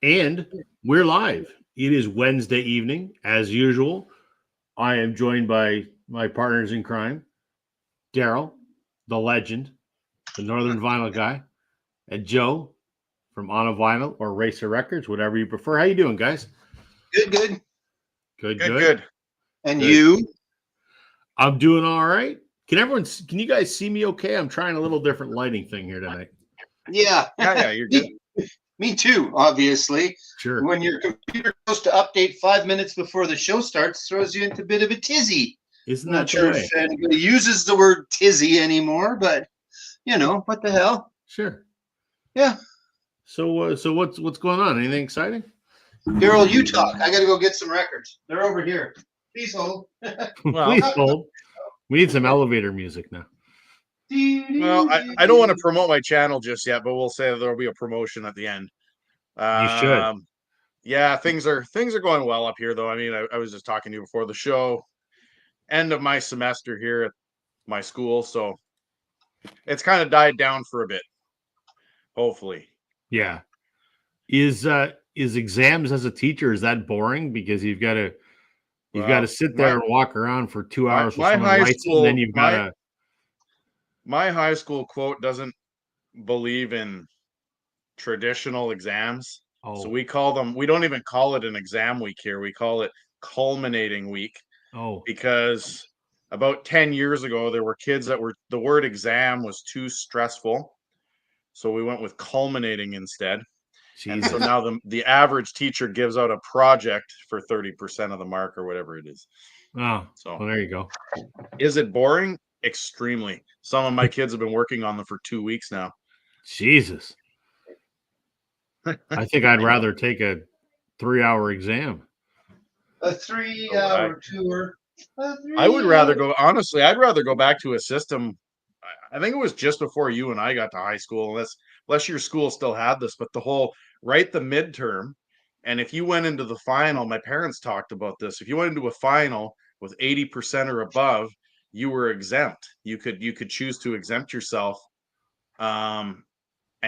And we're live. It is Wednesday evening, as usual. I am joined by my partners in crime, Daryl, the legend, the Northern Vinyl guy, and Joe from On a Vinyl or Racer Records, whatever you prefer. How you doing, guys? Good, good. Good, Good, good. good. And Good. you? I'm doing all right. Can you guys see me okay? I'm trying a little different lighting thing here tonight. Yeah. Yeah, you're good. Me too, obviously. Sure. When your computer goes to update 5 minutes before the show starts, throws you into a bit of a tizzy. Isn't I'm that not the sure way? if anybody uses the word tizzy anymore, but what the hell? Sure. Yeah. So what's going on? Anything exciting? Daryl, you talk. I got to go get some records. They're over here. Please hold. Well, Please hold. We need some elevator music now. well, I don't want to promote my channel just yet, but we'll say there'll be a promotion at the end. You should. Yeah, things are going well up here, though. I mean, I was just talking to you before the show. End of my semester here at my school, so it's kind of died down for a bit. Hopefully. Yeah. Is exams as a teacher, is that boring because you've got to sit there and walk around for 2 hours my with someone high writes it, and then you've got to my high school quote doesn't believe in traditional exams. So we don't even call it an exam week here. We call it culminating week. Because about 10 years ago, there were kids that the word exam was too stressful. So we went with culminating instead. And so now the average teacher gives out a project for 30% of the mark or whatever it is. well, there you go. Is it boring? Extremely. Some of my kids have been working on them for 2 weeks now. Jesus. I think I'd rather take a 3-hour exam. A 3-hour tour. I would rather go, honestly, I'd rather go back to a system. I think it was just before you and I got to high school, unless your school still had this, but the whole write the midterm. And if you went into the final, my parents talked about this. If you went into a final with 80% or above, you were exempt. You could choose to exempt yourself and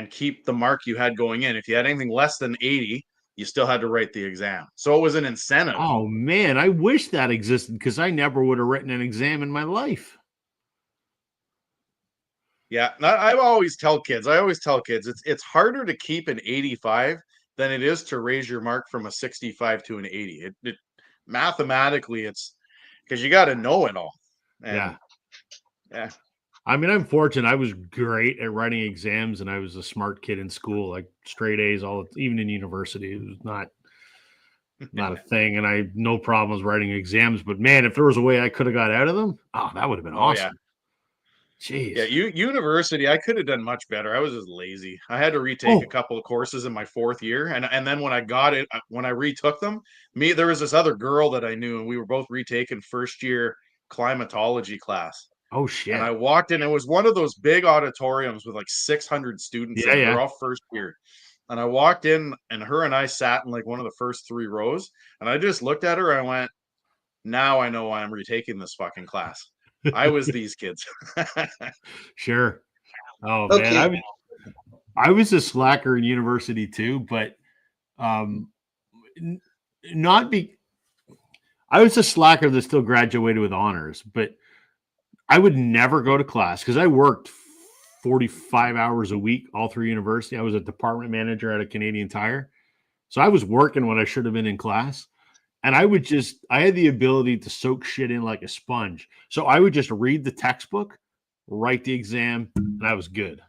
keep the mark you had going in. If you had anything less than 80, you still had to write the exam. So it was an incentive. Oh, man, I wish that existed because I never would have written an exam in my life. Yeah, I always tell kids, it's harder to keep an 85 than it is to raise your mark from a 65 to an 80. It mathematically, it's because you got to know it all. And, yeah. I mean, I'm fortunate. I was great at writing exams, and I was a smart kid in school, like straight A's, even in university. It was not a thing, and I had no problems writing exams. But man, if there was a way I could have got out of them, that would have been awesome. Jeez. Yeah, university, I could have done much better. I was just lazy. I had to retake a couple of courses in my 4th year, and then when I retook them, there was this other girl that I knew, and we were both retaking first year climatology class. Oh shit! And I walked in. It was one of those big auditoriums with like 600 students. Yeah, They're all first year. And I walked in, and her and I sat in like one of the first 3 rows. And I just looked at her. And I went, "Now I know why I'm retaking this fucking class. I was these kids." Sure. Oh man, I was a slacker in university too, but I was a slacker that still graduated with honors, but I would never go to class because I worked 45 hours a week all through university. I was a department manager at a Canadian Tire. So I was working when I should have been in class. And I had the ability to soak shit in like a sponge. So I would just read the textbook, write the exam, and I was good.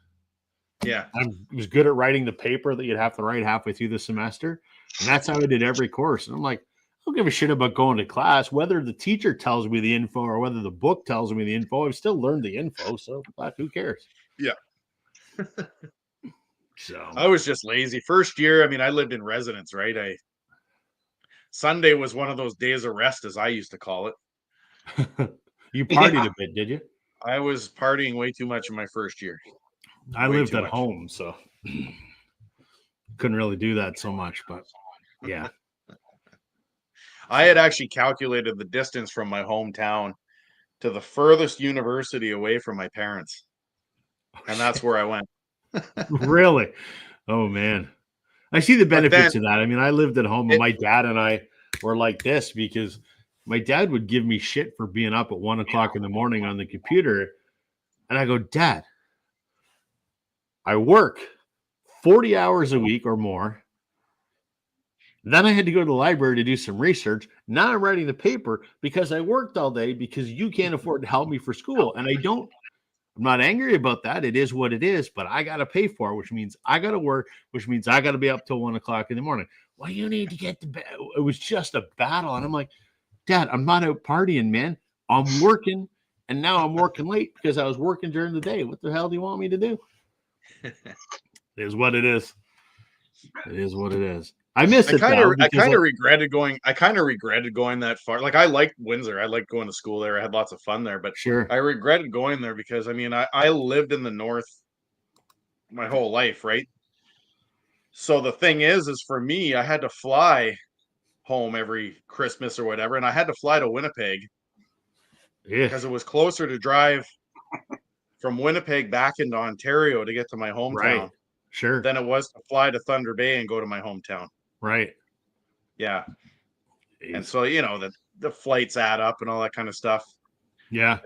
Yeah. I was good at writing the paper that you'd have to write halfway through the semester. And that's how I did every course. And I'm like, I don't give a shit about going to class, whether the teacher tells me the info or whether the book tells me the info. I've still learned the info, so who cares? Yeah. So I was just lazy. First year, I mean, I lived in residence, right? Sunday was one of those days of rest, as I used to call it. You partied a bit, did you? I was partying way too much in my first year. I lived at home, so couldn't really do that so much, but yeah. I had actually calculated the distance from my hometown to the furthest university away from my parents. And that's where I went. Really? Oh man. I see the But benefits then of that. I mean, I lived at home, and my dad and I were like this because my dad would give me shit for being up at 1 o'clock in the morning on the computer. And I go, Dad, I work 40 hours a week or more. Then I had to go to the library to do some research. Now I'm writing the paper because I worked all day because you can't afford to help me for school. And I'm not angry about that. It is what it is, but I got to pay for it, which means I got to work, which means I got to be up till 1 o'clock in the morning. Well, you need to get to bed. It was just a battle. And I'm like, Dad, I'm not out partying, man. I'm working. And now I'm working late because I was working during the day. What the hell do you want me to do? It is what it is. It is what it is. I miss it. I kind of regretted going that far. Like I liked Windsor. I liked going to school there. I had lots of fun there, but sure, I regretted going there because I mean I lived in the north my whole life, right? So the thing is for me, I had to fly home every Christmas or whatever, and I had to fly to Winnipeg because it was closer to drive from Winnipeg back into Ontario to get to my hometown. Right. Sure. Than it was to fly to Thunder Bay and go to my hometown. Right. Yeah. Jeez. And so, you know, the flights add up and all that kind of stuff. Yeah.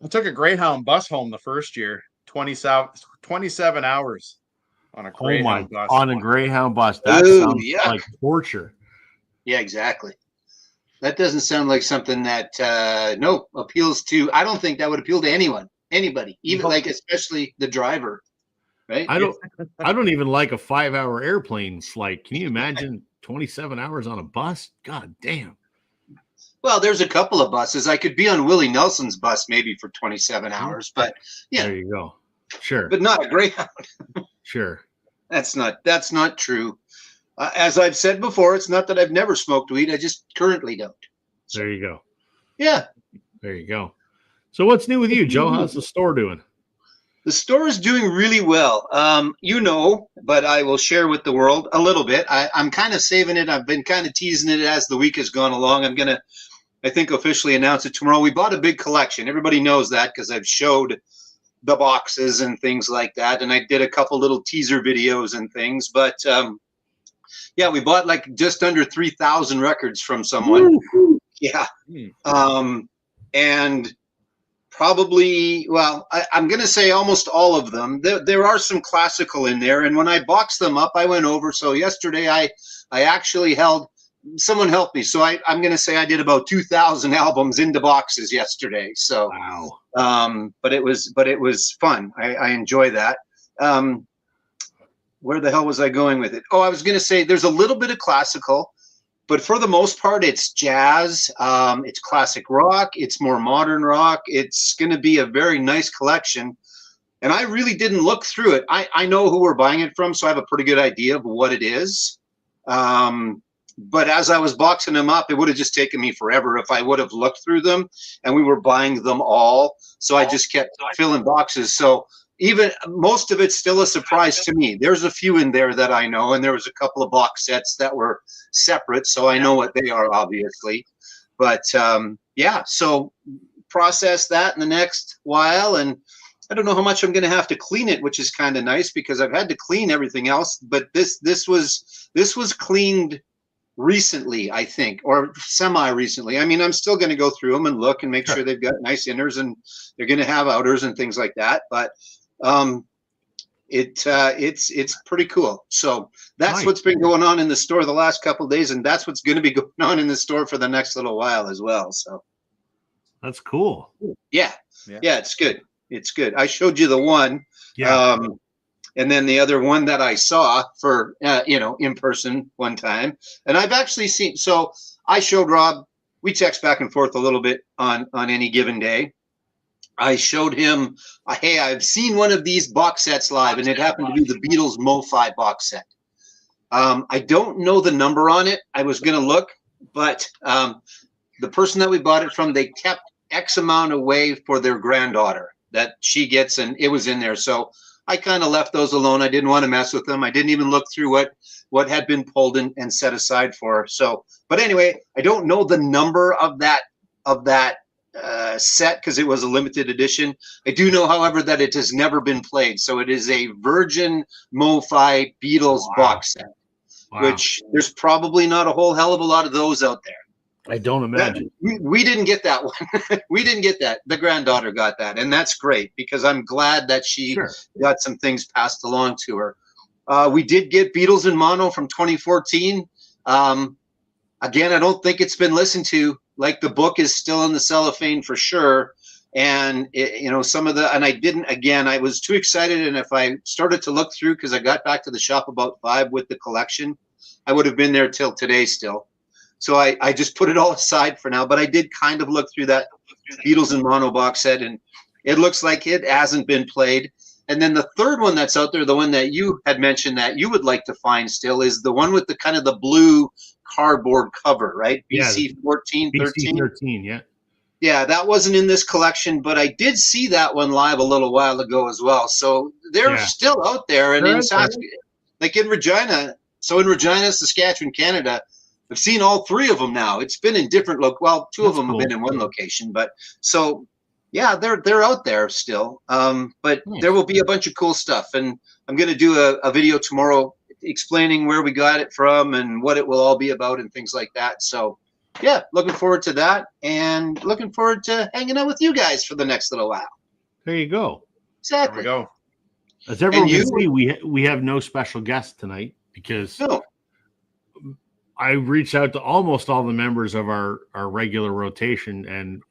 I took a Greyhound bus home the first year, 27 hours on a Greyhound bus. On a Greyhound bus. That sounds like torture. Yeah, exactly. That doesn't sound like something that appeals to. I don't think that would appeal to anybody, even especially the driver. Right? I don't even like a 5-hour airplane flight. Can you imagine 27 hours on a bus? God damn. Well, there's a couple of buses. I could be on Willie Nelson's bus maybe for 27 hours, but yeah. There you go. Sure. But not a Greyhound. Sure. That's not true. As I've said before, it's not that I've never smoked weed. I just currently don't. So, there you go. Yeah. There you go. So what's new with you, Joe? How's the store doing? The store is doing really well. But I will share with the world a little bit. I'm kind of saving it. I've been kind of teasing it as the week has gone along. I'm going to, I think, officially announce it tomorrow. We bought a big collection. Everybody knows that because I've showed the boxes and things like that. And I did a couple little teaser videos and things. But, we bought like just under 3,000 records from someone. Woo! Yeah. And probably, I'm going to say almost all of them. There are some classical in there. And when I boxed them up, I went over. So yesterday I actually someone helped me. So I'm going to say I did about 2,000 albums into boxes yesterday. So, wow. But it was fun. I enjoy that. Where the hell was I going with it? Oh, I was going to say there's a little bit of classical. But for the most part, it's jazz, it's classic rock, it's more modern rock. It's going to be a very nice collection. And I really didn't look through it. I know who we're buying it from, so I have a pretty good idea of what it is. But as I was boxing them up, it would have just taken me forever if I would have looked through them. And we were buying them all. So I just kept filling boxes. So even most of it's still a surprise to me. There's a few in there that I know, and there was a couple of box sets that were separate, so I know what they are, obviously. But so process that in the next while, and I don't know how much I'm going to have to clean it, which is kind of nice because I've had to clean everything else. But this was cleaned recently, I think, or semi-recently. I mean, I'm still going to go through them and look and make sure they've got nice inners and they're going to have outers and things like that. But it's pretty cool. So that's what's been going on in the store the last couple of days, and that's what's going to be going on in the store for the next little while as well. So that's cool. Yeah, it's good. It's good. I showed you the one, and then the other one that I saw for in person one time, and I've actually seen. So I showed Rob. We text back and forth a little bit on any given day. I showed him, hey, I've seen one of these box sets live, and it happened to be the Beatles Mo-Fi box set. I don't know the number on it. I was going to look, but the person that we bought it from, they kept X amount away for their granddaughter that she gets, and it was in there. So I kind of left those alone. I didn't want to mess with them. I didn't even look through what had been pulled and set aside for her. So, but anyway, I don't know the number of that set because it was a limited edition. I do know, however, that it has never been played. So it is a Virgin MoFi Beatles box set, which there's probably not a whole hell of a lot of those out there. I don't imagine. We didn't get that one. We didn't get that. The granddaughter got that, and that's great because I'm glad that she got some things passed along to her. We did get Beatles in Mono from 2014. Again, I don't think it's been listened to. Like, the book is still in the cellophane for sure. And some of the, and I didn't, again, I was too excited. And if I started to look through, because I got back to the shop about 5 with the collection, I would have been there till today still. So I just put it all aside for now, but I did kind of look through that Beatles in Mono box set, and it looks like it hasn't been played. And then the third one that's out there, the one that you had mentioned that you would like to find still, is the one with the kind of the blue cardboard cover, right? BC 14, 13. BC 13, yeah. Yeah, that wasn't in this collection, but I did see that one live a little while ago as well. So they're still out there. And in like in Regina, so in Regina, Saskatchewan, Canada, I've seen all 3 of them now. It's been in different well, 2 of them have been in one location, but so yeah, they're out there still. But there will be a bunch of cool stuff, and I'm going to do a video tomorrow explaining where we got it from and what it will all be about and things like that. So yeah, looking forward to that, and looking forward to hanging out with you guys for the next little while. There you go. Exactly. There we go. As everyone can see, we have no special guest tonight because I reached out to almost all the members of our regular rotation, and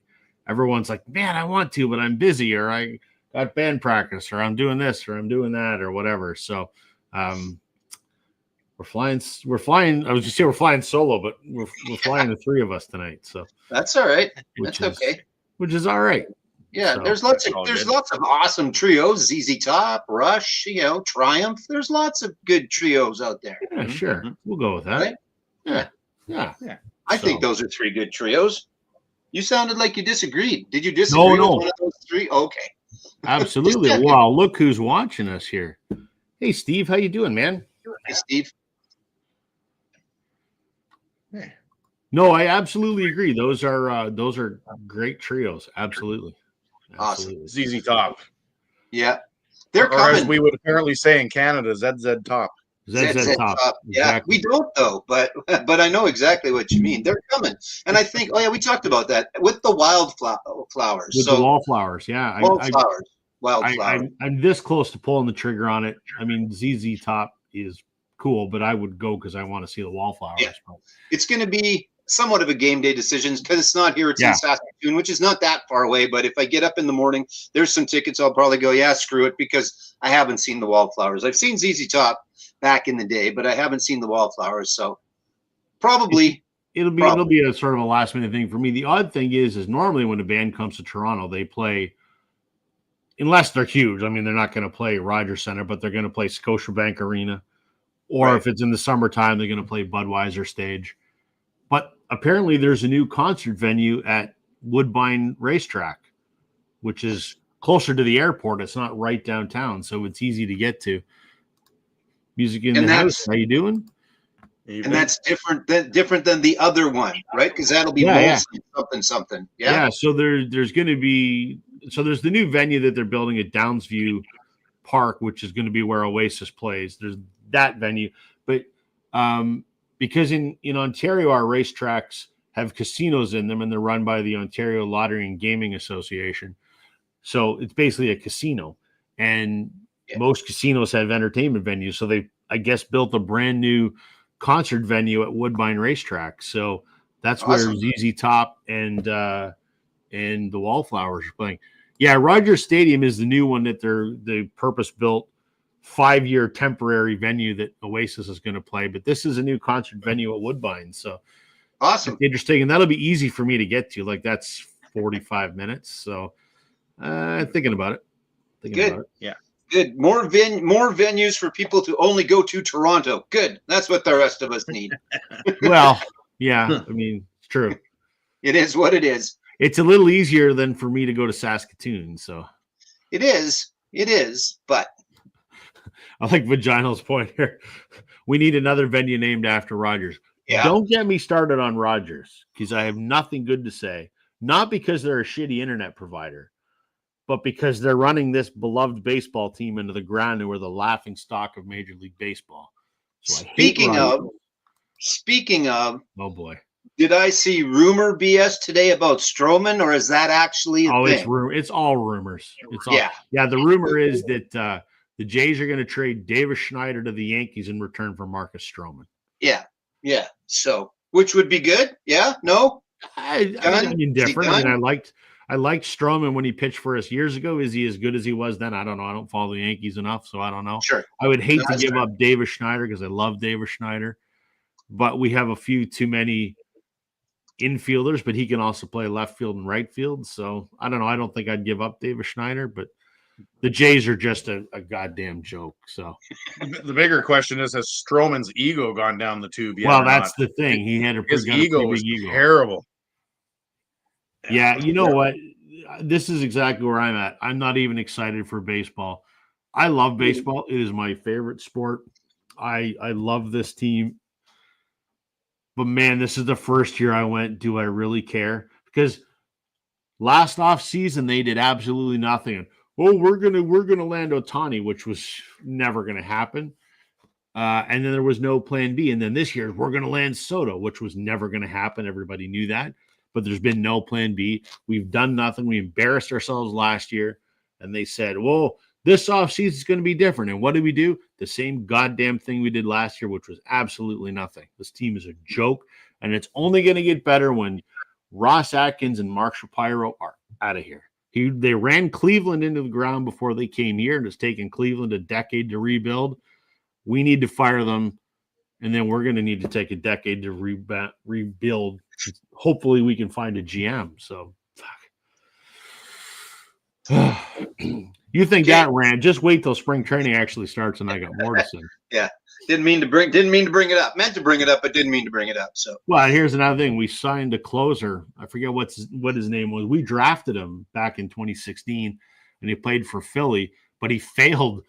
everyone's like, man, I want to, but I'm busy, or I got band practice, or I'm doing this, or I'm doing that, or whatever. So we're flying. I was just saying we're flying solo, but we're flying the 3 of us tonight. So that's all right. That's okay. Which is all right. Yeah, so, there's lots of awesome trios. ZZ Top, Rush, Triumph. There's lots of good trios out there. Yeah, sure. We'll go with that. Right? Yeah. I think those are 3 good trios. You sounded like you disagreed. Did you disagree with one of those 3? Okay. Absolutely. Wow, look who's watching us here. Hey, Steve, how you doing, man? Hey, Steve. No, I absolutely agree. Those are great trios. Absolutely. Awesome. ZZ Top. Yeah. They're or coming. As we would apparently say in Canada, ZZ Top. ZZ Top. Yeah, exactly. We don't though, but I know exactly what you mean. They're coming, and I think, we talked about that with the wildflowers. With the wallflowers, yeah. Wildflowers. I'm this close to pulling the trigger on it. I mean, ZZ Top is cool, but I would go because I want to see the wallflowers. Yeah. It's going to be somewhat of a game day decision because it's not here. It's in Saskatoon, which is not that far away. But if I get up in the morning, there's some tickets. I'll probably go, screw it, because I haven't seen the wallflowers. I've seen ZZ Top back in the day, but I haven't seen the wallflowers. So probably it'll be a sort of a last minute thing for me. The odd thing is normally when a band comes to Toronto, they play, unless they're huge. I mean, they're not going to play Rogers Centre, but they're going to play Scotiabank Arena. Or if it's in the summertime, they're going to play Budweiser Stage. But apparently there's a new concert venue at Woodbine Racetrack, which is closer to the airport. It's not right downtown, so it's easy to get to. Music in the House. How you doing? And that's different than the other one, right? Because that'll be mostly something. Yeah. So there's going to be there's the new venue that they're building at Downsview Park, which is going to be where Oasis plays. There's that venue, but because in Ontario our racetracks have casinos in them and they're run by the Ontario Lottery and Gaming Association, so it's basically a casino, and most casinos have entertainment venues, so they I guess built a brand new concert venue at Woodbine Racetrack. So that's where ZZ Top and the Wallflowers are playing. Yeah, Rogers Stadium is the new one that the purpose-built 5-year temporary venue that Oasis is going to play. But this is a new concert venue at Woodbine. So awesome. Interesting. And that'll be easy for me to get to. Like, that's 45 minutes. So thinking about it. Good. Yeah. Good. More venues for people to only go to Toronto. Good. That's what the rest of us need. Well, yeah. I mean, it's true. It is what it is. It's a little easier than for me to go to Saskatoon. So it is. But I like Vaginal's point here. We need another venue named after Rogers. Yeah. Don't get me started on Rogers because I have nothing good to say. not because they're a shitty internet provider, but because they're running this beloved baseball team into the ground and we're the laughing stock of Major League Baseball. So Speaking of, oh boy, did I see rumor BS today about Stroman, or is that actually a thing? It's all rumors. It's all, Yeah. The rumor is that the Jays are going to trade Davis Schneider to the Yankees in return for Marcus Stroman. Yeah. So, which would be good. Yeah. No. I mean, different. I mean, I liked Stroman when he pitched for us years ago. Is he as good as he was then? I don't know. I don't follow the Yankees enough, so I don't know. Sure. I would hate to give up Davis Schneider because I love Davis Schneider, but we have a few too many infielders, but he can also play left field and right field. So I don't know. I don't think I'd give up Davis Schneider, but the Jays are just a goddamn joke. So the bigger question is, has Stroman's ego gone down the tube yet? Well, that's the thing. He had his ego was terrible. Yeah, you know what? This is exactly where I'm at. I'm not even excited for baseball. I love baseball. It is my favorite sport. I love this team. But man, this is the first year I went, do I really care? Because last off season they did absolutely nothing. Oh, we're gonna land Ohtani, which was never gonna happen. And then there was no plan B. And then this year we're gonna land Soto, which was never gonna happen. Everybody knew that. But there's been no plan B. We've done nothing. We embarrassed ourselves last year. And they said, well, this offseason is going to be different. And what did we do? The same goddamn thing we did last year, which was absolutely nothing. This team is a joke. And it's only going to get better when Ross Atkins and Mark Shapiro are out of here. They ran Cleveland into the ground before they came here, and it's taken Cleveland a decade to rebuild. We need to fire them. And then we're going to need to take a decade to rebuild. Hopefully we can find a GM. So you think that, Rand? Just wait till spring training actually starts and I got more to say. Yeah. Didn't mean to bring it up. Meant to bring it up, but didn't mean to bring it up. So well, here's another thing. We signed a closer. I forget what his name was. We drafted him back in 2016 and he played for Philly, but he failed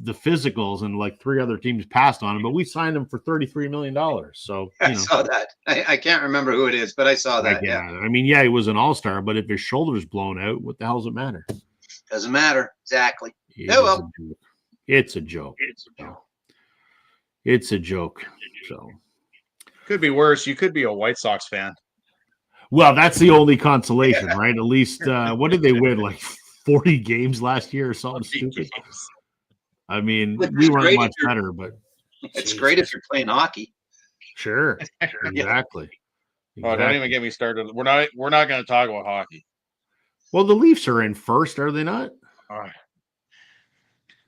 the physicals, and like 3 other teams passed on him, but we signed him for $33 million. So I saw that. I can't remember who it is, but I saw that. Yeah. I mean, he was an all-star, but if his shoulder's blown out, what the hell does it matter? Doesn't matter. Exactly. It's a joke. It's a joke. So could be worse. You could be a White Sox fan. Well, that's the only consolation, right? At least what did they win? Like 40 games last year or something stupid. I mean, we weren't much better, but it's great if you're playing hockey. Sure, exactly. Oh, don't even get me started. We're not going to talk about hockey. Well, the Leafs are in first, are they not?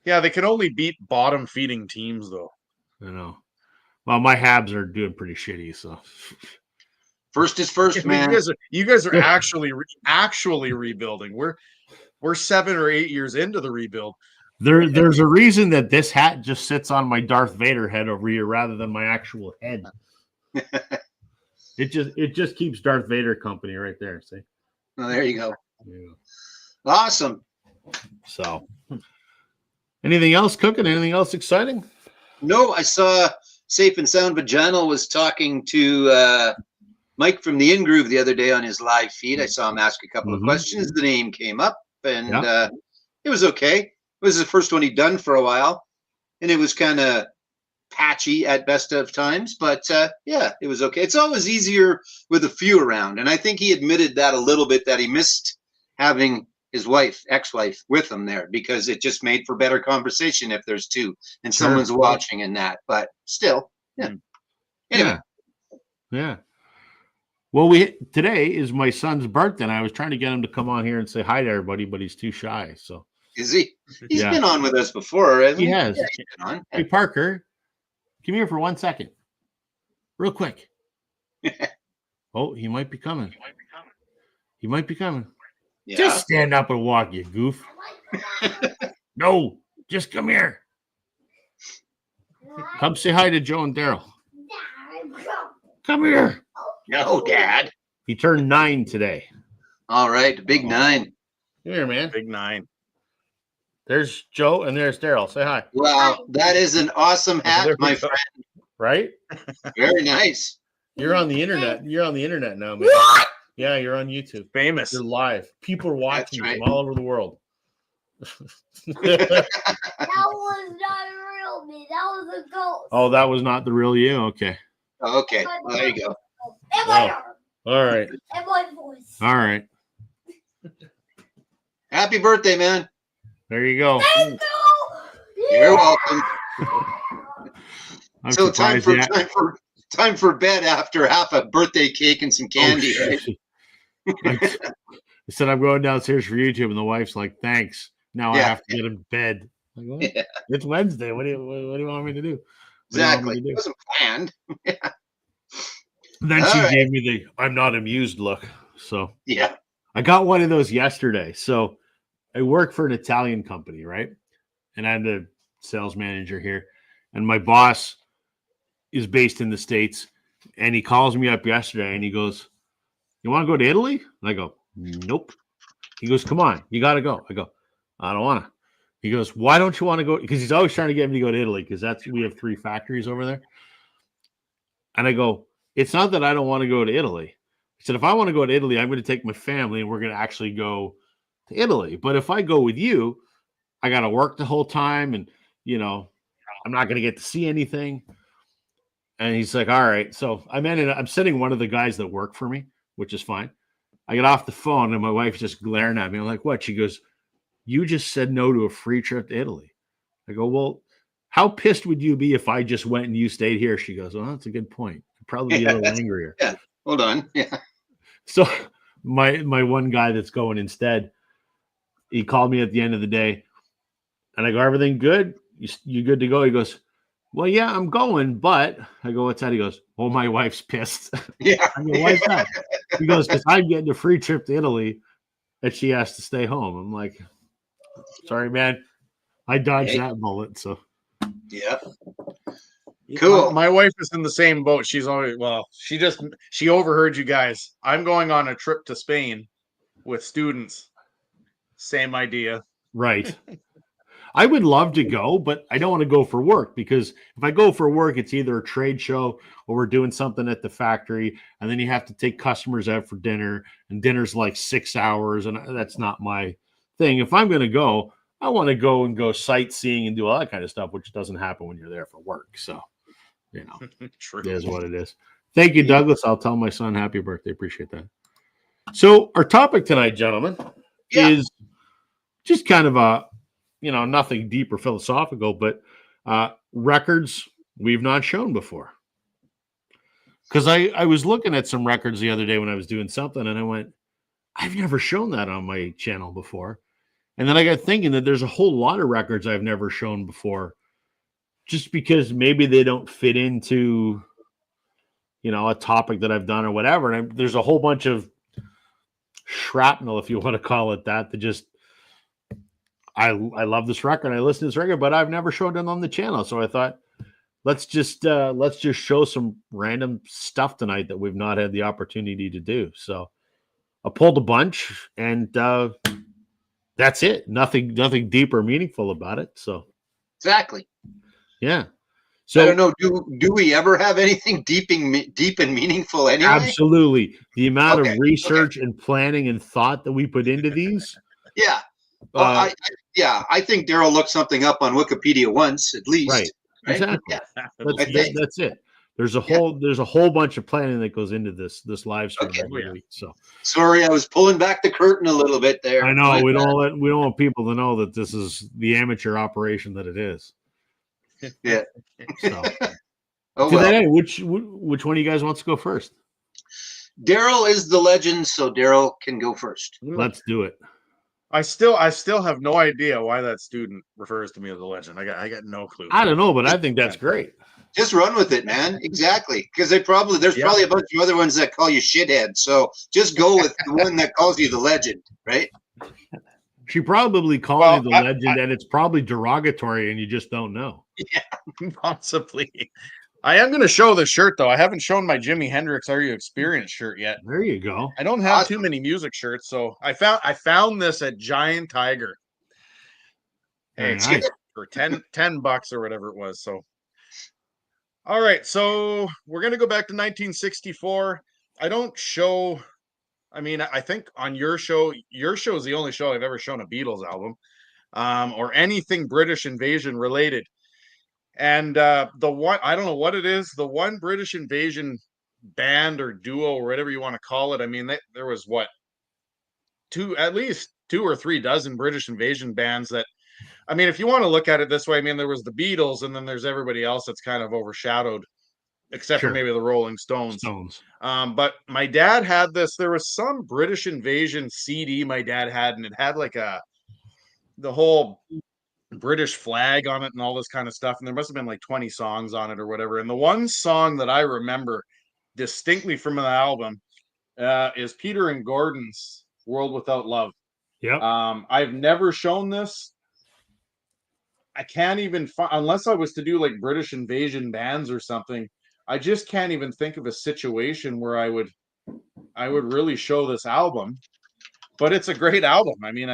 Yeah, they can only beat bottom feeding teams, though. I know. Well, my Habs are doing pretty shitty, so first is first, man. You guys are actually rebuilding. We're 7 or 8 years into the rebuild. There's a reason that this hat just sits on my Darth Vader head over here rather than my actual head. It just keeps Darth Vader company right there. See? Oh, there you go. Yeah. Awesome. So, anything else cooking? Anything else exciting? No, I saw Safe and Sound Vaginal was talking to Mike from the In Groove the other day on his live feed. I saw him ask a couple of questions. The name came up, and it was okay. It was the first one he'd done for a while, and it was kind of patchy at best of times, but it was okay. It's always easier with a few around, and I think he admitted that a little bit, that he missed having his ex-wife with him there, because it just made for better conversation if there's two and someone's watching and that, but still, Anyway. Yeah. Well, today is my son's birthday, and I was trying to get him to come on here and say hi to everybody, but he's too shy, so. Is he? He's been on with us before, hasn't he? He has. Yeah, he's been on. Hey, Parker, come here for 1 second. Real quick. Oh, he might be coming. He might be coming. Yeah. Just stand up and walk, you goof. No, just come here. Come say hi to Joe and Daryl. Come here. No, Dad. He turned 9 today. All right, big 9. Come here, man. Big 9. There's Joe and there's Daryl. Say hi. Wow, that is an awesome hat, my friend. Right? Very nice. You're on the internet. You're on the internet now, man. Yeah, you're on YouTube. Famous. You're live. People are watching you right. from all over the world. That was not a real me. That was a ghost. Oh, that was not the real you? Okay. Okay, well, there you go. And my arm. All right. And my voice. All right. Happy birthday, man. There you go. Thank you. You're welcome. I'm So surprised yet. time for bed after half a birthday cake and some candy. Oh, right? shit. I said I'm going downstairs for YouTube, and the wife's like, "Thanks." Now I Yeah. have to get in bed. Like, what? Yeah, It's Wednesday. What do you want me to do? exactly. do? It wasn't planned. And then All she right. gave me the "I'm not amused" look. So Yeah. I got one of those yesterday. So I work for an Italian company, right? And I'm the sales manager here. And my boss is based in the States. And he calls me up yesterday and he goes, "You want to go to Italy?" And I go, "Nope." He goes, "Come on, you got to go." I go, "I don't want to." He goes, "Why don't you want to go?" Because he's always trying to get me to go to Italy because we have 3 factories over there. And I go, "It's not that I don't want to go to Italy." I said, "If I want to go to Italy, I'm going to take my family and we're going to actually go to Italy. But if I go with you, I got to work the whole time and, I'm not going to get to see anything." And he's like, "All right." So I'm sending one of the guys that work for me, which is fine. I get off the phone and my wife's just glaring at me. I'm like, "What?" She goes, "You just said no to a free trip to Italy." I go, "Well, how pissed would you be if I just went and you stayed here?" She goes, "Well, that's a good point. I'd probably be a little angrier." Yeah. Hold on. Yeah. So my one guy that's going instead, he called me at the end of the day and I go, "Everything good? You good to go?" He goes, "Well, yeah, I'm going, but," I go, "What's that?" He goes, "Well, my wife's pissed." Yeah. I go, "Why is that?" He goes, "Because I'm getting a free trip to Italy and she has to stay home." I'm like, "Sorry, man. I dodged Hey. that bullet." So Yeah. Cool. My wife is in the same boat. She's always she overheard you guys. I'm going on a trip to Spain with students. Same idea. right. I would love to go, but I don't want to go for work because if I go for work, it's either a trade show or we're doing something at the factory, and then you have to take customers out for dinner, and dinner's like 6 hours, and that's not my thing. If I'm going to go, I want to go sightseeing and do all that kind of stuff, which doesn't happen when you're there for work. So, True. it is what it is. Thank you, Douglas. I'll tell my son happy birthday. Appreciate that. So, our topic tonight, gentlemen, Yeah. is just kind of nothing deep or philosophical, but records we've not shown before. Because I was looking at some records the other day when I was doing something, and I went, I've never shown that on my channel before. And then I got thinking that there's a whole lot of records I've never shown before, just because maybe they don't fit into, a topic that I've done or whatever. And there's a whole bunch of shrapnel, if you want to call it that just I love this record. I listen to this record, but I've never showed it on the channel. So I thought, let's just show some random stuff tonight that we've not had the opportunity to do. So I pulled a bunch, and that's it. Nothing deep or meaningful about it. So Exactly. yeah. So I don't know. Do we ever have anything deep and meaningful anyway? absolutely, the amount Okay, of research and planning and thought that we put into these. Yeah. Well, I think Daryl looked something up on Wikipedia once, at least. Right. Exactly. Yeah. That's, I think. that's it. There's a whole bunch of planning that goes into this live stream Okay. every week. So Sorry, I was pulling back the curtain a little bit there. I know My we bad. don't want people to know that this is the amateur operation that it is. Yeah. So Oh well. today, which one of you guys wants to go first? Daryl is the legend, so Daryl can go first. Let's do it. I still have no idea why that student refers to me as a legend. I got no clue. I don't know, but I think that's great. Just run with it, man. Exactly. Because there's probably a bunch of other ones that call you shithead. So just go with the one that calls you the legend, right? She probably called Well, you the legend, and it's probably derogatory, and you just don't know. Possibly. I am going to show the shirt though. I haven't shown my Jimi Hendrix Are You Experienced shirt yet. There you go. I don't have Awesome. too many music shirts, so I found this at Giant Tiger. Very Hey, nice. for $10 or whatever it was. So, all right, so we're gonna go back to 1964. I don't show I mean, I think on your show is the only show I've ever shown a Beatles album, or anything British Invasion related. And the one, I don't know what it is, the one British Invasion band or duo or whatever you want to call it. I mean, there was what, at least 2 or 3 dozen British Invasion bands that, I mean, if you want to look at it this way, I mean, there was the Beatles and then there's everybody else that's kind of overshadowed, except for maybe the Rolling Stones. But my dad had this, there was some British Invasion CD my dad had, and it had like the whole British flag on it and all this kind of stuff. And there must have been like 20 songs on it or whatever. And the one song that I remember distinctly from the album is Peter and Gordon's World Without Love. Yeah. I've never shown this. I can't even unless I was to do like British Invasion bands or something. I just can't even think of a situation where I would really show this album. But it's a great album. I mean,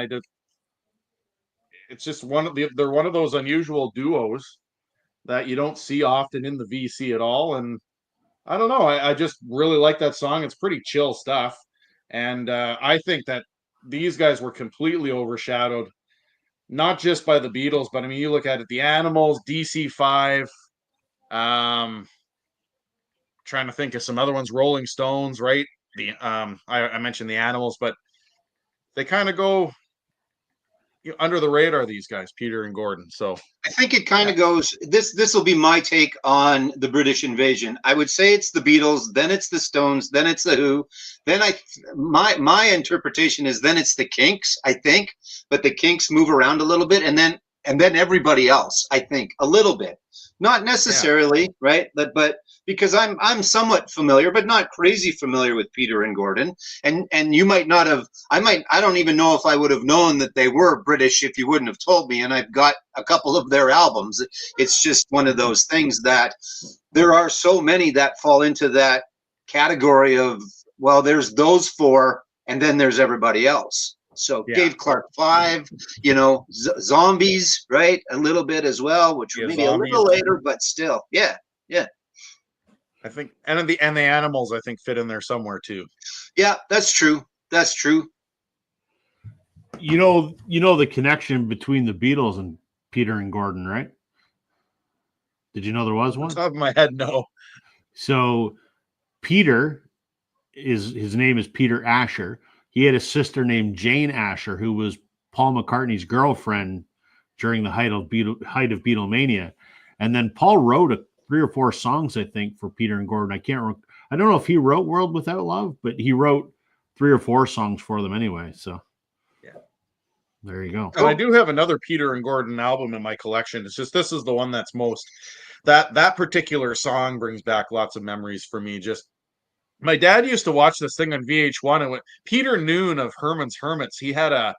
it's just they're one of those unusual duos that you don't see often in the VC at all. And I don't know, I just really like that song. It's pretty chill stuff. And I think that these guys were completely overshadowed, not just by the Beatles, but I mean, you look at it, the Animals, DC5, trying to think of some other ones, Rolling Stones, right? I mentioned the Animals, but they kind of go under the radar, these guys, Peter and Gordon. So I think it kind of goes, this will be my take on the British Invasion. I would say it's the Beatles, then it's the Stones, then it's the Who, then my interpretation is then it's the Kinks, I think, but the Kinks move around a little bit, and then everybody else, I think, a little bit. Not necessarily, right? But because I'm somewhat familiar, but not crazy familiar with Peter and Gordon. And you might not have, I don't even know if I would have known that they were British if you wouldn't have told me. And I've got a couple of their albums. It's just one of those things that there are so many that fall into that category of, well, there's those 4 and then there's everybody else. So Dave Clark 5, Zombies, right? A little bit as well, which maybe Zombies, a little later, but still, yeah. I think, and the Animals, I think, fit in there somewhere too. Yeah, that's true. That's true. You know the connection between the Beatles and Peter and Gordon, right? Did you know there was one? On top of my head, no. So Peter his name is Peter Asher. He had a sister named Jane Asher, who was Paul McCartney's girlfriend during the height of Beatlemania. And then Paul wrote 3 or 4 songs, I think, for Peter and Gordon. I don't know if he wrote World Without Love, but he wrote 3 or 4 songs for them anyway. So yeah, there you go. And I do have another Peter and Gordon album in my collection. It's just, this is the one that's most, that particular song brings back lots of memories for me. Just, my dad used to watch this thing on VH1, and Peter Noon of Herman's Hermits, he had a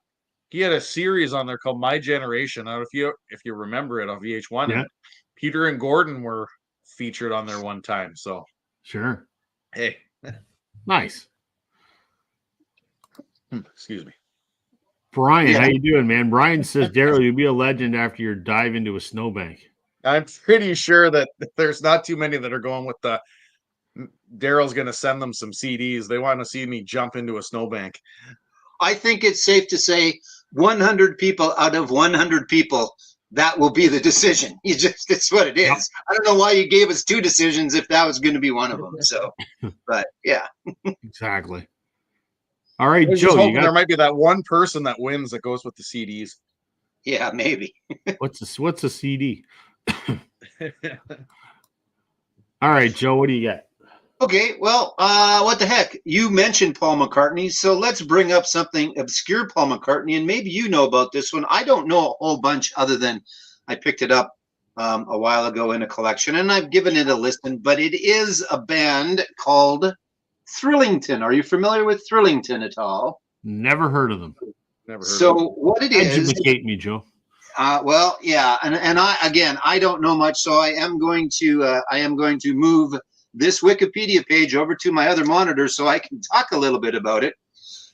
series on there called My Generation. I don't know if you remember it on VH1. Yeah. And Peter and Gordon were featured on there one time. So sure. Hey. Nice. Excuse me. Brian, how you doing, man? Brian says, Daryl, you'll be a legend after your dive into a snowbank. I'm pretty sure that there's not too many that are going with the Daryl's going to send them some CDs. They want to see me jump into a snowbank. I think it's safe to say 100 people out of 100 people, that will be the decision. It's what it is. Yep. I don't know why you gave us 2 decisions if that was going to be one of them. So, but yeah. Exactly. All right, Joe. There might be that one person that wins that goes with the CDs. Yeah, maybe. What's a CD? All right, Joe, what do you got? Okay, well, what the heck? You mentioned Paul McCartney, so let's bring up something obscure Paul McCartney, and maybe you know about this one. I don't know a whole bunch other than I picked it up a while ago in a collection, and I've given it a listen, but it is a band called Thrillington. Are you familiar with Thrillington at all? Never heard of them. Never heard so of them. What it is... Educate me, Joe. Well, yeah, and I don't know much, so I am going to move this Wikipedia page over to my other monitor so I can talk a little bit about it.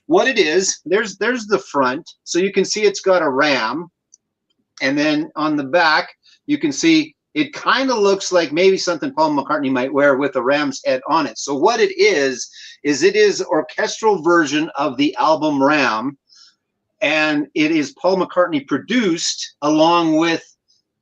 What it is, there's the front, so you can see it's got a ram, and then on the back you can see it kind of looks like maybe something Paul McCartney might wear with a ram's head on it. So what it is it is orchestral version of the album Ram, and it is Paul McCartney produced, along with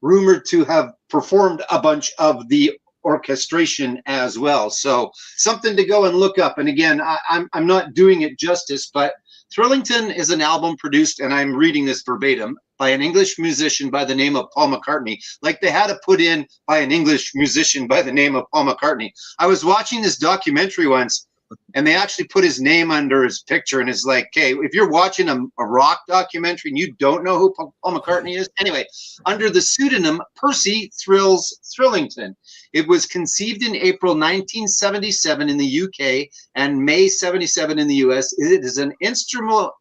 rumored to have performed a bunch of the orchestration as well. So something to go and look up. And again, I'm not doing it justice, but Thrillington is an album produced, and I'm reading this verbatim, by an English musician by the name of Paul McCartney. Like they had to put in by an English musician by the name of Paul McCartney. I was watching this documentary once, and they actually put his name under his picture, and it's like, okay, if you're watching a rock documentary and you don't know who Paul McCartney is, anyway, under the pseudonym Percy Thrills Thrillington. It was conceived in April 1977 in the UK and May 77 in the US. It is an instrumental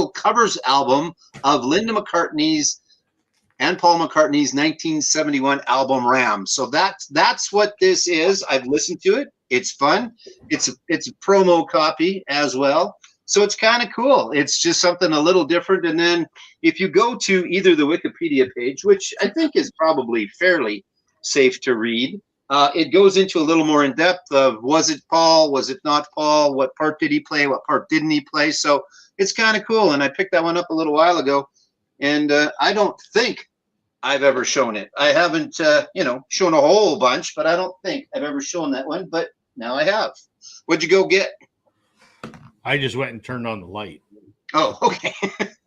covers album of Linda McCartney's and Paul McCartney's 1971 album Ram. So that's what this is. I've listened to it. It's fun. It's a promo copy as well. So it's kind of cool. It's just something a little different. And then if you go to either the Wikipedia page, which I think is probably fairly safe to read, it goes into a little more in depth of, was it Paul? Was it not Paul? What part did he play? What part didn't he play? So it's kind of cool. And I picked that one up a little while ago. And I don't think I've ever shown it. I haven't, shown a whole bunch, but I don't think I've ever shown that one. But now I have. What'd you go get? I just went and turned on the light. Oh, okay.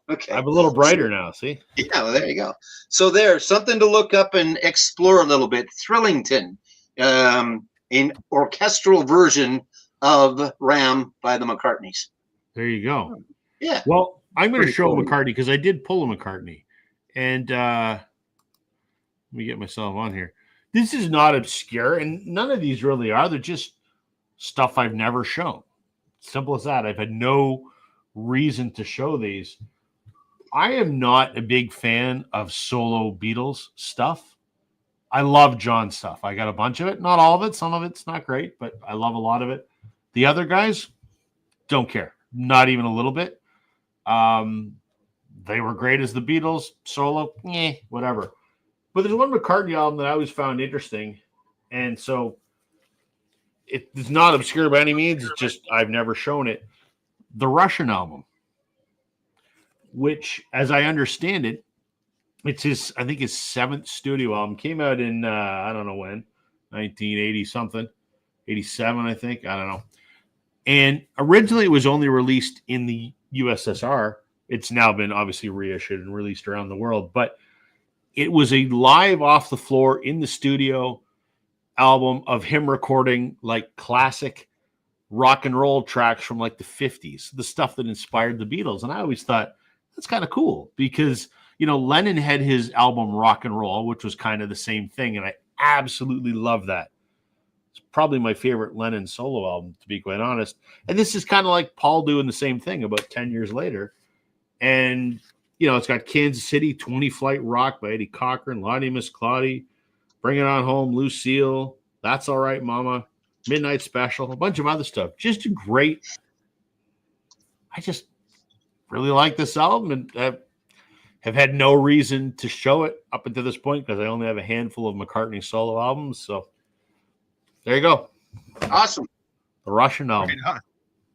Okay. I'm a little brighter now. See? Yeah, well, there you go. So there's something to look up and explore a little bit. Thrillington, an orchestral version of Ram by the McCartneys. There you go. Yeah. Well, I'm going to show cool. McCartney because I did pull a McCartney. And let me get myself on here. This is not obscure, and none of these really are. They're just stuff I've never shown. Simple as that. I've had no reason to show these. I am not a big fan of solo Beatles stuff. I love John's stuff. I got a bunch of it. Not all of it. Some of it's not great, but I love a lot of it. The other guys, don't care. Not even a little bit. They were great as the Beatles. Solo, whatever. But there's one McCartney album that I always found interesting. And so it's not obscure by any means. It's just I've never shown it. The Russian album, which, as I understand it, it's his 7th studio album. Came out in, I don't know when, 1980 something, 87, I think. I don't know. And originally it was only released in the USSR. It's now been obviously reissued and released around the world. But it was a live off the floor in the studio album of him recording like classic rock and roll tracks from like the 50s, the stuff that inspired the Beatles. And I always thought that's kind of cool because, Lennon had his album Rock and Roll, which was kind of the same thing. And I absolutely love that. It's probably my favorite Lennon solo album, to be quite honest. And this is kind of like Paul doing the same thing about 10 years later. And, it's got Kansas City, 20 Flight Rock by Eddie Cochran, Lottie Miss Claudie, Bring It On Home, Lucille, That's All Right, Mama, Midnight Special, a bunch of other stuff. Just great. I just really like this album and have had no reason to show it up until this point because I only have a handful of McCartney solo albums. So there you go. Awesome. The Russian album.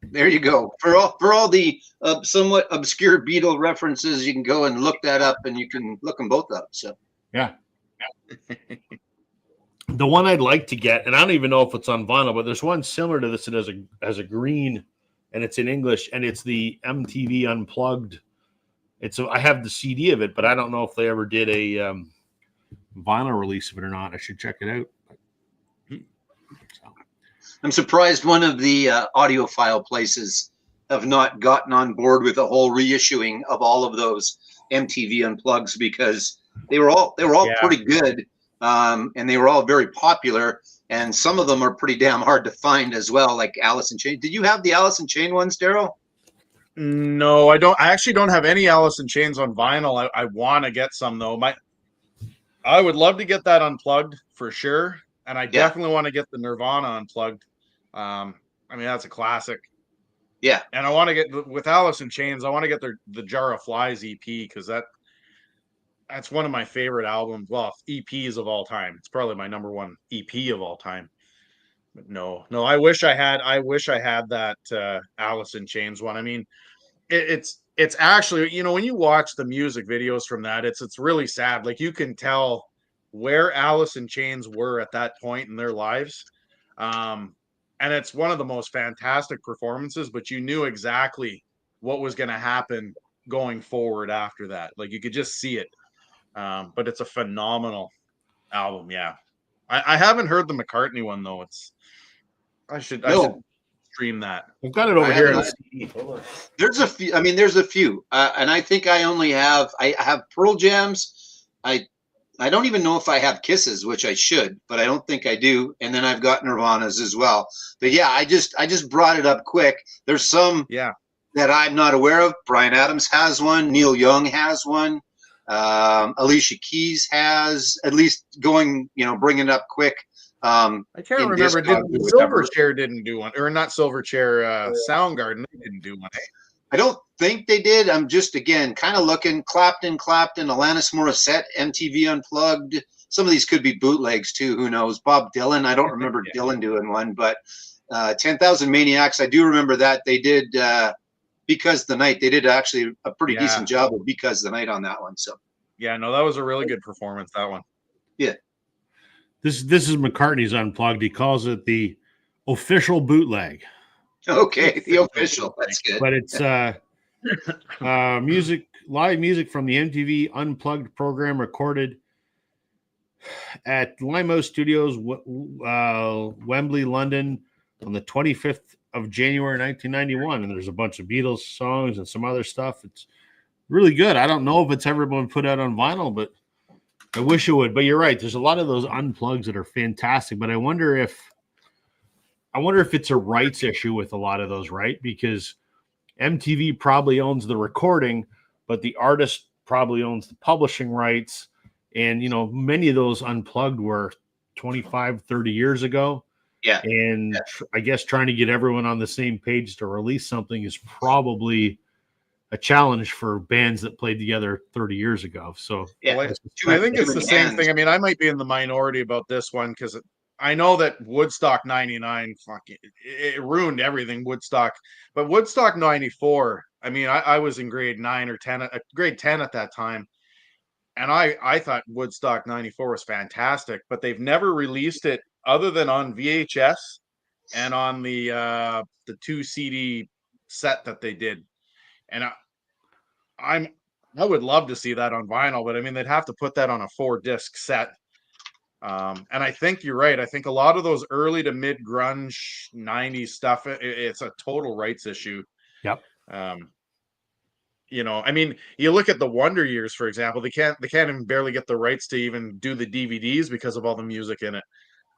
There you go. For all the somewhat obscure Beatle references, you can go and look that up, and you can look them both up. So yeah. The one I'd like to get, and I don't even know if it's on vinyl, but there's one similar to this that has a green, and it's in English, and it's the MTV Unplugged. I have the CD of it, but I don't know if they ever did a vinyl release of it or not. I should check it out. I'm surprised one of the audiophile places have not gotten on board with a whole reissuing of all of those MTV Unplugs because they were all pretty good, and they were all very popular. And some of them are pretty damn hard to find as well, like Alice in Chains. Did you have the Alice in Chains ones, Daryl? No, I don't. I actually don't have any Alice in Chains on vinyl. I want to get some though. I would love to get that Unplugged for sure, and I definitely want to get the Nirvana Unplugged. That's a classic. Yeah, and I want to get with Alice in Chains. I want to get the Jar of Flies EP because that's one of my favorite albums. Well, EPs of all time. It's probably my number one EP of all time. But no, I wish I had that Alice in Chains one. I mean, it's actually, you know, when you watch the music videos from that, it's really sad. Like you can tell where Alice in Chains were at that point in their lives. And it's one of the most fantastic performances, but you knew exactly what was going to happen going forward after that. Like you could just see it. But it's a phenomenal album. Yeah. I haven't heard the McCartney one though. I should stream that. I've got it over here. There's a few. I mean, there's a few, and I think I have Pearl Jams. I don't even know if I have Kisses, which I should, but I don't think I do. And then I've got Nirvana's as well. But yeah, I just brought it up quick. There's some that I'm not aware of. Bryan Adams has one. Neil Young has one. Alicia Keys has, at least bringing it up quick. I can't remember. Silverchair didn't do one, or not Silverchair. Soundgarden didn't do one. I don't think they did. I'm just again kind of looking. Clapton, Alanis Morissette, MTV Unplugged. Some of these could be bootlegs too. Who knows? Bob Dylan. I don't remember Dylan doing one, but 10,000 Maniacs. I do remember that they did. Because the Night, they did actually a pretty decent job of Because the Night on that one. So yeah, no, that was a really good performance. That one. Yeah. This is McCartney's Unplugged. He calls it the official bootleg. Okay, the official. That's good. But it's live music from the MTV Unplugged program recorded at Limo Studios, Wembley, London, on the 25th of January 1991. And there's a bunch of Beatles songs and some other stuff. It's really good. I don't know if it's ever been put out on vinyl, but I wish it would. But you're right. There's a lot of those unplugs that are fantastic. But I wonder if it's a rights issue with a lot of those, right? Because MTV probably owns the recording, but the artist probably owns the publishing rights. And, many of those unplugged were 25, 30 years ago. Yeah. And I guess trying to get everyone on the same page to release something is probably a challenge for bands that played together 30 years ago. So yeah, I think it's the same thing. I mean, I might be in the minority about this one because I know that Woodstock 99, it ruined everything, Woodstock. But Woodstock 94, I mean, I was in grade 9 or 10, grade 10 at that time. And I thought Woodstock 94 was fantastic, but they've never released it other than on VHS and on the 2 CD set that they did. And I would love to see that on vinyl, but I mean, they'd have to put that on a 4-disc set. And I think you're right. I think a lot of those early to mid grunge 90s stuff, it's a total rights issue. Yep. I mean, you look at the Wonder Years, for example, they can't even barely get the rights to even do the DVDs because of all the music in it.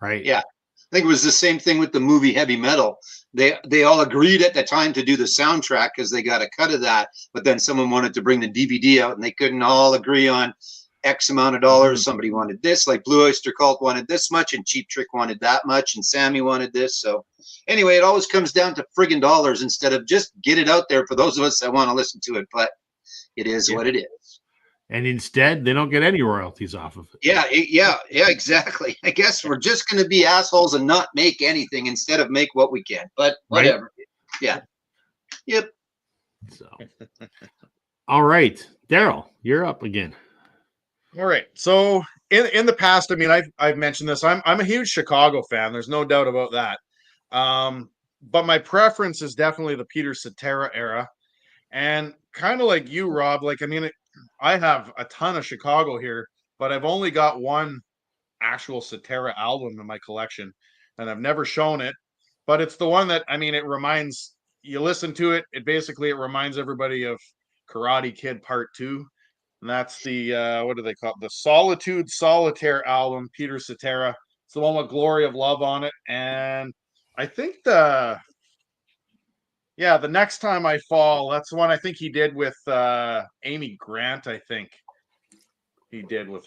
Right. Yeah. I think it was the same thing with the movie Heavy Metal. They all agreed at the time to do the soundtrack because they got a cut of that, but then someone wanted to bring the DVD out and they couldn't all agree on X amount of dollars. Mm-hmm. Somebody wanted this, like Blue Oyster Cult wanted this much, and Cheap Trick wanted that much, and Sammy wanted this. So anyway, it always comes down to friggin' dollars instead of just get it out there for those of us that want to listen to it. But it is what it is. And instead, they don't get any royalties off of it. Yeah, exactly. I guess we're just going to be assholes and not make anything instead of make what we can. But whatever. Right? Yeah. Yep. So, all right, Daryl, you're up again. All right. So in the past, I mean, I've mentioned this. I'm a huge Chicago fan. There's no doubt about that. But my preference is definitely the Peter Cetera era, and kind of like you, Rob. Like, I mean, I have a ton of Chicago here, but I've only got one actual Cetera album in my collection, and I've never shown it. But it's the one that, I mean, it reminds you listen to it. It reminds everybody of Karate Kid Part 2. And that's the, what do they call it? The Solitude Solitaire album, Peter Cetera. It's the one with Glory of Love on it. And I think the Next Time I Fall, that's the one I think he did with Amy Grant, I think. He did with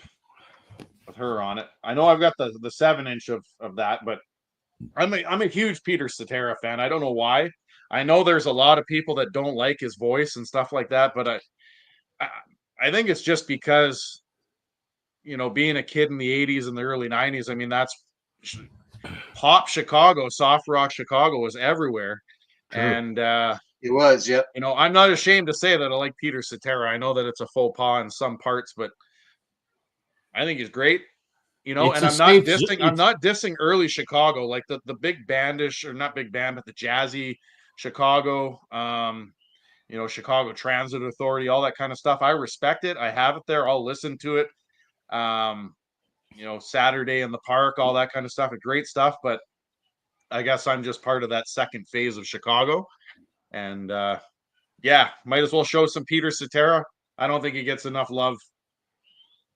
her on it. I know I've got the 7-inch of that, but I'm a huge Peter Cetera fan. I don't know why. I know there's a lot of people that don't like his voice and stuff like that, but I think it's just because being a kid in the 80s and the early 90s, I mean, that's pop Chicago, soft rock Chicago was everywhere. True. And It was, yep. I'm not ashamed to say that I like Peter Cetera. I know that it's a faux pas in some parts, but I think he's great. And I'm not dissing early Chicago, like the big bandish, or not big band, but the jazzy Chicago, Chicago Transit Authority, all that kind of stuff. I respect it. I have it there. I'll listen to it. Saturday in the Park, all that kind of stuff. Great stuff. But I guess I'm just part of that second phase of Chicago. And might as well show some Peter Cetera. I don't think he gets enough love.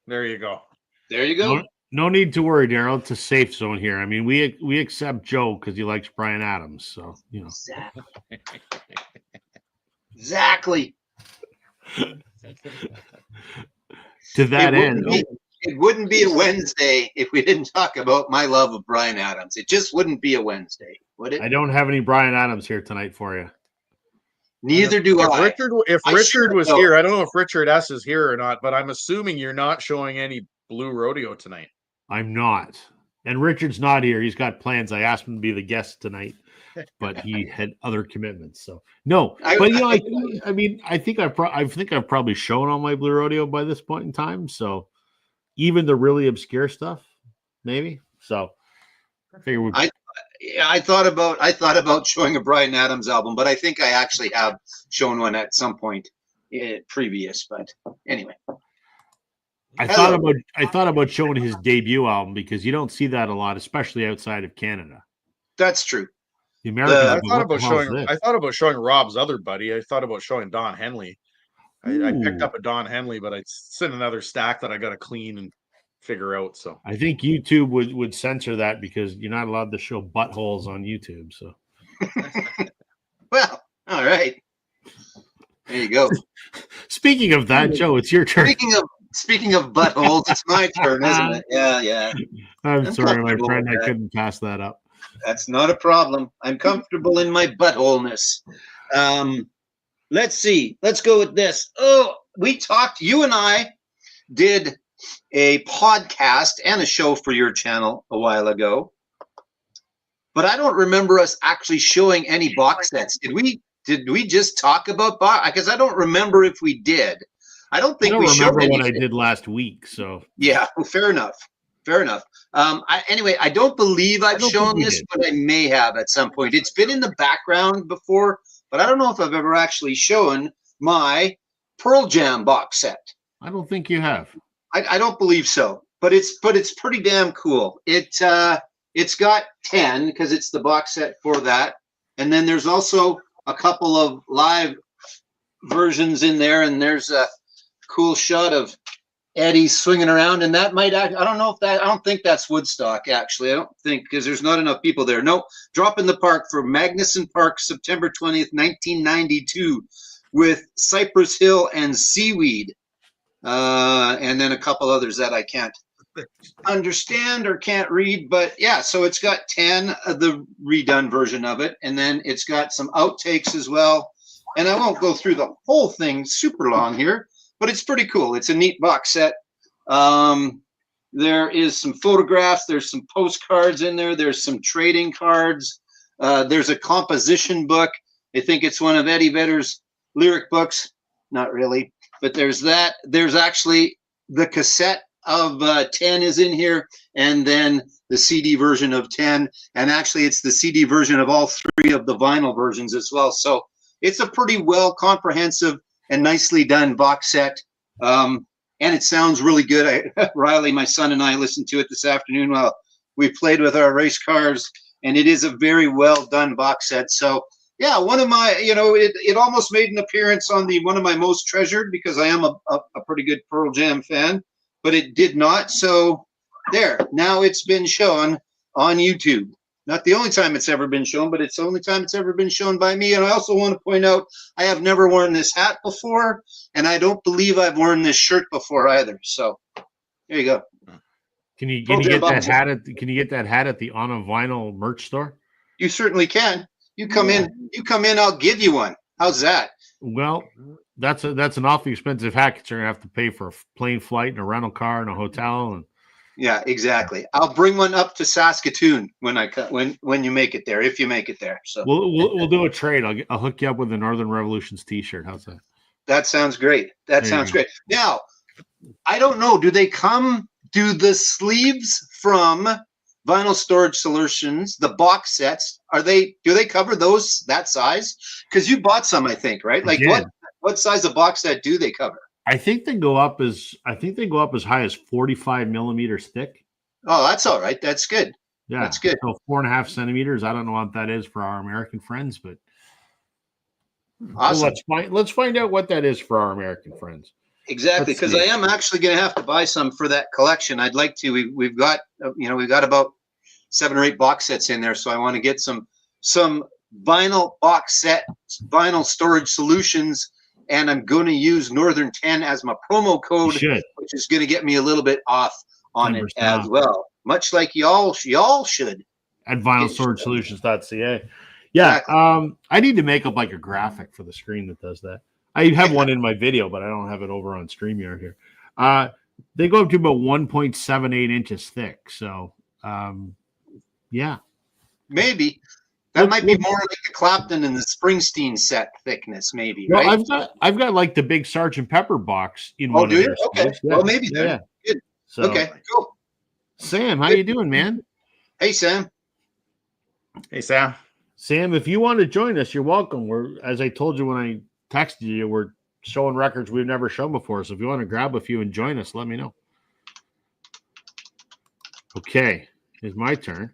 There you go. There you go. No need to worry, Daryl. It's a safe zone here. I mean, we accept Joe because he likes Bryan Adams. So, Exactly. To that end. It wouldn't be a Wednesday if we didn't talk about my love of Bryan Adams. It just wouldn't be a Wednesday, would it? I don't have any Bryan Adams here tonight for you. Neither do I. If Richard was here, I don't know if Richard S. is here or not, but I'm assuming you're not showing any Blue Rodeo tonight. I'm not. And Richard's not here. He's got plans. I asked him to be the guest tonight, but he had other commitments. So no. But I think I've probably shown all my Blue Rodeo by this point in time. So even the really obscure stuff, maybe. So I figure I thought about showing a Bryan Adams album, but I think I actually have shown one at some point previous. But anyway, I thought about showing his debut album because you don't see that a lot, especially outside of Canada. That's true. The Americans. I thought about showing Rob's other buddy. I thought about showing Don Henley. I picked up a Don Henley, but it's in another stack that I got to clean and figure out. So I think YouTube would censor that because you're not allowed to show buttholes on YouTube. So, well, all right, there you go. Speaking of that, Joe, it's your turn. Speaking of buttholes, it's my turn, isn't it? Yeah. I'm sorry, my friend. I couldn't pass that up. That's not a problem. I'm comfortable in my buttholeness. Let's see. Let's go with this. Oh, you and I did a podcast and a show for your channel a while ago, but I don't remember us actually showing any box sets. Did we just talk about box? Because I don't remember if we did. I don't think we showed anything. What I did last week. So yeah, well, fair enough. I don't believe I've shown this, but I may have at some point. It's been in the background before, but I don't know if I've ever actually shown my Pearl Jam box set. I don't think you have. I don't believe so, but it's pretty damn cool. It's got 10 because it's the box set for that, and then there's also a couple of live versions in there, and there's a cool shot of Eddie swinging around, and that I don't think that's Woodstock, actually. I don't think, because there's not enough people there. No, Drop in the Park for Magnuson Park, September 20th, 1992, with Cypress Hill and Seaweed, and then a couple others that I can't understand or can't read, but yeah, so it's got 10 of the redone version of it, and then it's got some outtakes as well, and I won't go through the whole thing super long here, but it's pretty cool. It's a neat box set. There is some photographs. There's some postcards in there. There's some trading cards. There's a composition book. I think it's one of Eddie Vedder's lyric books. Not really, but there's that. There's actually the cassette of 10 is in here, and then the CD version of 10. And actually, it's the CD version of all three of the vinyl versions as well. So it's a pretty well comprehensive and nicely done box set, and it sounds really good. Riley, my son, and I listened to it this afternoon while we played with our race cars, and it is a very well done box set. So yeah, one of my, it almost made an appearance on one of my most treasured, because I am a pretty good Pearl Jam fan, but it did not. So there, now it's been shown on YouTube. Not the only time it's ever been shown, but it's the only time it's ever been shown by me. And I also want to point out, I have never worn this hat before, and I don't believe I've worn this shirt before either. So there you go. Can you get that hat at the On a Vinyl merch store? You certainly can. You come in, I'll give you one. How's that? Well, that's an awfully expensive package. You're gonna have to pay for a plane flight and a rental car and a hotel. And Yeah, exactly. I'll bring one up to Saskatoon when you make it there, if you make it there. So we'll do a trade. I'll hook you up with a Northern Revolutions T-shirt. How's that? that sounds great. That There you sounds go. great. Now, I don't know. Do the sleeves from Vinyl Storage Solutions, the box sets, do they cover that size? Because you bought some, I think, right? Like did. what size of box set do they cover? I think they go up as high as 45 millimeters thick. Oh, that's all right. That's good. Yeah, That's good. So 4.5 centimeters. I don't know what that is for our American friends, but Awesome. let's find out what that is for our American friends. Exactly, Let's because see. I am actually going to have to buy some for that collection. I'd like to. We've got about 7 or 8 box sets in there, so I want to get some vinyl box set, Vinyl Storage Solutions, and I'm going to use Northern 10 as my promo You code, should. which is going to get me a little bit off on it 10% as off. well. Much like y'all should. At vinylstoragesolutions.ca. Yeah, Exactly. I need to make up like a graphic for the screen that does that. I have one in my video, but I don't have it over on StreamYard here. They go up to about 1.78 inches thick. So, yeah. Maybe that might be more like the Clapton and the Springsteen set thickness, maybe, Well, right? I've got like the big Sergeant Pepper box in Oh, one do of you? their Okay. sleeves. Well, maybe then. Yeah. Good. So, Okay, cool. Sam, how you doing, man? Hey, Sam. Hey, Sam. Sam, if you want to join us, you're welcome. As I told you when I texted you, we're showing records we've never shown before. So if you want to grab a few and join us, let me know. Okay, it's my turn.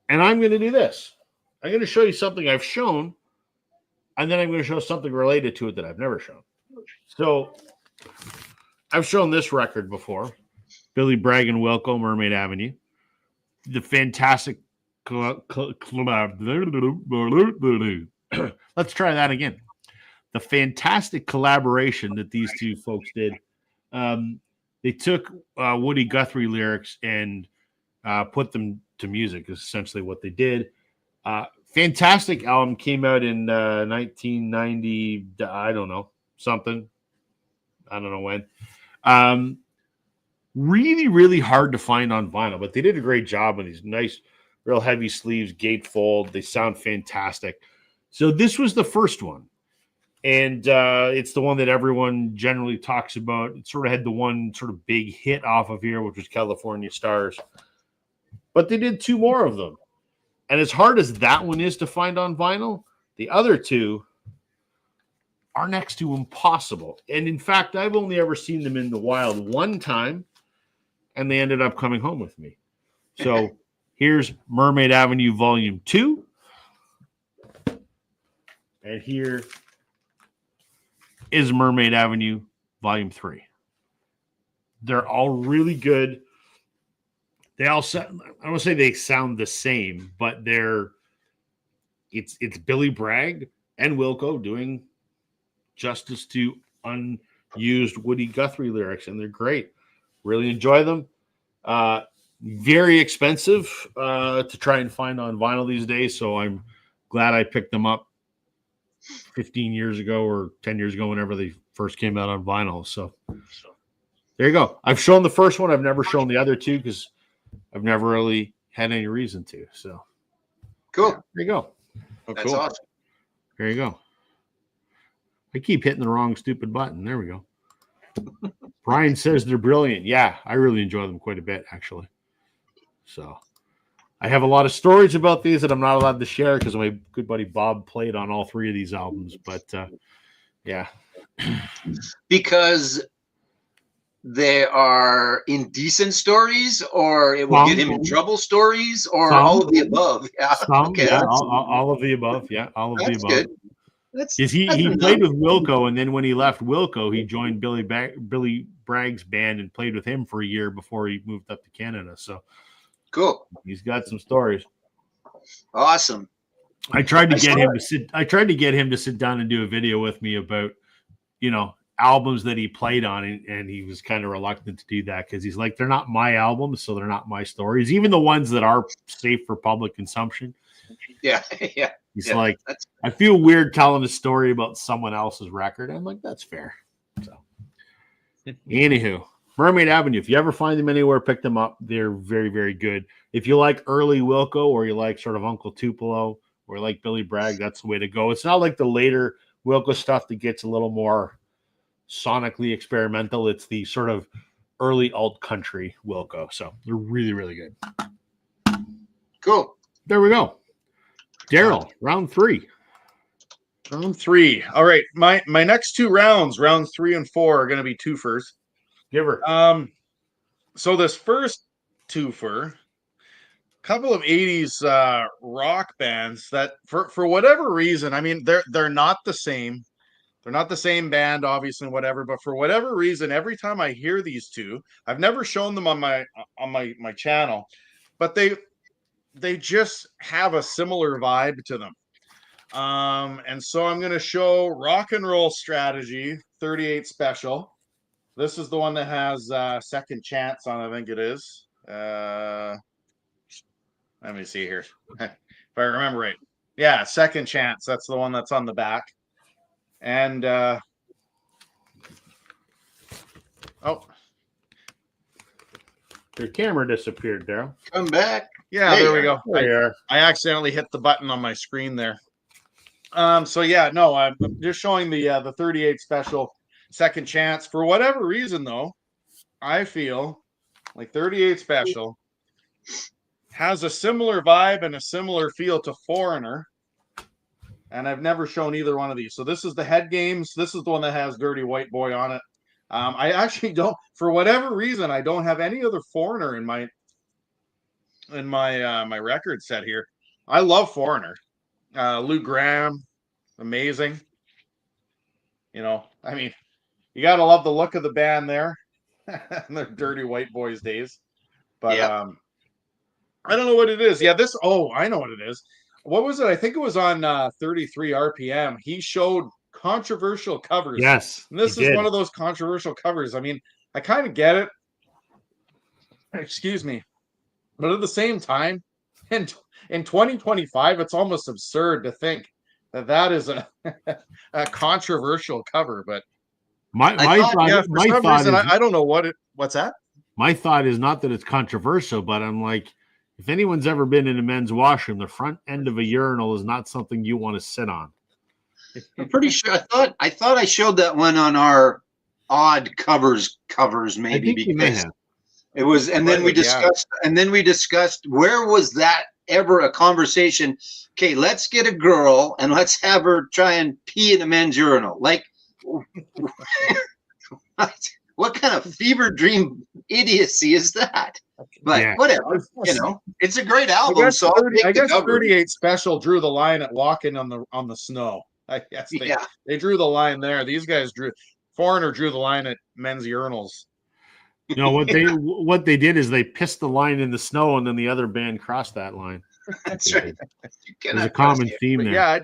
And I'm going to do this. I'm going to show you something I've shown, and then I'm going to show something related to it that I've never shown. So I've shown this record before, Billy Bragg and Wilco, Mermaid Avenue. The fantastic let's try that again. The fantastic collaboration that these two folks did. They took Woody Guthrie lyrics and put them to music, is essentially what they did. Fantastic album, came out in 1990. I don't know, something. I don't know when. Really, really hard to find on vinyl, but they did a great job on these nice, real heavy sleeves, gatefold. They sound fantastic. So this was the first one. And it's the one that everyone generally talks about. It sort of had the one sort of big hit off of here, which was California Stars. But they did 2 more of them. And as hard as that one is to find on vinyl, the other 2 are next to impossible. And in fact, I've only ever seen them in the wild one time, and they ended up coming home with me. So here's Mermaid Avenue Volume 2. And here is Mermaid Avenue Volume 3. They're all really good. They all sound, I don't want to say they sound the same, but it's Billy Bragg and Wilco doing justice to unused Woody Guthrie lyrics, and they're great. Really enjoy them. Very expensive to try and find on vinyl these days, so I'm glad I picked them up 15 years ago or 10 years ago, whenever they first came out on vinyl. So there you go. I've shown the first one. I've never shown the other 2 because I've never really had any reason to. So Cool. there you go. Oh, That's cool. awesome. There you go. I keep hitting the wrong stupid button. There we go. Brian says they're brilliant. Yeah, I really enjoy them quite a bit, actually. So I have a lot of stories about these that I'm not allowed to share because my good buddy Bob played on all 3 of these albums. But yeah. Because they are indecent stories, or it will get him in trouble stories, or all of the above. Yeah. Okay. Yeah, all of the above. Yeah, all of the That's above. good. That's He enough. played with Wilco, and then when he left Wilco, he joined Billy Bragg's band and played with him for a year before he moved up to Canada. So Cool. he's got some stories. Awesome. I tried to get him to sit down and do a video with me about, albums that he played on, and he was kind of reluctant to do that because he's like, they're not my albums, so they're not my stories. Even the ones that are safe for public consumption, Yeah, yeah. He's Yeah, like, that's I feel weird telling a story about someone else's record. I'm like, that's fair. So, anywho, Mermaid Avenue. If you ever find them anywhere, pick them up. They're very, very good. If you like early Wilco, or you like sort of Uncle Tupelo, or you like Billy Bragg, that's the way to go. It's not like the later Wilco stuff that gets a little more sonically experimental. It's the sort of early alt country Wilco. So they're really, really good. cool. There we go. Daryl, round 3. Round 3. All right. My next 2 rounds, rounds 3 and 4, are going to be twofers. Give her. So this first twofer, couple of 80s rock bands that for whatever reason, I mean, they're not the same. They're not the same band, obviously, whatever, but for whatever reason, every time I hear these two, I've never shown them on my channel, but they just have a similar vibe to them. And so I'm going to show Rock and Roll Strategy 38 Special. This is the one that has Second Chance on, I think it is. Let me see here. If I remember right. Yeah, Second Chance. That's the one that's on the back. And oh, your camera disappeared, Daryl. Come back. yeah, there we go. There you are. I accidentally hit the button on my screen there. So yeah, no, I'm just showing the 38 Special Second Chance. For whatever reason, though, I feel like 38 Special has a similar vibe and a similar feel to Foreigner. And I've never shown either one of these. So this is the Head Games. This is the one that has Dirty White Boy on it. I actually don't, for whatever reason, I don't have any other Foreigner in my my record set here. I love Foreigner. Lou Graham, amazing. You know, I mean, you gotta love the look of the band there. The Dirty White Boys days. But Yeah. I don't know what it is. Yeah, I know what it is. What was it? I think it was on 33 RPM. He showed controversial covers. Yes. And this is one of those controversial covers. I mean, I kind of get it. Excuse me. But at the same time, in 2025, it's almost absurd to think that is a controversial cover. But my thought, for some reason, I don't know what's that? My thought is not that it's controversial, but I'm like, if anyone's ever been in a men's washroom, the front end of a urinal is not something you want to sit on. I'm pretty sure. I thought I showed that one on our odd covers maybe, because it was. And then we discussed. And then we discussed, where was that ever a conversation? Okay, let's get a girl and let's have her try and pee in a men's urinal. Like, what kind of fever dream idiocy is that? But whatever, you know, it's a great album. I guess 38 Special drew the line at walking on the snow. I guess they drew the line there. These guys Foreigner drew the line at men's urinals. You know what they did is they pissed the line in the snow, and then the other band crossed that line. That's right. There's a common theme there. Yeah,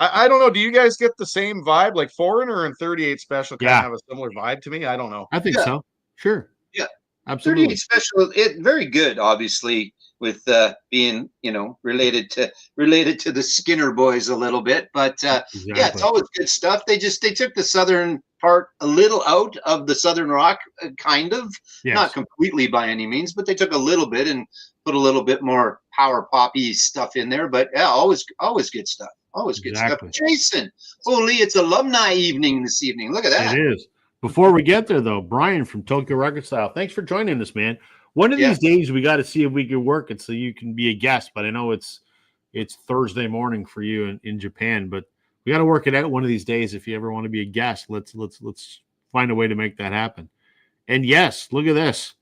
I don't know. Do you guys get the same vibe? Like Foreigner and 38 Special kind of have a similar vibe to me. I don't know. I think so. Sure. Yeah. Absolutely. 38 Special, very good, obviously, with being, you know, related to the Skinner Boys a little bit. But yeah, it's always good stuff. They took the southern part a little out of the southern rock, kind of. Yes. Not completely by any means, but they took a little bit and put a little bit more power poppy stuff in there. But yeah, always good stuff. Always good stuff. Jason, holy, it's alumni evening this evening. Look at that. It is. Before we get there, though, Brian from Tokyo Record Style, thanks for joining us, man. One of these days, we got to see if we can work it so you can be a guest. But I know it's Thursday morning for you in Japan, but we got to work it out one of these days. If you ever want to be a guest, let's find a way to make that happen. And yes, look at this.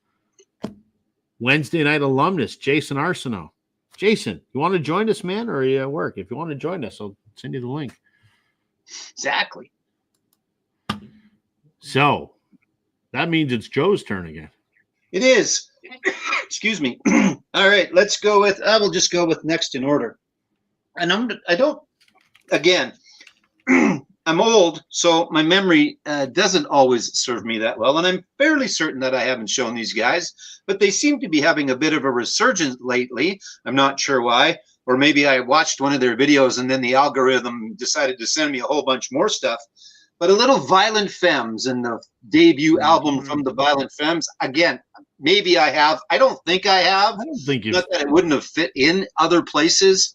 Wednesday night alumnus, Jason Arsenault. Jason, you want to join us, man, or are you at work? If you want to join us, I'll send you the link. Exactly. So that means it's Joe's turn again. It is. Excuse me. All right, let's go with. I will just go with next in order. And I'm old, so my memory doesn't always serve me that well. And I'm fairly certain that I haven't shown these guys, but they seem to be having a bit of a resurgence lately. I'm not sure why. or maybe I watched one of their videos and then the algorithm decided to send me a whole bunch more stuff. But a little Violent Femmes and the debut album from the Violent Femmes. Again, maybe I have. I don't think I have. I don't think you've. Not that it wouldn't have fit in other places,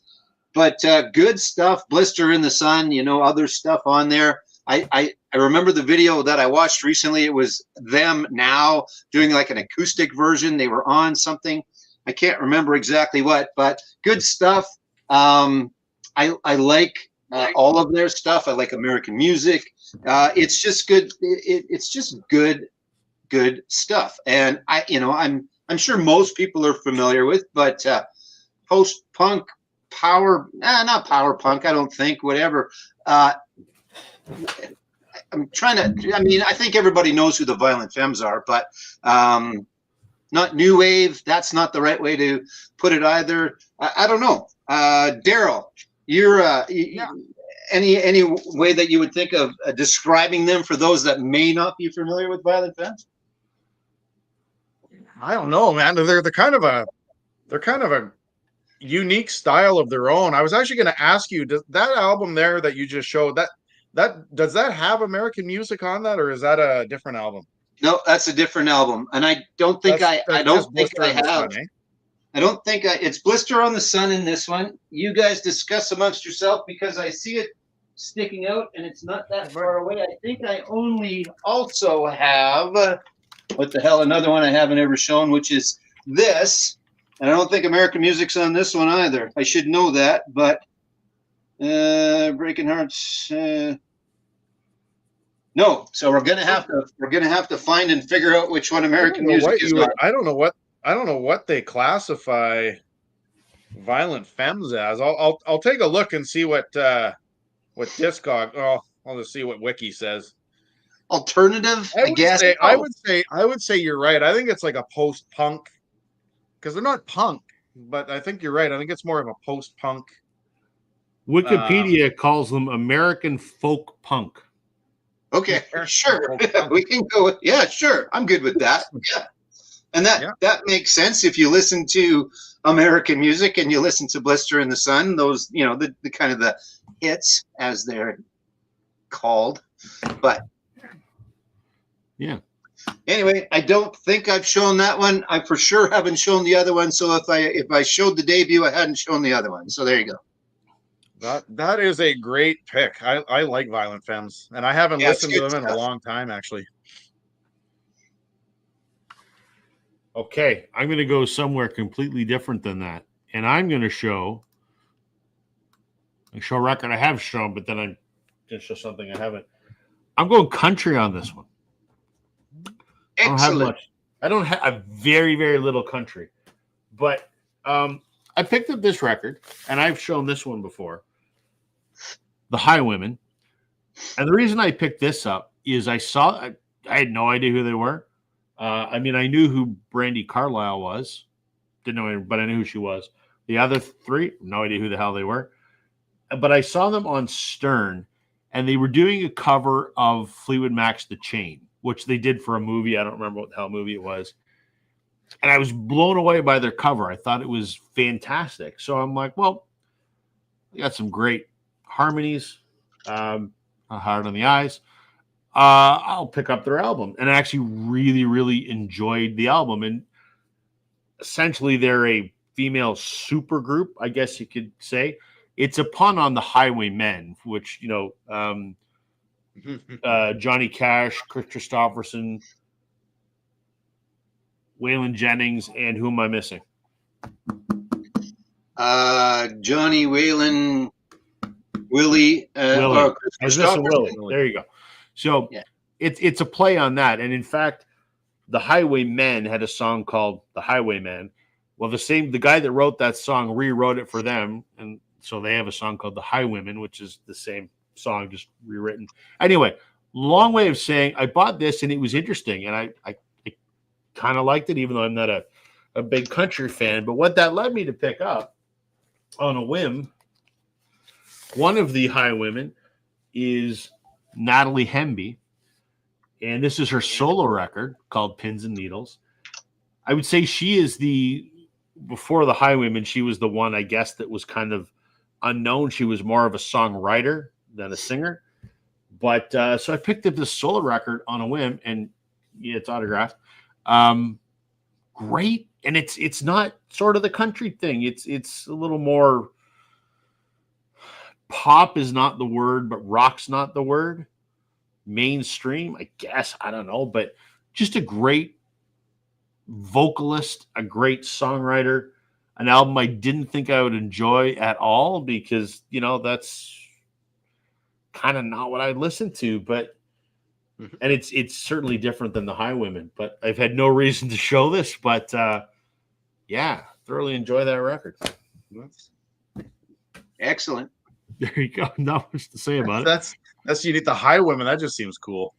but good stuff. Blister in the Sun, other stuff on there. I remember the video that I watched recently. It was them now doing like an acoustic version. They were on something. I can't remember exactly what, but good stuff. I like all of their stuff. I like American Music. It's just good. It's just good stuff. And I'm sure most people are familiar with, but post-punk not power punk. I don't think, whatever. I'm trying to, I think everybody knows who the Violent Femmes are, but not new wave. That's not the right way to put it either. I don't know. Daryl, you're any way that you would think of describing them for those that may not be familiar with Violent Femmes? I don't know, man. They're kind of a unique style of their own. I was actually going to ask you, does that album there that you just showed, does that have American Music on that, or is that a different album? No, that's a different album, and I don't think I don't think I have. Sun, eh? I don't think it's Blister on the Sun in this one. You guys discuss amongst yourself because I see it sticking out and it's not that far away. I think I only also have what the hell, another one I haven't ever shown, which is this. And I don't think American Music's on this one either. I should know that, but Breaking Hearts. No, so we're gonna have to find and figure out which one American Music is. I don't know what they classify Violent Femmes as. I'll take a look and see what Discog. Oh, I'll just see what Wiki says. Alternative, I guess. I would say you're right. I think it's like a post-punk, because they're not punk, but I think you're right. I think it's more of a post-punk. Wikipedia calls them American folk punk. Okay, sure. We can go with, sure. I'm good with that. Yeah. And that makes sense if you listen to American Music and you listen to Blister in the Sun, those, the kind of the hits as they're called. But yeah. Anyway, I don't think I've shown that one. I for sure haven't shown the other one. So if I showed the debut, I hadn't shown the other one. So there you go. That is a great pick. I like Violent Femmes, and I haven't listened to them in a long time, actually. Okay, I'm going to go somewhere completely different than that, and I'm going to show a record I have shown, but then I'm going to show something I haven't. I'm going country on this one. Excellent. I don't have much. I don't have a very, very little country, but I picked up this record, and I've shown this one before. The Highwomen. And the reason I picked this up is I had no idea who they were. I knew who Brandi Carlile was. Didn't know, but I knew who she was. The other three, no idea who the hell they were. But I saw them on Stern, and they were doing a cover of Fleetwood Mac's The Chain, which they did for a movie. I don't remember what the hell movie it was. And I was blown away by their cover. I thought it was fantastic. So I'm like, well, they got some great harmonies, hard on the eyes. I'll pick up their album. And I actually really, really enjoyed the album. And essentially, they're a female super group, I guess you could say. It's a pun on the Highwaymen, which, Johnny Cash, Chris Christopherson, Waylon Jennings, and who am I missing? Johnny, Waylon, Willie. Willie. I was missing Willie. There you go. So it's a play on that. And in fact, the Highwaymen had a song called The Highwayman. Well, the guy that wrote that song rewrote it for them. And so they have a song called The Highwomen, which is the same song, just rewritten. Anyway, long way of saying I bought this and it was interesting. And I kind of liked it, even though I'm not a big country fan. But what that led me to pick up on a whim, one of the Highwomen is Natalie Hemby, and this is her solo record called Pins and Needles. I would say she is before the Highwaymen, she was the one, I guess, that was kind of unknown. She was more of a songwriter than a singer. But so I picked up this solo record on a whim, and yeah, it's autographed. Great, and it's not sort of the country thing. It's a little more pop is not the word, but rock's not the word. Mainstream, I guess. I don't know, but just a great vocalist, a great songwriter, an album I didn't think I would enjoy at all because, you know, that's kind of not what I listen to, but and it's certainly different than the Highwaymen, but I've had no reason to show this, but yeah, thoroughly enjoy that record. Excellent. There you go. Not much to say about it. That's unique. The Highwaymen, that just seems cool.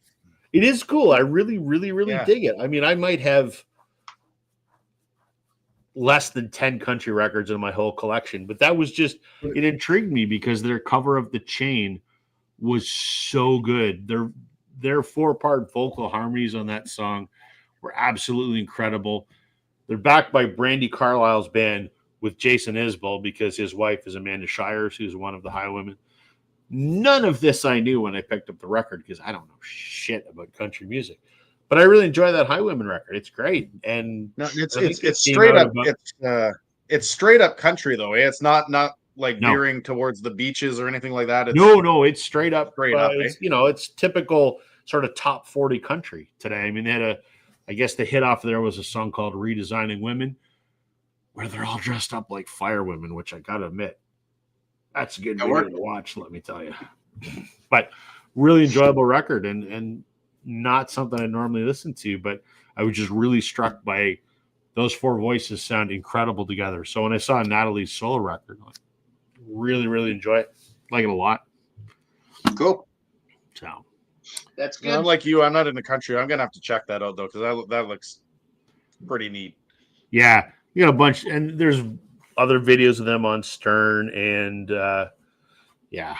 It is cool. I really, really, really dig it. I mean, I might have less than 10 country records in my whole collection, but that was just, it intrigued me because their cover of The Chain was so good. Their 4-part vocal harmonies on that song were absolutely incredible. They're backed by Brandi Carlile's band with Jason Isbell because his wife is Amanda Shires, who's one of the Highwaymen. None of this I knew when I picked up the record because I don't know shit about country music. But I really enjoy that Highwaymen record. It's great. And no, it's straight up it's straight up country though. It's not like veering towards the beaches or anything like that. No, it's straight up. It's, you know, it's typical sort of top 40 country today. I mean, they had I guess the hit off there was a song called Redesigning Women, where they're all dressed up like fire women, which I gotta admit, that's a good video to watch, let me tell you. But really enjoyable record and not something I normally listen to, but I was just really struck by those 4 voices sound incredible together. So when I saw Natalie's solo record, I really, really enjoy it. Like it a lot. Cool. So that's good. I'm like you, I'm not in the country. I'm gonna have to check that out though, because that looks pretty neat. Yeah, you got a bunch, and there's other videos of them on Stern, and yeah.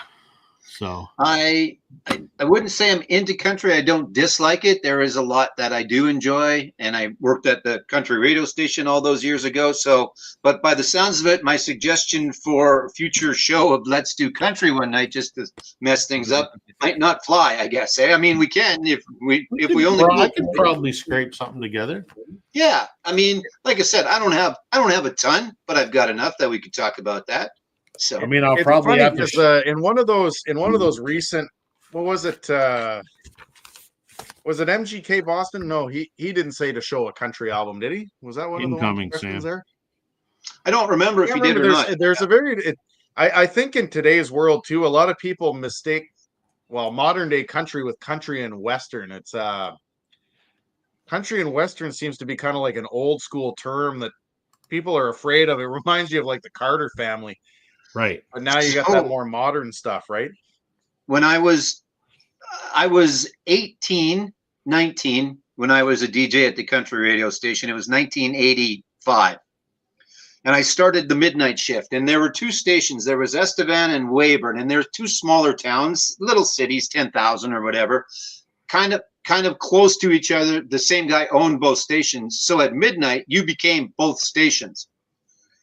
So I wouldn't say I'm into country. I don't dislike it. There is a lot that I do enjoy, and I worked at the country radio station all those years ago. So, but by the sounds of it, my suggestion for a future show of Let's Do Country one night, just to mess things up, might not fly. I guess. I mean, we can if we only. I could probably scrape something together. Yeah, I mean, like I said, I don't have a ton, but I've got enough that we could talk about that. So I mean, I'll probably have to. In one of those recent, what was it? Was it MGK Boston? No, he didn't say to show a country album, did he? Was that one incoming, of the questions there? I don't remember if he did or not. There's a very. I think in today's world too, a lot of people mistake, modern day country with country and western. It's country and western seems to be kind of like an old school term that people are afraid of. It reminds you of like the Carter family. Right. But now you got that more modern stuff, right? When I was 18, 19, when I was a DJ at the country radio station, it was 1985. And I started the midnight shift. And there were 2 stations. There was Estevan and Weyburn. And there's 2 smaller towns, little cities, 10,000 or whatever, kind of close to each other. The same guy owned both stations. So at midnight, you became both stations.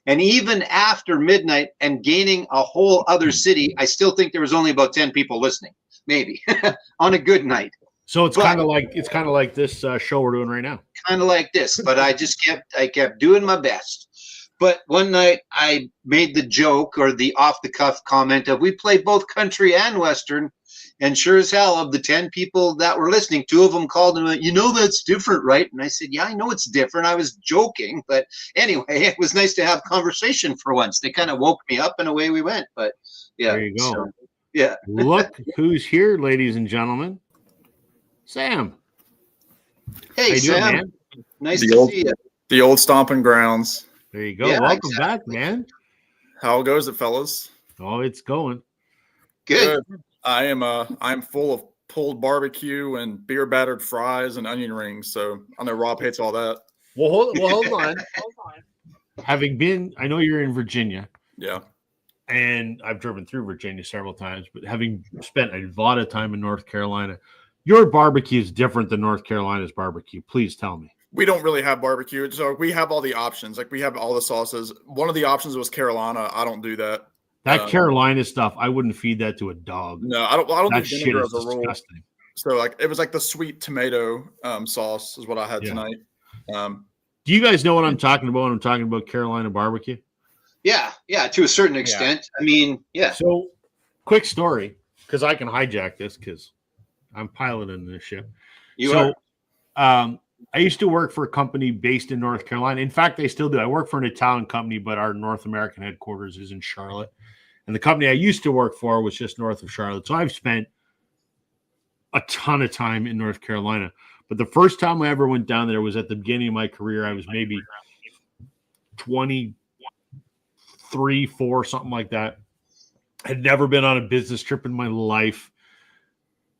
And even after midnight and gaining a whole other city, I still think there was only about 10 people listening, maybe on a good night. So it's kind of like this show we're doing right now. Kind of like this, but I kept doing my best. But one night I made the joke or the off the cuff comment of we play both country and western. And sure as hell, of the 10 people that were listening, 2 of them called and went, that's different, right? And I said, yeah, I know it's different. I was joking. But anyway, it was nice to have conversation for once. They kind of woke me up and away we went. But yeah. There you go. So, yeah. Look who's here, ladies and gentlemen. Sam. Hey, Sam. Man? Nice to see you. The old stomping grounds. There you go. Yeah, welcome back, man. How goes it, fellas? Oh, it's going. Good. I'm full of pulled barbecue and beer battered fries and onion rings. So I know Rob hates all that. Well, hold on. I know you're in Virginia. Yeah. And I've driven through Virginia several times, but having spent a lot of time in North Carolina, your barbecue is different than North Carolina's barbecue. Please tell me. We don't really have barbecue, so we have all the options. Like we have all the sauces. One of the options was Carolina. I don't do that. That Carolina stuff, I wouldn't feed that to a dog. No, I don't That do shit vinegar is as a rule. disgusting. So like it was like the sweet tomato sauce is what I had tonight. Do you guys know what I'm talking about when I'm talking about Carolina barbecue? Yeah, to a certain extent. I mean, yeah. So, quick story, because I can hijack this because I'm piloting this ship. You are. I used to work for a company based in North Carolina. In fact, I still do. I work for an Italian company, but our North American headquarters is in Charlotte. And the company I used to work for was just north of Charlotte. So I've spent a ton of time in North Carolina. But the first time I ever went down there was at the beginning of my career. I was maybe 23, 4, something like that. Had never been on a business trip in my life.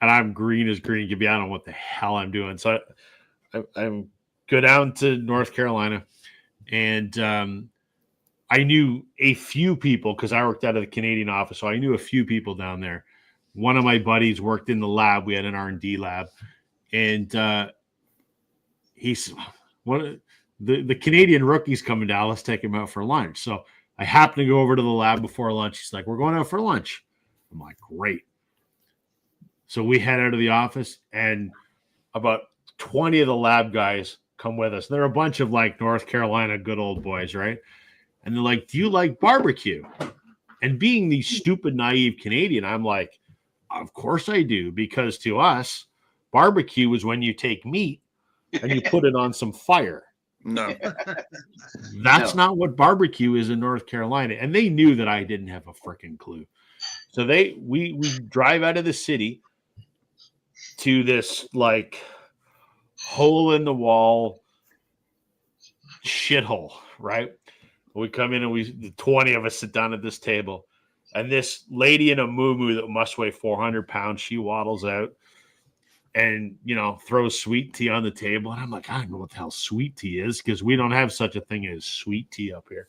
And I'm green as green can be. I don't know what the hell I'm doing. So I go down to North Carolina, and I knew a few people because I worked out of the Canadian office. So I knew a few people down there. One of my buddies worked in the lab. We had an R&D lab. And he's one of the Canadian rookies coming down. Let's take him out for lunch. So I happened to go over to the lab before lunch. He's like, we're going out for lunch. I'm like, great. So we head out of the office, and about 20 of the lab guys come with us. They're a bunch of like North Carolina good old boys, right? And they're like, do you like barbecue? And being the stupid, naive Canadian, I'm like, of course I do, because to us, barbecue is when you take meat and you put it on some fire. No. That's not what barbecue is in North Carolina. And they knew that I didn't have a freaking clue. So we drive out of the city to this like hole in the wall shithole, right? We come in and the 20 of us sit down at this table, and this lady in a muumuu that must weigh 400 pounds, she waddles out and, throws sweet tea on the table. And I'm like, I don't know what the hell sweet tea is, because we don't have such a thing as sweet tea up here.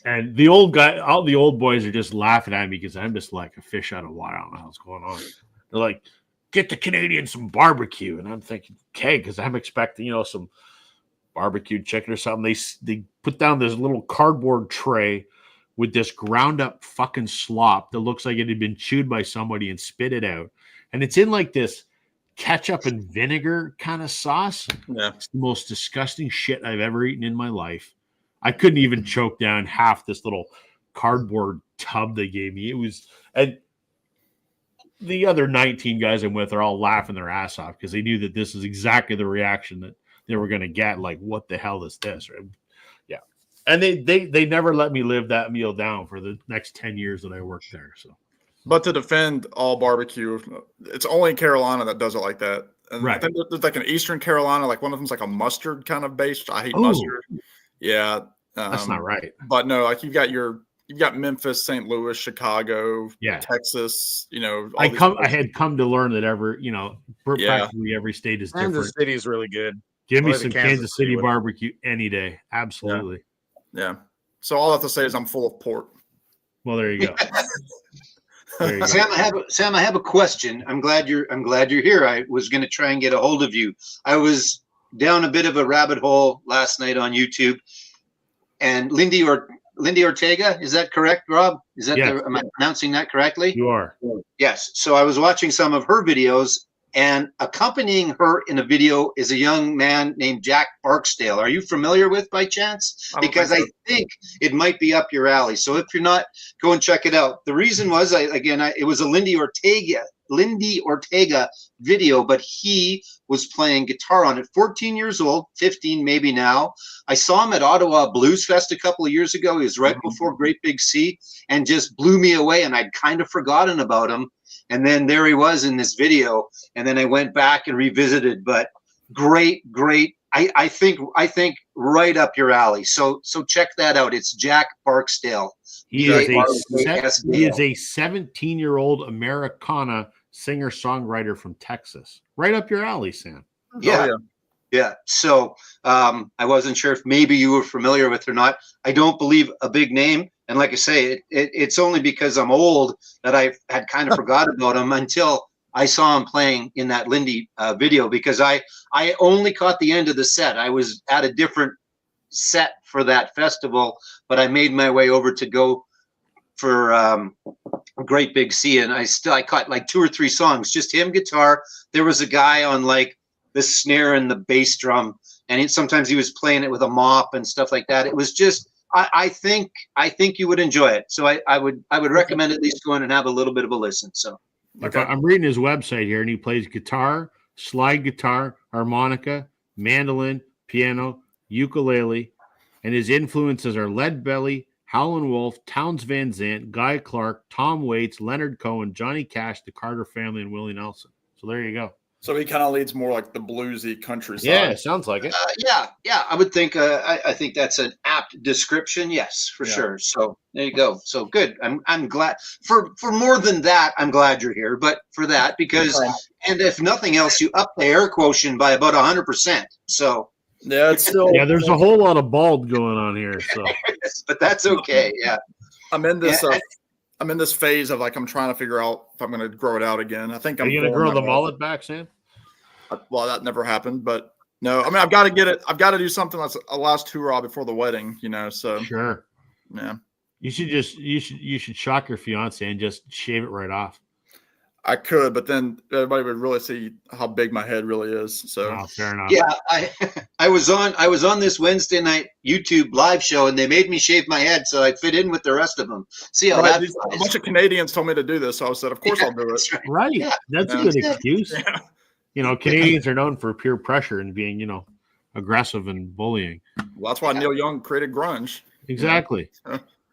And the old guy, all the old boys are just laughing at me because I'm just like a fish out of water. I don't know what's going on. They're like, get the Canadians some barbecue. And I'm thinking, okay, because I'm expecting, some barbecued chicken or something. They put down this little cardboard tray with this ground up fucking slop that looks like it had been chewed by somebody and spit it out. And it's in like this ketchup and vinegar kind of sauce. Yeah. It's the most disgusting shit I've ever eaten in my life. I couldn't even choke down half this little cardboard tub they gave me. It was, and the other 19 guys I'm with are all laughing their ass off because they knew that this is exactly the reaction that they were going to get. Like, what the hell is this? Right? Yeah. And they never let me live that meal down for the next 10 years that I worked there. So, but to defend all barbecue, it's only Carolina that does it like that. And right. I think there's like an Eastern Carolina, like one of them's like a mustard kind of base. I hate mustard. Yeah. That's not right. But no, like you've got Memphis, St. Louis, Chicago, Texas, I had come to learn that practically every state is different. Kansas City is really good. Give me some Kansas City barbecue any day. Absolutely. Yeah. So all I have to say is I'm full of pork. Well, there you go. Sam, I have a question. I'm glad you're here. I was going to try and get a hold of you. I was down a bit of a rabbit hole last night on YouTube, and Lindy Ortega, is that correct, Rob? Am I pronouncing that correctly? You are. Yes. So I was watching some of her videos, and accompanying her in a video is a young man named Jack Barksdale. Are you familiar with by chance? Because I think it might be up your alley. So if you're not, go and check it out. The reason was, it was a Lindy Ortega video, but he was playing guitar on it. 14 years old, 15 maybe now. I saw him at Ottawa Blues Fest a couple of years ago. He was right before Great Big Sea, and just blew me away, and I'd kind of forgotten about him. And then there he was in this video, and then I went back and revisited. But great. I think right up your alley. So check that out. It's Jack Barksdale. He is a 17-year-old Americana singer-songwriter from Texas. Right up your alley, Sam. Yeah. So I wasn't sure if maybe you were familiar with or not. I don't believe a big name. And like I say, it's only because I'm old that I had kind of forgot about him until I saw him playing in that Lindy video, because I only caught the end of the set. I was at a different set for that festival, but I made my way over to go for Great Big Sea, and I caught like 2 or 3 songs, just him guitar. There was a guy on like the snare and the bass drum, and sometimes he was playing it with a mop and stuff like that. It was just, I think you would enjoy it. So I would recommend at least going and have a little bit of a listen. So I'm reading his website here, and he plays guitar, slide guitar, harmonica, mandolin, piano, ukulele, and his influences are Lead Belly, Howlin' Wolf, Townes Van Zandt, Guy Clark, Tom Waits, Leonard Cohen, Johnny Cash, the Carter Family, and Willie Nelson. So there you go. So he kind of leads more like the bluesy country side. Yeah, sounds like it. yeah, I would think. I think that's an apt description. Yes, for sure. So there you go. So good. I'm glad for more than that. I'm glad you're here, but for that, because and if nothing else, you up the air quotient by about 100%. So yeah, it's still there's a whole lot of bald going on here. So, but that's okay. Yeah, I'm in this. I'm in this phase of like I'm trying to figure out if I'm going to grow it out again. I think are you going to grow the mullet back, Sam? Well, that never happened, but no. I mean, I've got to get it. I've got to do something that's a last hurrah before the wedding, you know. So sure, yeah. You should shock your fiance and just shave it right off. I could, but then everybody would really see how big my head really is. So fair enough. Yeah, I was on this Wednesday night YouTube live show, and they made me shave my head so I'd fit in with the rest of them. See how that flies. A bunch of Canadians told me to do this, so I said, of course I'll do it. Right. Yeah. That's a good excuse. Yeah. You know, Canadians are known for peer pressure and being, you know, aggressive and bullying. Well, that's why Neil Young created grunge. Exactly.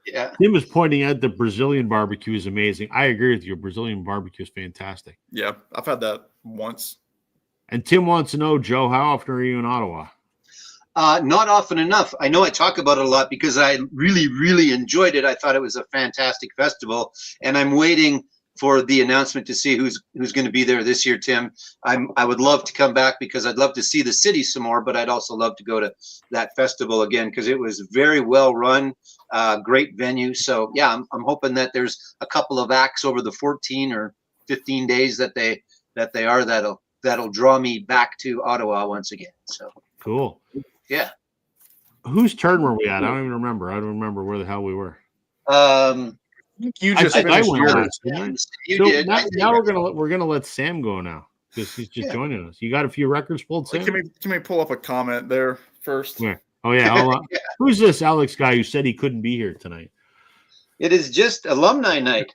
Yeah. Tim was pointing out that Brazilian barbecue is amazing. I agree with you. Brazilian barbecue is fantastic. Yeah, I've had that once. And Tim wants to know, Joe, how often are you in Ottawa? Not often enough. I know I talk about it a lot because I really, really enjoyed it. I thought it was a fantastic festival, and I'm waiting for the announcement to see who's going to be there this year, Tim. I would love to come back because I'd love to see the city some more, but I'd also love to go to that festival again because it was very well run, great venue. So yeah, I'm hoping that there's a couple of acts over the 14 or 15 days that'll draw me back to Ottawa once again. So cool. Yeah. Whose turn were we at? I don't even remember. I don't remember where the hell we were. You just finished yours. You did. Now we're gonna let Sam go now because he's just joining us. You got a few records pulled, Sam? Can we pull up a comment there first? Where? Oh yeah. Who's this Alex guy who said he couldn't be here tonight? It is just alumni night.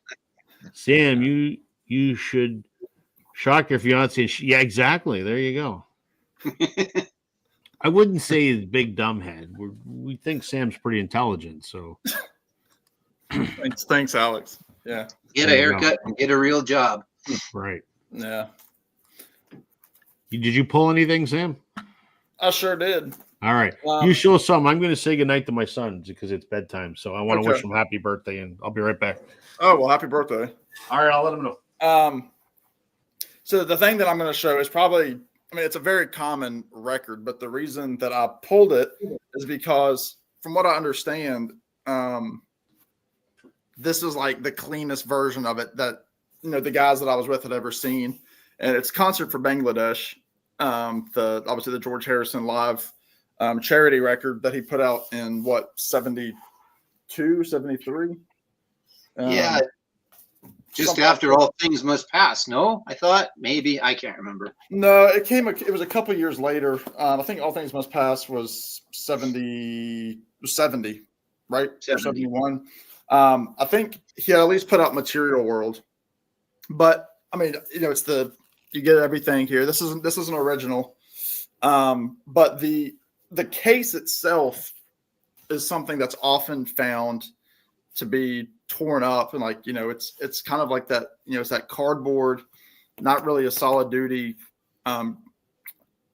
Sam, you should shock your fiance. Yeah, exactly. There you go. I wouldn't say he's big dumb head. We think Sam's pretty intelligent, so. Thanks, Alex. Yeah. Get a haircut and get a real job. Right. Yeah. Did you pull anything, Sam? I sure did. All right. You show some. I'm going to say goodnight to my son because it's bedtime. So I want to wish him happy birthday, and I'll be right back. Oh, well, happy birthday. All right. I'll let him know. So the thing that I'm going to show is probably, I mean, it's a very common record, but the reason that I pulled it is because from what I understand, this is like the cleanest version of it that, you know, the guys that I was with had ever seen. And it's Concert for Bangladesh. Obviously the George Harrison live charity record that he put out in 72, 73. Yeah. Just after All Things Must Pass. No, I thought maybe, I can't remember. No, it was a couple of years later. I think All Things Must Pass was 70, right? 71. I think he had at least put out Material World, but I mean, you know, you get everything here. This is an original. But the case itself is something that's often found to be torn up, and like, you know, it's kind of like that, you know, it's that cardboard, not really a solid duty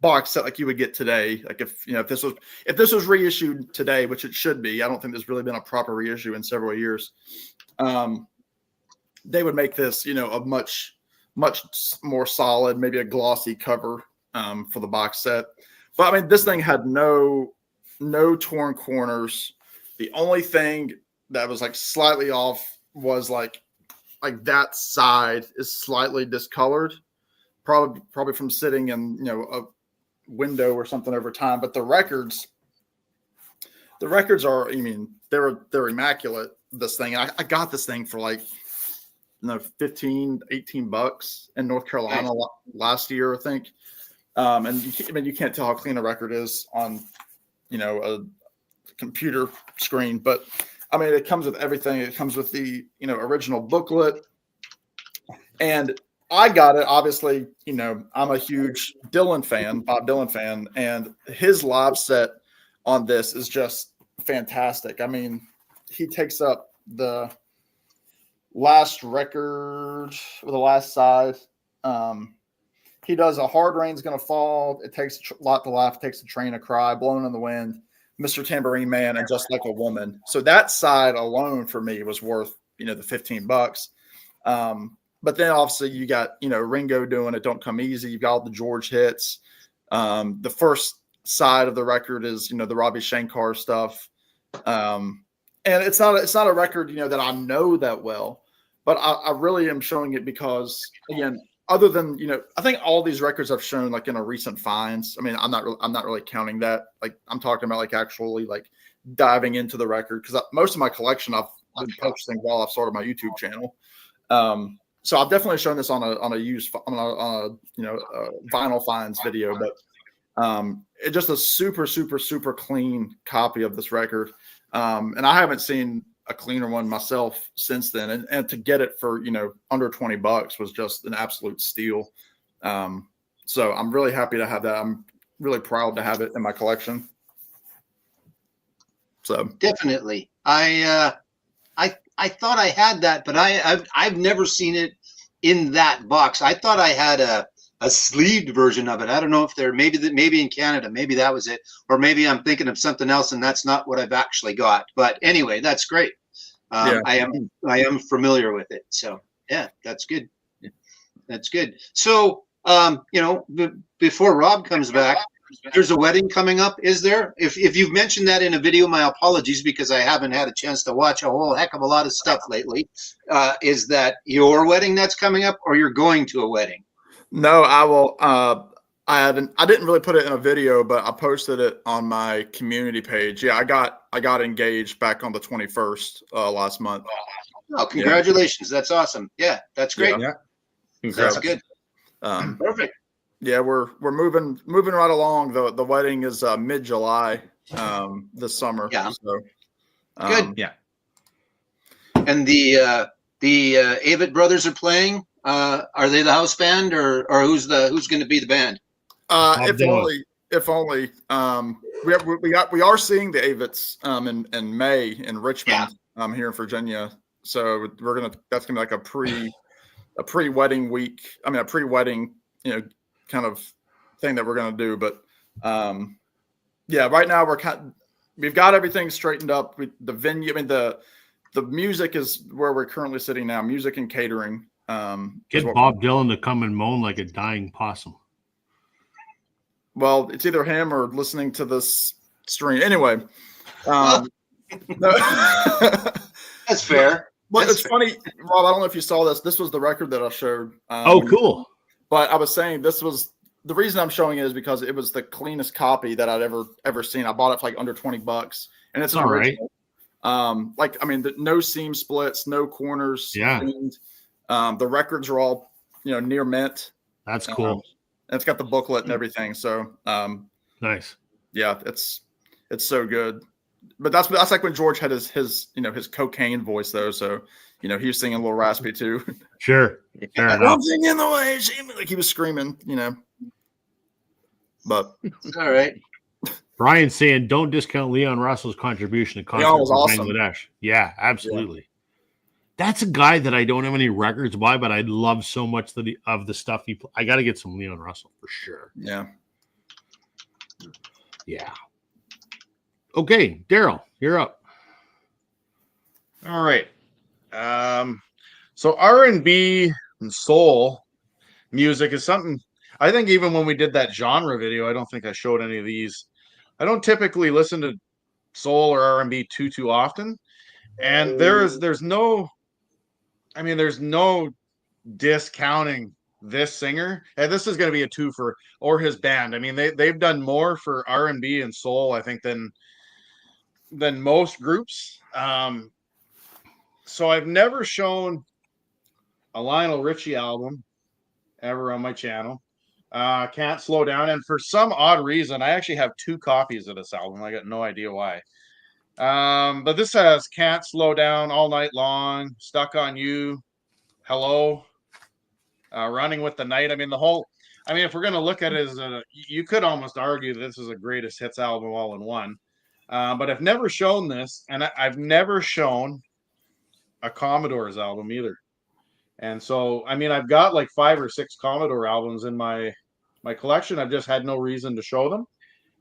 box set like you would get today. Like if this was reissued today, which it should be, I don't think there's really been a proper reissue in several years. They would make this, you know, a much more solid, maybe a glossy cover for the box set. But I mean, this thing had no torn corners. The only thing that was like slightly off was like like that side is slightly discolored, probably from sitting in, you know, a window or something over time. But the records are, I mean, they're immaculate. This thing, I got this thing for like, you know, 15, 18 bucks in North Carolina last year, I think. And you can't tell how clean a record is on, you know, a computer screen, but I mean, it comes with everything. It comes with the, you know, original booklet, and I got it. Obviously, you know, I'm a huge Bob Dylan fan, and his live set on this is just fantastic. I mean, he takes up the last record, or the last side. He does A Hard Rain's Gonna Fall. It takes a lot to laugh. It takes a train to cry. Blowing in the Wind, Mr. Tambourine Man, and Just Like a Woman. So that side alone for me was worth, you know, the 15 bucks. But then obviously you got, you know, Ringo doing It Don't Come Easy. You've got all the George hits. The first side of the record is, you know, the Ravi Shankar stuff. And it's not a record, you know, that I know that well, but I really am showing it because, again, other than, you know, I think all these records I've shown like in a recent finds. I mean, I'm not really counting that. Like, I'm talking about like actually like diving into the record, because most of my collection I've been purchasing while I've started my YouTube channel. So I've definitely shown this on a you know, vinyl finds video, but it's just a super, super, super clean copy of this record. And I haven't seen a cleaner one myself since then. And to get it for, you know, under 20 bucks was just an absolute steal. So I'm really happy to have that. I'm really proud to have it in my collection. So Definitely. I thought I had that, but I've never seen it in that box. I thought I had a sleeved version of it. I don't know if maybe in Canada, maybe that was it, or maybe I'm thinking of something else and that's not what I've actually got. But anyway, that's great. I am familiar with it. So yeah, that's good. That's good. So you know, before Rob comes back, there's a wedding coming up, is there? If you've mentioned that in a video, my apologies, because I haven't had a chance to watch a whole heck of a lot of stuff lately. Is that your wedding that's coming up, or you're going to a wedding? No, I will. I didn't really put it in a video, but I posted it on my community page. Yeah, I got engaged back on the 21st last month. Oh, congratulations! Yeah. That's awesome. Yeah, that's great. Yeah, that's good. Perfect. Yeah, we're moving right along. The wedding is mid-July this summer. Yeah. So, good. Yeah. And the Avett brothers are playing. Are they the house band, or who's going to be the band? If only. We are seeing the Avetts in May in Richmond, here in Virginia. So that's gonna be like a pre-wedding week. I mean, a pre-wedding, you know, kind of thing that we're gonna do. But yeah, right now we've got everything straightened up. The venue, I mean, the music is where we're currently sitting now. Music and catering. Get Bob Dylan to come and moan like a dying possum. Well, it's either him or listening to this stream. Anyway, that's fair. But it's funny, Rob. I don't know if you saw this. This was the record that I showed. Oh, cool. But I was saying this was the reason I'm showing it is because it was the cleanest copy that I'd ever seen. I bought it for like under 20 bucks, and it's all right. Like, I mean, no seam splits, no corners. Yeah. The records are all, you know, near mint. That's cool. And it's got the booklet and everything. So nice. Yeah, it's so good. But that's like when George had his you know, his cocaine voice though. So, you know, he was singing a little raspy too. Sure. Fair enough. In the way, like he was screaming, you know. But all right. Brian's saying don't discount Leon Russell's contribution to concert was awesome. Bangladesh. Yeah, absolutely. Yeah. That's a guy that I don't have any records by, but I love so much of the stuff he. I got to get some Leon Russell for sure. Yeah. Yeah. Okay, Daryl, you're up. All right. So R&B and soul music is something. I think even when we did that genre video, I don't think I showed any of these. I don't typically listen to soul or R&B too often, and there's no I mean, there's no discounting this singer, and this is going to be a twofer, or his band. I mean, they've done more for R&B and soul, I think, than most groups. So I've never shown a Lionel Richie album ever on my channel. Can't Slow Down, and for some odd reason, I actually have 2 copies of this album. I got no idea why. But this has Can't Slow Down, All Night Long, Stuck on You, Hello, Running with the Night. I mean, if we're going to look at it as you could almost argue this is a greatest hits album all in one. But I've never shown this, and I've never shown a Commodores album either. And so, I mean, I've got like 5 or 6 Commodore albums in my collection. I've just had no reason to show them.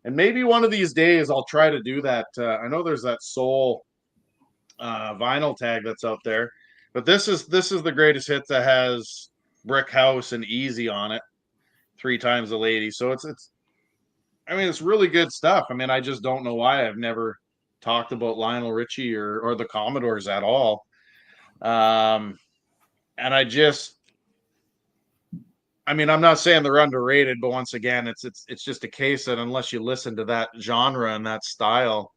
And maybe one of these days I'll try to do that. I know there's that Soul vinyl tag that's out there, but this is the greatest hits that has Brick House and Easy on it, 3 Times a Lady. So it's really good stuff. I mean, I just don't know why I've never talked about Lionel Richie or the Commodores at all. And I'm not saying they're underrated, but once again, it's just a case that unless you listen to that genre and that style,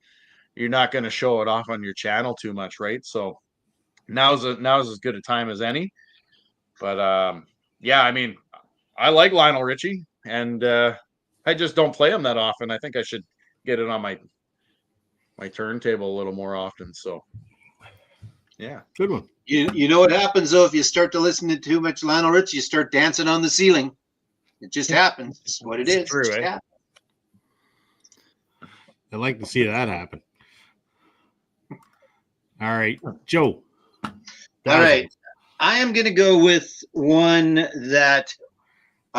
you're not going to show it off on your channel too much, right? So now's as good a time as any. But yeah, I mean, I like Lionel Richie, and I just don't play him that often. I think I should get it on my turntable a little more often. So yeah, good one. You know what happens though if you start to listen to too much Lionel Richie, you start dancing on the ceiling. It just happens. It's what it is. True, eh? I'd like to see that happen. All right, Joe. All right. I am going to go with a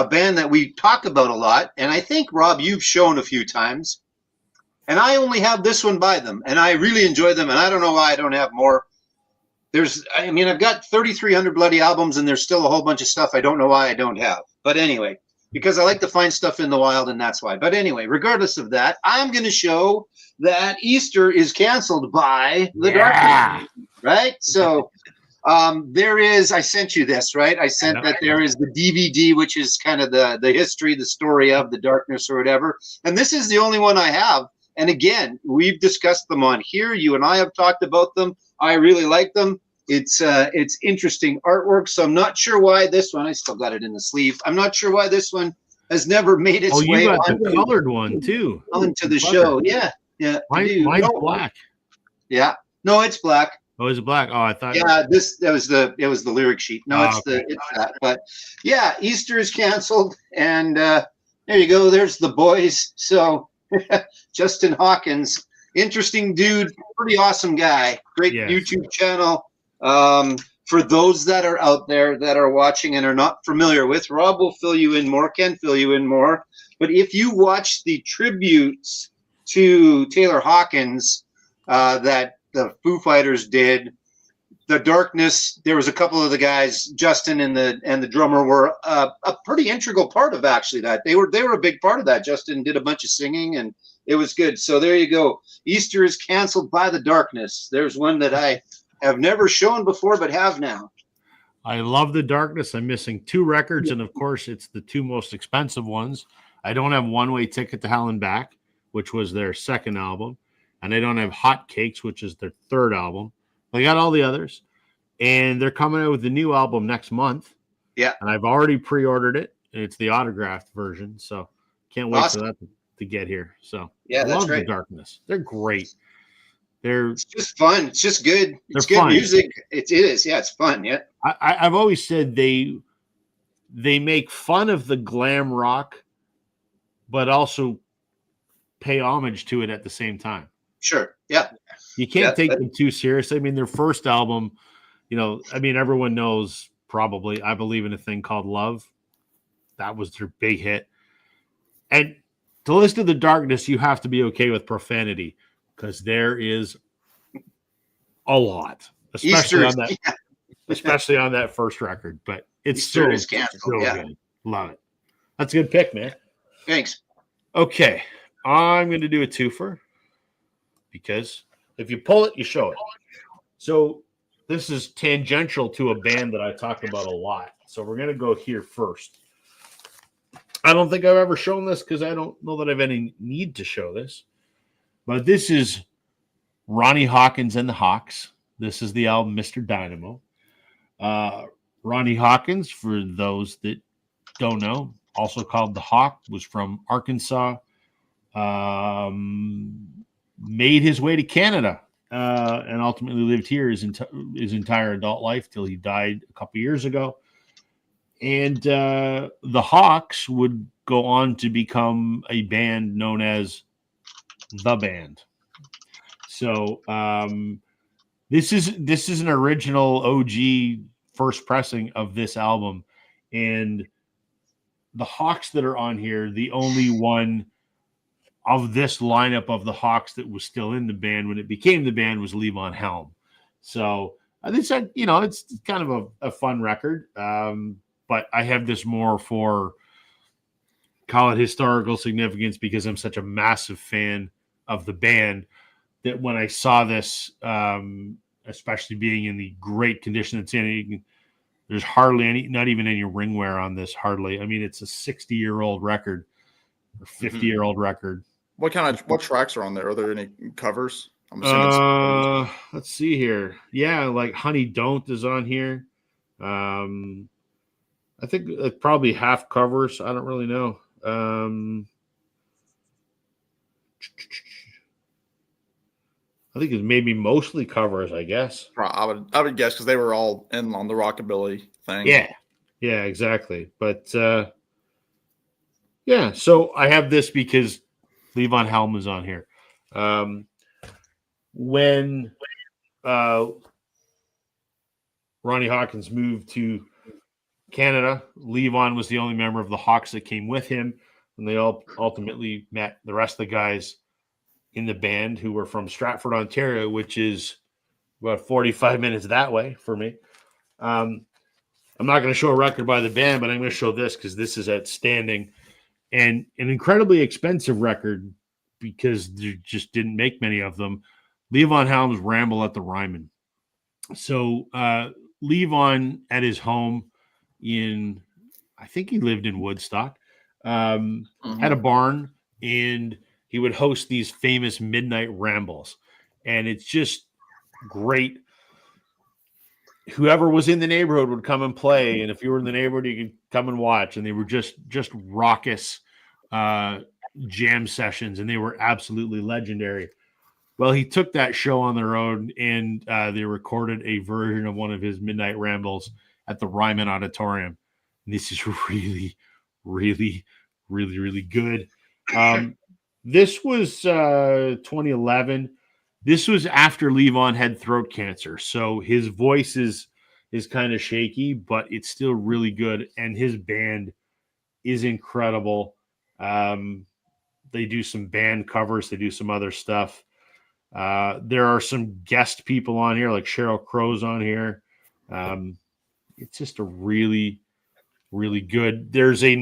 band that we talk about a lot, and I think, Rob, you've shown a few times, and I only have this one by them, and I really enjoy them, and I don't know why I don't have more. I've got 3,300 bloody albums, and there's still a whole bunch of stuff I don't know why I don't have. But anyway, because I like to find stuff in the wild, and that's why. But anyway, regardless of that, I'm going to show that Easter is canceled by the Darkness, right? So I sent you this, right? I sent that there is the DVD, which is kind of the history, the story of the Darkness or whatever. And this is the only one I have. And again, we've discussed them on here. You and I have talked about them. I really like them. It's interesting artwork. So I'm not sure why this one, I still got it in the sleeve. I'm not sure why this one has never made its way you got the colored one too. Onto the show. Yeah. Yeah. Mine's black. Yeah. No, it's black. Oh, is it black? Oh, I thought. Yeah, it was the lyric sheet. No, it's that. But yeah, Easter is canceled, and there you go. There's the boys. So Justin Hawkins, interesting dude, pretty awesome guy, great YouTube channel. For those that are out there that are watching and are not familiar with, Rob will fill you in more, can fill you in more. But if you watch the tributes to Taylor Hawkins that the Foo Fighters did, the Darkness, there was a couple of the guys, Justin and the drummer, were a pretty integral part of actually that. They were a big part of that. Justin did a bunch of singing, and it was good. So there you go. Easter is canceled by the Darkness. There's one that I have never shown before, but have now. I love the Darkness. I'm missing 2 records, and of course, it's the 2 most expensive ones. I don't have One Way Ticket to Hell and Back, which was their 2nd album. And I don't have Hot Cakes, which is their 3rd album. I got all the others. And they're coming out with the new album next month. Yeah. And I've already pre-ordered it. And it's the autographed version. So can't wait for that to get here. So yeah, I love the Darkness. They're great. It's just fun. It's just good. It's good music. It is. Yeah, it's fun. Yeah. I've always said they make fun of the glam rock, but also pay homage to it at the same time. Sure. Yeah. You can't take them too seriously. I mean, their first album, everyone knows probably I Believe in a Thing Called Love. That was their big hit. And to listen to the Darkness, you have to be okay with profanity because there is a lot, especially on that first record. But it's so good. Love it. That's a good pick, man. Thanks. Okay. I'm going to do a twofer. Because if you pull it, you show it. So this is tangential to a band that I talk about a lot. So we're going to go here first. I don't think I've ever shown this because I don't know that I have any need to show this. But this is Ronnie Hawkins and the Hawks. This is the album Mr. Dynamo. Ronnie Hawkins, for those that don't know, also called the Hawk, was from Arkansas. Made his way to Canada and ultimately lived here his entire adult life till he died a couple years ago. And the Hawks would go on to become a band known as The Band. So this is an original OG first pressing of this album, and the Hawks that are on here, the only one of this lineup of the Hawks that was still in the band when it became the band was Levon Helm. So I think, you know, it's kind of a fun record. But I have this more for, call it historical significance, because I'm such a massive fan of the band that when I saw this, especially being in the great condition it's in, there's hardly any, not even any ring wear on this, hardly. I mean, it's a 60-year-old record or 50-year-old record. What tracks are on there? Are there any covers? I'm assuming let's see here. Yeah, like Honey Don't is on here. I think it's probably half covers. I don't really know. I think it's maybe mostly covers, I guess. I would guess because they were all in on the rockabilly thing. Yeah, exactly. But yeah, so I have this because Levon Helm is on here. When Ronnie Hawkins moved to Canada, Levon was the only member of the Hawks that came with him, and they all ultimately met the rest of the guys in the band who were from Stratford, Ontario, which is about 45 minutes that way for me. I'm not going to show a record by the band, but I'm going to show this because this is outstanding and an incredibly expensive record because they just didn't make many of them. Levon Helm's Ramble at the Ryman. So Levon at his home in, I think he lived in Woodstock, had a barn, and he would host these famous midnight rambles. And it's just great. Whoever was in the neighborhood would come and play. And if you were in the neighborhood, you could come and watch. And they were just raucous jam sessions, and they were absolutely legendary. Well, he took that show on the road, and they recorded a version of one of his midnight rambles at the Ryman Auditorium. And this is really, really, really, really good. This was 2011. This was after Levon had throat cancer. So his voice is kind of shaky, but it's still really good. And his band is incredible. They do some band covers. They do some other stuff. There are some guest people on here, like Sheryl Crow's on here. It's just a really, really good. There's a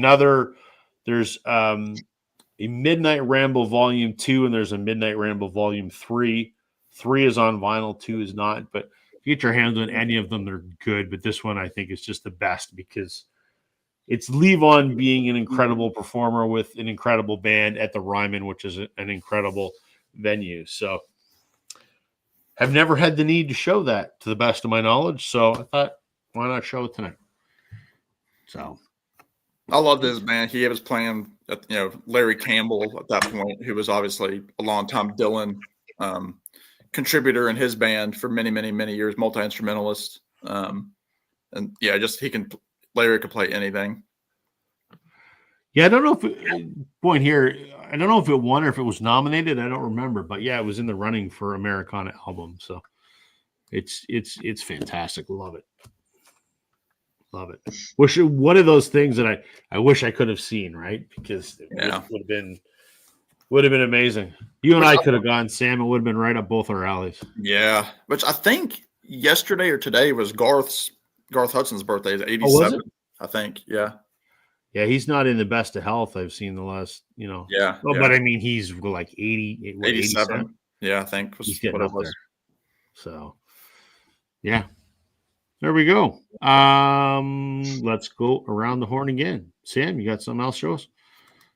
Midnight Ramble Volume 2, and there's a Midnight Ramble Volume 3. 3 is on vinyl, 2 is not. But if you get your hands on any of them, they're good. But this one, I think, is just the best because it's Levon being an incredible performer with an incredible band at the Ryman, which is an incredible venue. So I've never had the need to show that, to the best of my knowledge. So I thought, why not show it tonight? So I loved his band. He was playing, Larry Campbell at that point, who was obviously a longtime Dylan contributor in his band for many, many, many years, multi-instrumentalist. And yeah, Larry could play anything. Yeah, I don't know if I don't know if it won or if it was nominated. I don't remember, but yeah, it was in the running for Americana album. So it's fantastic. Love it. Love it. One of those things that I wish I could have seen, right? Because it would have been amazing. You and I could have gone, Sam. It would have been right up both our alleys. Yeah, which I think yesterday or today was Garth Hudson's birthday. Is 87, I think. Yeah. Yeah, he's not in the best of health I've seen the last, Yeah. But I mean, he's like 87. Yeah, I think was he's getting what it up was. there. So, Yeah. There we go. Let's go around the horn again. Sam, you got something else to show us?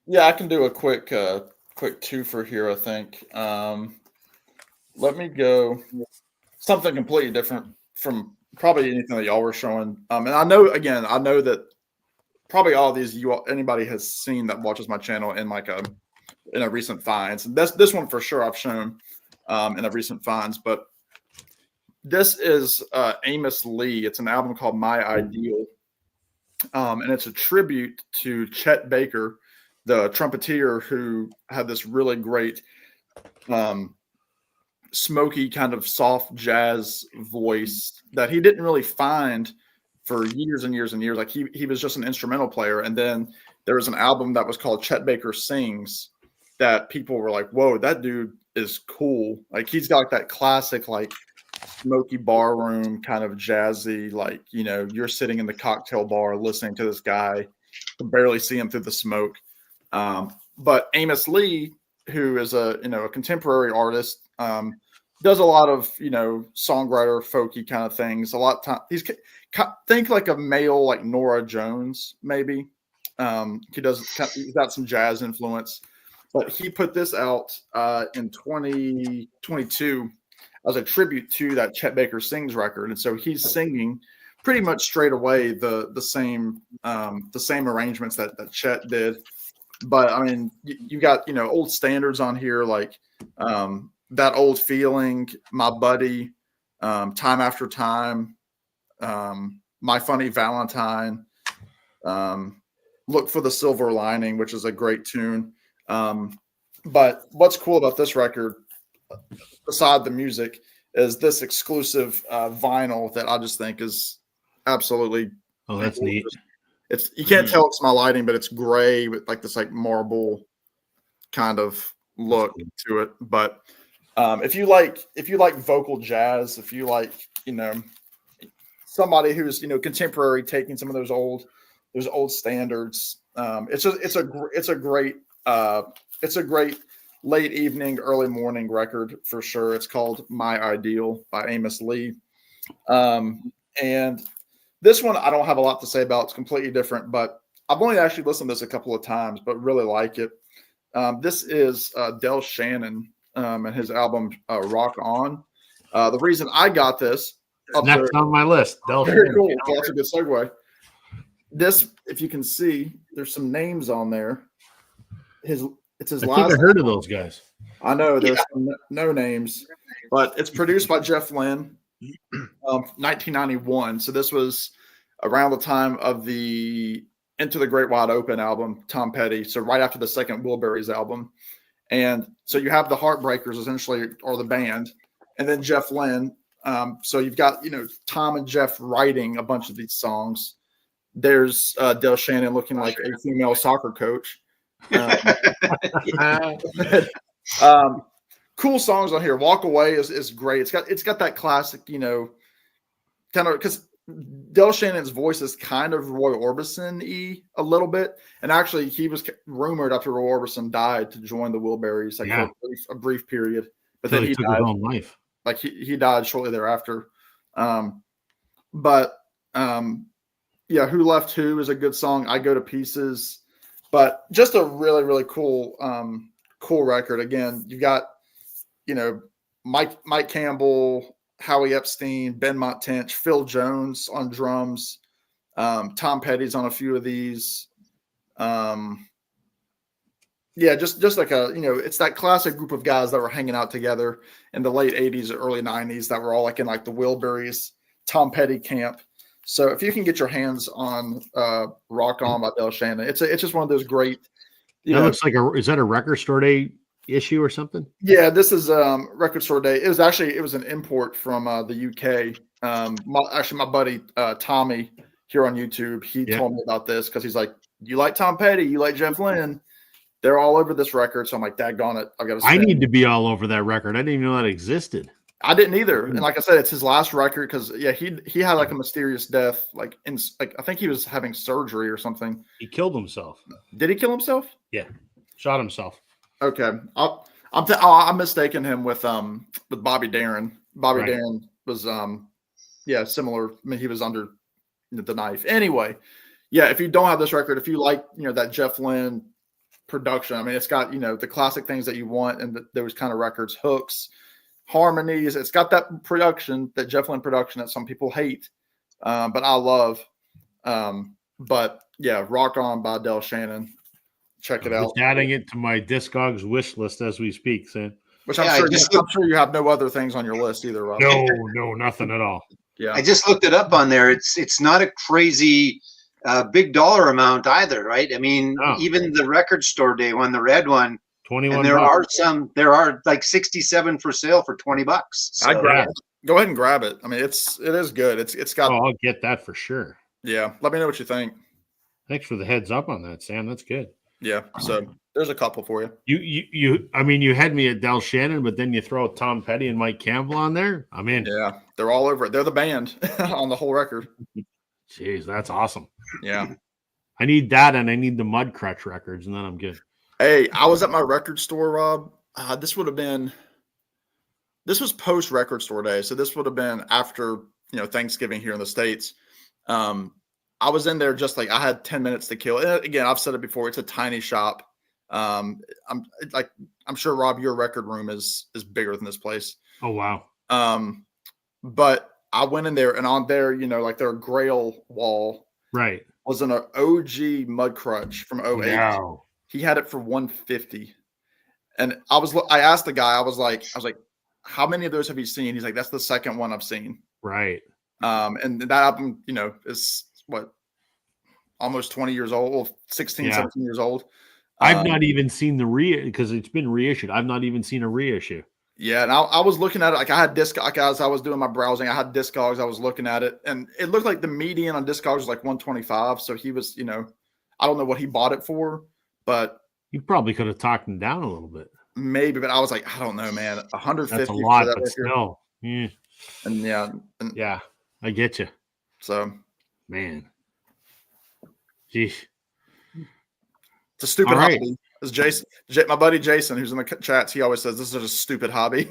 Yeah, I can do a quick twofer here, I think. Let me go something completely different from probably anything that y'all were showing. And I know that probably all of these anybody has seen that watches my channel in a recent finds. And this one for sure I've shown in a recent finds, but this is Amos Lee. It's an album called My Ideal. And it's a tribute to Chet Baker, the trumpeter who had this really great smoky kind of soft jazz voice that he didn't really find for years and years and years. Like he was just an instrumental player. And then there was an album that was called Chet Baker Sings that people were like, whoa, that dude is cool. Like he's got that classic, like smoky bar room kind of jazzy, like, you know, you're sitting in the cocktail bar listening to this guy, you can barely see him through the smoke. But Amos Lee, who is a contemporary artist, does a lot of, songwriter folky kind of things. A lot of time think like a male, like Nora Jones, maybe. He's got some jazz influence, but he put this out in 2022 as a tribute to that Chet Baker Sings record. And so he's singing pretty much straight away the same arrangements that Chet did. But I mean, you got, old standards on here, like That Old Feeling, My Buddy, Time After Time, My Funny Valentine, Look for the Silver Lining, which is a great tune. But what's cool about this record, beside the music, is this exclusive vinyl that I just think is absolutely. Oh, that's neat. You can't tell it's my lighting, but it's gray with like this like marble kind of look to it. But if you like vocal jazz, if you like, somebody who's, contemporary, taking some of those old standards, it's a great late evening, early morning record for sure. It's called My Ideal by Amos Lee. And this one I don't have a lot to say about. It's completely different, but I've only actually listened to this a couple of times, but really like it. This is Del Shannon and his album Rock On. The reason I got this next on my list. Del very Shannon. cool. Well, that's a good segue. This, if you can see, there's some names on there. It's his I last. think I heard of those guys. I know there's no names, but it's produced by Jeff Lynne, 1991. So this was around the time of the Into the Great Wide Open album, Tom Petty. So right after the second Wilburys album. And so you have the Heartbreakers essentially, or the band, and then Jeff Lynne. So you've got, Tom and Jeff writing a bunch of these songs. There's Del Shannon looking like a female soccer coach. Cool songs on here. Walk Away is great. It's got that classic, kind of, because Del Shannon's voice is kind of Roy Orbison-y a little bit. And actually he was rumored after Roy Orbison died to join the Wilburys for a brief period. But then he took died. his own life. Like he died shortly thereafter. Who Left Who is a good song. I Go to Pieces. But just a really, really cool record. Again, you got, Mike Campbell, Howie Epstein, Ben Montench, Phil Jones on drums. Tom Petty's on a few of these. Just like it's that classic group of guys that were hanging out together in the late 80s or early 90s that were all like in like the Wilburys, Tom Petty camp. So if you can get your hands on Rock On by Del Shannon, it's just one of those great. Looks like is that a Record Store Day issue or something? Yeah, this is Record Store Day. It was an import from the UK. My buddy Tommy here on YouTube, he told me about this because he's like, "You like Tom Petty? You like Jeff Lynne? They're all over this record." So I'm like, "Daggone it, I've got to." I need to be all over that record. I didn't even know that existed. I didn't either. And like I said, it's his last record because he had like a mysterious death, like I think he was having surgery or something. He killed himself. Did he kill himself? Yeah, shot himself. Okay, I'm mistaking him with Bobby Darin. Bobby Darin was yeah, similar. I mean, he was under the knife. Anyway, yeah, if you don't have this record, if you like, that Jeff Lynne production, I mean, it's got, the classic things that you want and those kind of records, hooks, harmonies. It's got that production, that Jeff Lynne production that some people hate, but I love. But yeah, Rock On by Del Shannon. Check it out. Just adding it to my Discogs wish list as we speak, Sam. Which I'm sure you have no other things on your list either, Rob. No, nothing at all. Yeah, I just looked it up on there. It's not a crazy big dollar amount either, right? I mean, even the record store day one, the red one, 21. And there are like 67 for sale for $20. So. I'd grab it. Go ahead and grab it. I mean, it is good. It's got. Oh, I'll get that for sure. Yeah, let me know what you think. Thanks for the heads up on that, Sam. That's good. Yeah, so there's a couple for you. You had me at Del Shannon, but then you throw Tom Petty and Mike Campbell on there. I'm in. Yeah, they're all over it. They're the band on the whole record. Jeez, that's awesome. Yeah, I need that, and I need the Mudcrutch records, and then I'm good. Hey, I was at my record store, Rob. This was post record store day, so this would have been after Thanksgiving here in the States. I was in there just like I had 10 minutes to kill. And again, I've said it before. It's a tiny shop. I'm sure, Rob, your record room is bigger than this place. Oh wow. But I went in there, and on there, like their Grail wall, right, was an OG Mudcrutch from 08. Wow. He had it for $150, and I asked the guy. I was like, how many of those have you seen? He's like, that's the second one I've seen. Right. And that album, is what, almost 20 years old, 16, 17 years old. I've not even seen the because it's been reissued. I've not even seen a reissue. Yeah, and I was looking at it, like I had like as I was doing my browsing, I had Discogs, I was looking at it, and it looked like the median on Discogs was like 125. So he was, I don't know what he bought it for, but you probably could have talked him down a little bit. Maybe, but I was like, I don't know, man. 150. That's a lot, but still. Yeah. And yeah, I get you. So, man, geez, it's a stupid hobby. As Jason, my buddy Jason, who's in the chats, he always says this is a stupid hobby.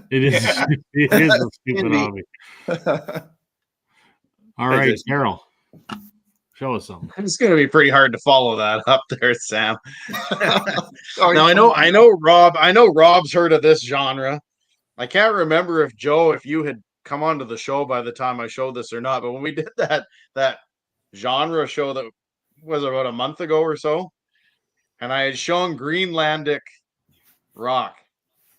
It is. It is a stupid hobby. All right, Carol, show us something. It's going to be pretty hard to follow that up there, Sam. Now I know Rob's heard of this genre. I can't remember if Joe, if you had come onto the show by the time I showed this or not, but when we did that genre show that was about a month ago or so, and I had shown Greenlandic rock.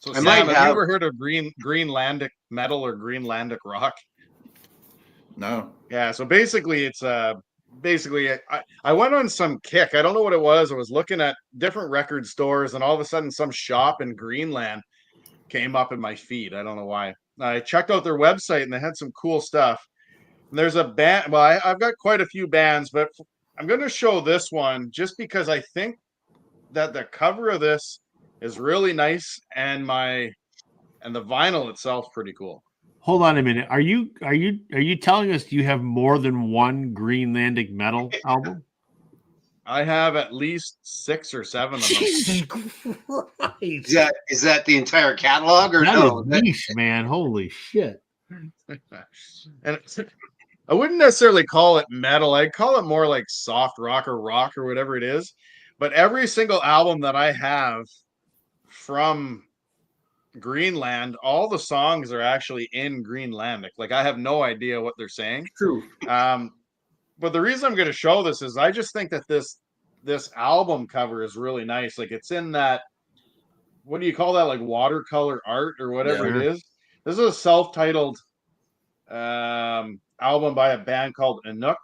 So Sam, have you ever heard of Greenlandic metal or Greenlandic rock? No. Yeah, so basically it's I went on some kick. I don't know what it was. I was looking at different record stores, and all of a sudden some shop in Greenland came up in my feed. I don't know why. I checked out their website, and they had some cool stuff. And there's a band. Well, I've got quite a few bands, but I'm going to show this one just because I think that the cover of this is really nice, and the vinyl itself pretty cool. Hold on a minute. Are you telling us you have more than one Greenlandic metal album? I have at least 6 or 7 of them. Jesus Christ. Is that the entire catalog or that no? Is niche, man. Holy shit. And I wouldn't necessarily call it metal. I'd call it more like soft rock or whatever it is. But every single album that I have from Greenland, all the songs are actually in Greenlandic. Like I have no idea what they're saying. True. But the reason I'm going to show this is I just think that this album cover is really nice. Like it's in that, what do you call that? Like watercolor art or whatever it is. This is a self-titled album by a band called Inuk.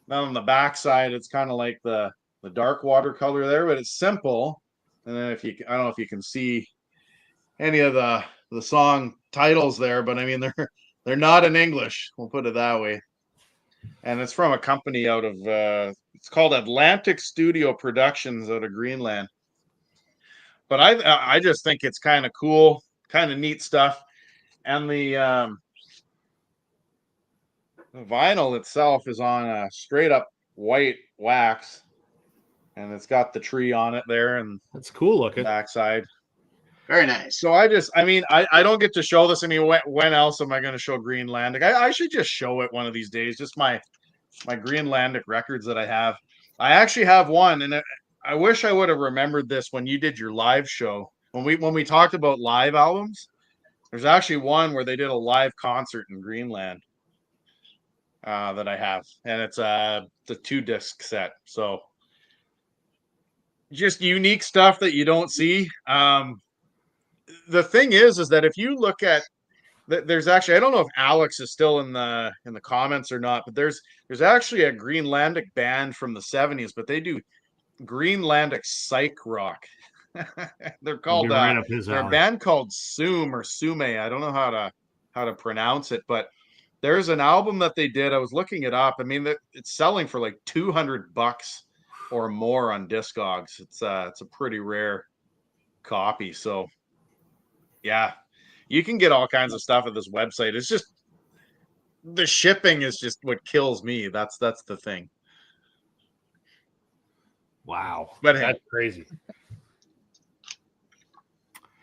Now on the backside, it's kind of like the dark watercolor there, but it's simple. And then I don't know if you can see any of the song titles there, but I mean they're not in English. We'll put it that way. And it's from a company out of it's called Atlantic Studio Productions out of Greenland. But I just think it's kind of cool, kind of neat stuff. And the vinyl itself is on a straight up white wax, and it's got the tree on it there, and that's cool looking. Backside. Very nice. So I don't get to show this. I mean, when else am I going to show Greenlandic? I should just show it one of these days. Just my Greenlandic records that I have. I actually have one, and I wish I would have remembered this when you did your live show. When we talked about live albums, there's actually one where they did a live concert in Greenland that I have, and it's the 2-disc set. So just unique stuff that you don't see. The thing is that if you look at there's actually, I don't know if Alex is still in the comments or not, but there's actually a Greenlandic band from the 70s, but they do Greenlandic psych rock. They're called they're a band called Sume or Sume. I don't know how to pronounce it, but there's an album that they did. I was looking it up. I mean, it's selling for like $200 or more on Discogs. It's a pretty rare copy. So yeah, you can get all kinds of stuff at this website. It's just the shipping is just what kills me. That's the thing. Wow, but that's crazy.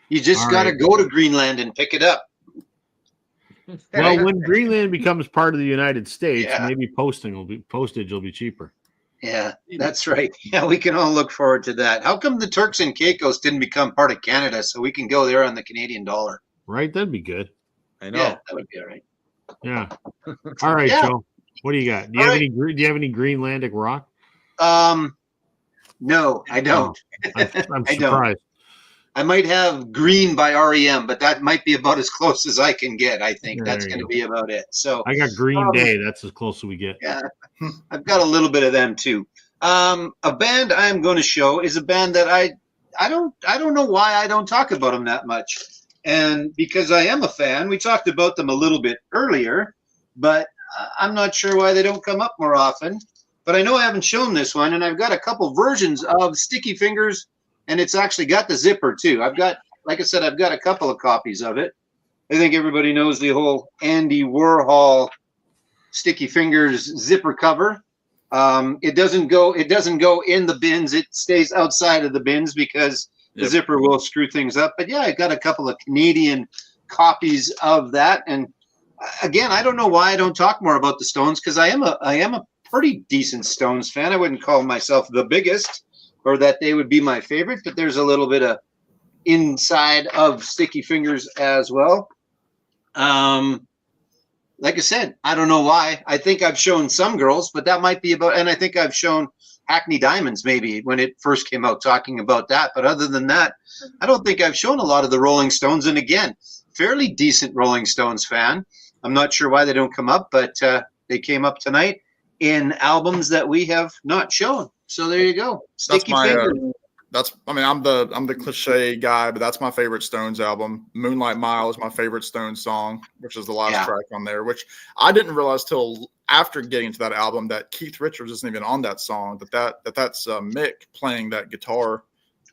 You just got to go to Greenland and pick it up. Well, when Greenland becomes part of the United States, maybe postage will be cheaper. Yeah, that's right. Yeah, we can all look forward to that. How come the Turks and Caicos didn't become part of Canada so we can go there on the Canadian dollar? Right, that'd be good. I know. Yeah, that would be all right. Yeah. All right, Joe. What do you got? Do you have any Greenlandic rock? No, I don't. I'm surprised. Don't. I might have Green by REM, but that might be about as close as I can get. I think that's going to be about it. So I got Green Day. That's as close as we get. Yeah, I've got a little bit of them too. A band I'm going to show is a band that I don't know why I don't talk about them that much, and because I am a fan. We talked about them a little bit earlier, but I'm not sure why they don't come up more often. But I know I haven't shown this one, and I've got a couple versions of Sticky Fingers. And it's actually got the zipper too. Like I said, I've got a couple of copies of it. I think everybody knows the whole Andy Warhol Sticky Fingers zipper cover. It doesn't go in the bins. It stays outside of the bins because the zipper will screw things up. But yeah, I got a couple of Canadian copies of that. And again, I don't know why I don't talk more about the Stones, because I am a pretty decent Stones fan. I wouldn't call myself the biggest, or that they would be my favorite, but there's a little bit of inside of Sticky Fingers as well. Like I said, I don't know why. I think I've shown Some Girls, but that might be about, and I think I've shown Hackney Diamonds maybe when it first came out, talking about that. But other than that, I don't think I've shown a lot of the Rolling Stones. And again, fairly decent Rolling Stones fan. I'm not sure why they don't come up, but they came up tonight in albums that we have not shown. So there you go. Sticky Fingers. I'm the cliche guy, but that's my favorite Stones album. Moonlight Mile is my favorite Stones song, which is the last track on there, which I didn't realize till after getting to that album that Keith Richards isn't even on that song, that's Mick playing that guitar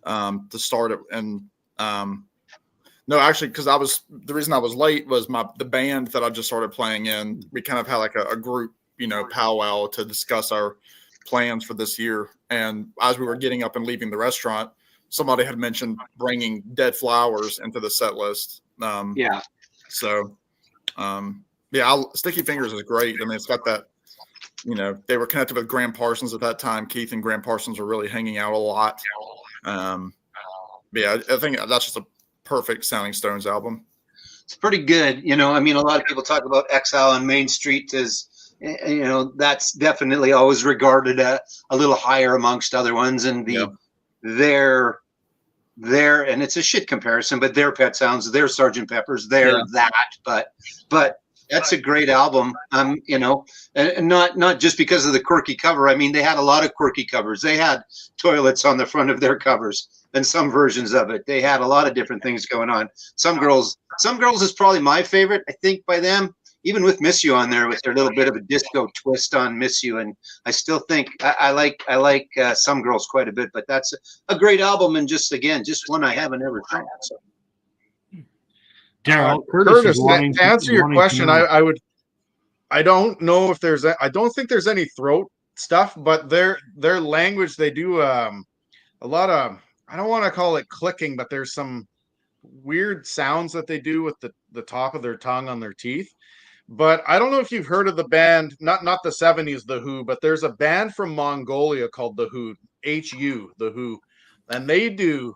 to start it. And no, actually, because the reason I was late was the band that I just started playing in, we kind of had like a group, powwow to discuss our plans for this year. And as we were getting up and leaving the restaurant, somebody had mentioned bringing Dead Flowers into the set list. Sticky Fingers is great. I mean, it's got that, they were connected with Graham Parsons at that time. Keith and Graham Parsons were really hanging out a lot. I think that's just a perfect sounding Stones album. It's pretty good. I mean, a lot of people talk about Exile on Main Street as, that's definitely always regarded a little higher amongst other ones, and their and it's a shit comparison, but their Pet Sounds, their Sgt. Pepper's, that, but that's a great album. And not just because of the quirky cover. I mean, they had a lot of quirky covers. They had toilets on the front of their covers, and some versions of it. They had a lot of different things going on. Some Girls is probably my favorite, I think, by them. Even with Miss You on there, with their little bit of a disco twist on Miss You, and I still think I like Some Girls quite a bit. But that's a great album, and just one I haven't ever tried. So. Daryl, Curtis, to answer your question, I don't know if I don't think there's any throat stuff, but their language, they do a lot of, I don't want to call it clicking, but there's some weird sounds that they do with the top of their tongue on their teeth. But I don't know if you've heard of the band, not the 70s, The Who, but there's a band from Mongolia called The Who, HU, The Who, and they do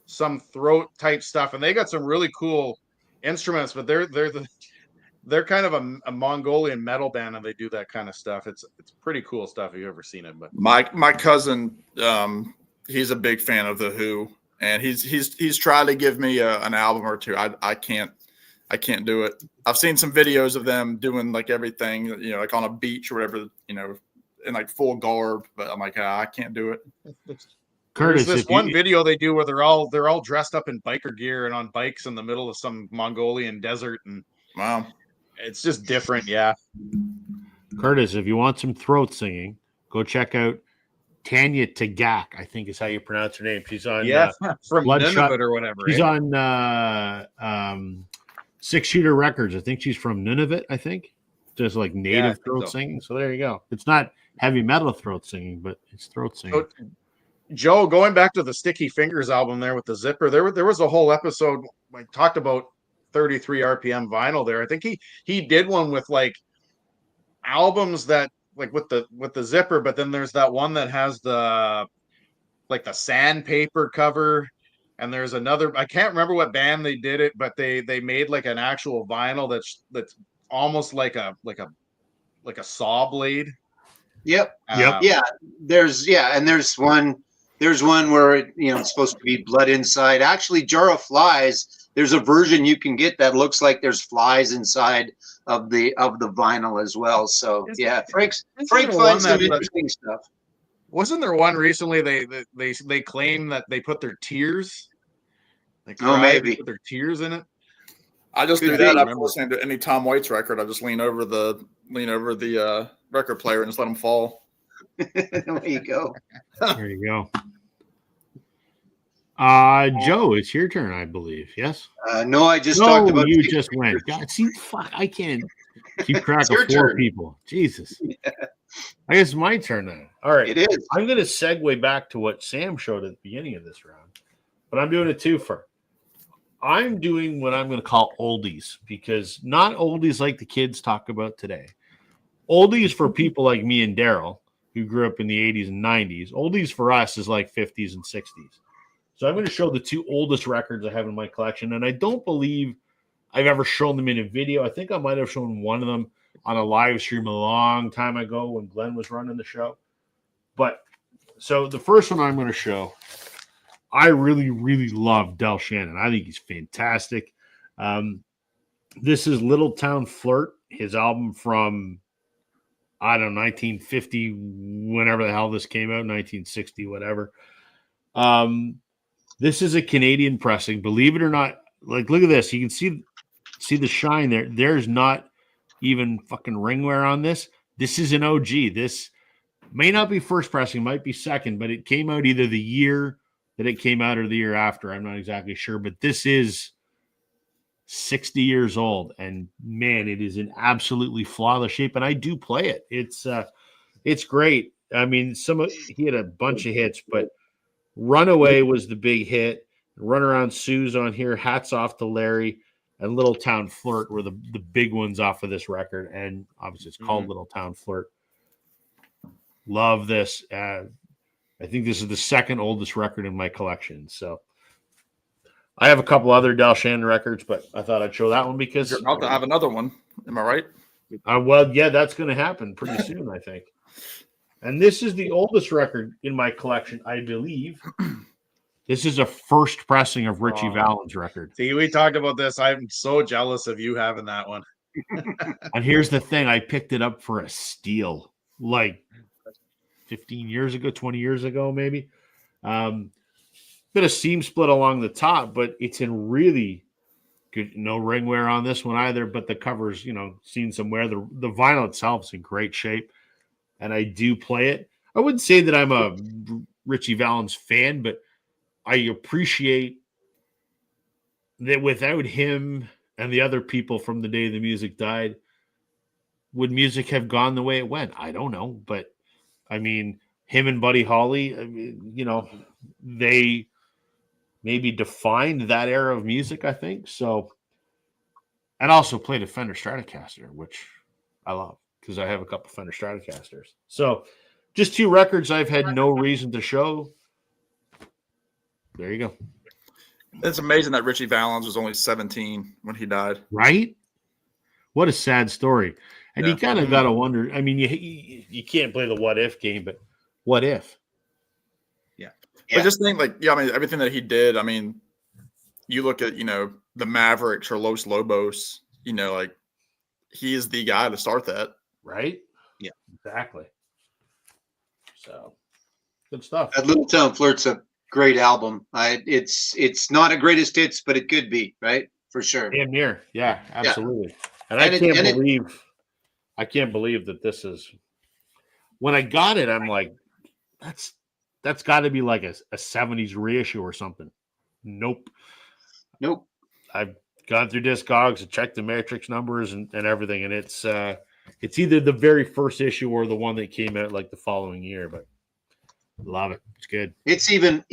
some throat type stuff, and they got some really cool instruments, but they're kind of a Mongolian metal band, and they do that kind of stuff. It's pretty cool stuff if you've ever seen it. But my cousin, he's a big fan of The Who, and he's tried to give me an album or two. I can't do it. I've seen some videos of them doing like everything, like on a beach or whatever, in like full garb, but I'm like, I can't do it. Curtis, there's this one video they do where they're all dressed up in biker gear and on bikes in the middle of some Mongolian desert, and wow, it's just different. Yeah. Curtis, if you want some throat singing, go check out Tanya Tagak, I think is how you pronounce her name. She's on from Bloodshot Nunavut or whatever. She's on 6 Shooter Records. I think she's from Nunavut, I think. Just like native throat singing. So there you go. It's not heavy metal throat singing, but it's throat singing. So, Joe, going back to the Sticky Fingers album there with the zipper, there was a whole episode I talked about 33 RPM vinyl there. I think he did one with like albums that like with the zipper, but then there's that one that has the sandpaper cover, and there's another, I can't remember what band they did it, but they made like an actual vinyl that's almost like a saw blade. Yep. Yep. There's one where it's supposed to be blood inside. Actually, Jar of Flies, there's a version you can get that looks like there's flies inside of the vinyl as well. So Frank finds some interesting stuff. Wasn't there one recently they claim that they put their tears? Maybe put their tears in it. I just do that. I'm listening to any Tom Waits record. I just lean over the record player and just let them fall. There you go. There you go. Joe, it's your turn, I believe. Yes. No, I just talked about. You just went. God, see, fuck, I can't keep track of 4 people. Jesus. Yeah. I guess it's my turn now. All right. It is. I'm going to segue back to what Sam showed at the beginning of this round, but I'm doing a twofer. I'm doing what I'm going to call oldies, because not oldies like the kids talk about today. Oldies for people like me and Daryl, who grew up in the 80s and 90s. Oldies for us is like 50s and 60s. So I'm going to show the 2 oldest records I have in my collection, and I don't believe I've ever shown them in a video. I think I might have shown one of them on a live stream a long time ago when Glenn was running the show. But so the first one I'm going to show, I really, really love Del Shannon. I think he's fantastic. This is Little Town Flirt, his album from, I don't know, 1950, whenever the hell this came out, 1960, whatever. This is a Canadian pressing. Believe it or not, like, look at this. You can see the shine there. There's not even fucking ringware on this. This is an OG. This may not be first pressing, might be second, but it came out either the year that it came out or the year after. I'm not exactly sure, but this is 60 years old, and man, it is in absolutely flawless shape. And I do play it. It's great. I mean, he had a bunch of hits, but Runaway was the big hit. Run Around Sue's on here. Hats Off to Larry, and Little Town Flirt were the big ones off of this record. And obviously it's called Little Town Flirt. Love this. I think this is the second oldest record in my collection. So I have a couple other Del Shannon records, but I thought I'd show that one because you're about to have another one. Am I right? Well, yeah, that's going to happen pretty soon, I think. And this is the oldest record in my collection, I believe. This is a first pressing of Richie Valens record. See, we talked about this. I'm so jealous of you having that one. And here's the thing. I picked it up for a steal, like 15 years ago, 20 years ago, maybe. Bit of seam split along the top, but it's in really good, no ringware on this one either, but the cover's, seen some wear. The vinyl itself is in great shape, and I do play it. I wouldn't say that I'm a Richie Valens fan, but I appreciate that without him and the other people from the day the music died, would music have gone the way it went? I don't know, but I mean, him and Buddy Holly, they maybe defined that era of music, I think. So, and also played a Fender Stratocaster, which I love because I have a couple Fender Stratocasters. So, just 2 records I've had no reason to show. There you go. It's amazing that Richie Valens was only 17 when he died. Right? What a sad story. And Yeah. you kind of got to wonder. I mean, you can't play the what if game, but what if? But just think, like, I mean, everything that he did. I mean, you look at, the Mavericks or Los Lobos. Like, he is the guy to start that. Right? Yeah. Exactly. So, good stuff. That Little Town Flirt's a great album. It's not a greatest hits, but it could be, right? For sure. Damn near. Yeah, absolutely. And And I can't believe that this is. When I got it, I'm like, that's got to be like a 70s reissue or something. Nope. I've gone through Discogs and checked the matrix numbers and everything, and it's either the very first issue or the one that came out like the following year. But love it. It's good. It's even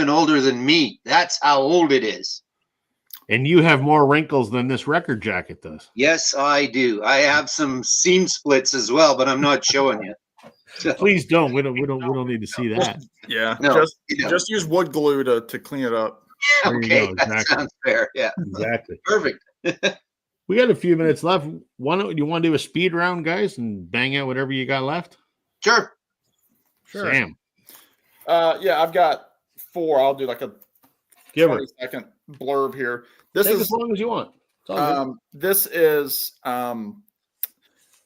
older than me. That's how old it is. And you have more wrinkles than this record jacket does. Yes, I do. I have some seam splits as well, but I'm not showing you. So, Please don't. We don't need to see that. Yeah. No, just use wood glue to clean it up. yeah, There you okay, go, that exactly. sounds fair. Yeah, Exactly. perfect. We got a few minutes left. You want to do a speed round, guys, and bang out whatever you got left? Sure. Sam. Yeah, I've got 4. I'll do like a Give 20-second blurb here. This Take is as long as you want. It's all good. this is the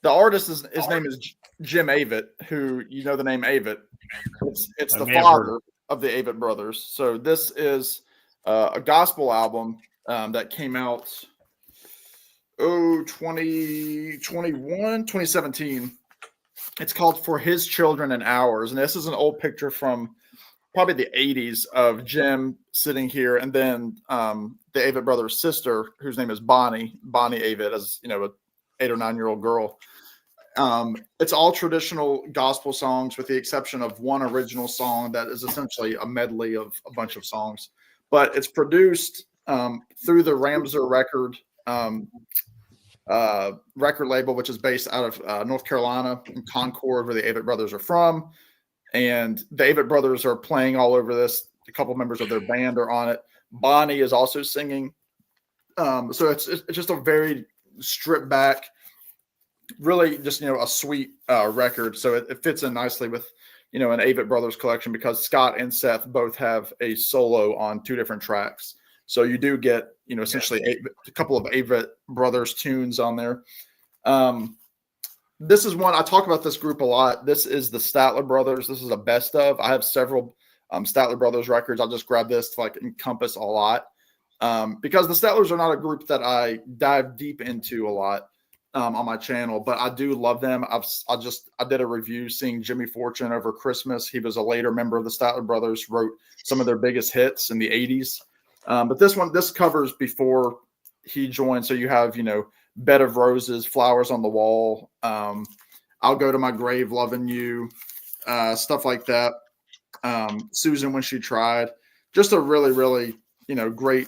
artist his name is Jim Avett, who the name Avett. It's I the may have heard father of the Avett brothers. So this is a gospel album that came out 2017. It's called For His Children and Ours, and this is an old picture from probably the 80s of Jim sitting here, and then the Avett brothers' sister, whose name is Bonnie Avett, as a 8 or 9-year-old girl. It's all traditional gospel songs, with the exception of one original song that is essentially a medley of a bunch of songs. But it's produced through the Ramser record label, which is based out of North Carolina in Concord, where the Avett brothers are from. And the Avett brothers are playing all over this. A couple members of their band are on it. Bonnie is also singing. So it's just a very stripped back, really just, a sweet record. So it fits in nicely with, an Avett brothers collection, because Scott and Seth both have a solo on 2 different tracks. So you do get, essentially a couple of Avett brothers tunes on there. This is one, I talk about this group a lot. This is the Statler brothers. This is a best of. I have several Statler brothers records. I'll just grab this to encompass a lot. Because the Statlers are not a group that I dive deep into a lot on my channel, but I do love them. I did a review seeing Jimmy Fortune over Christmas. He was a later member of the Statler brothers, wrote some of their biggest hits in the 80s. But this covers before he joined. So you have, Bed of Roses, Flowers on the Wall, I'll Go to My Grave Loving You, stuff like that. Susan When She Tried. Just a really, really, great,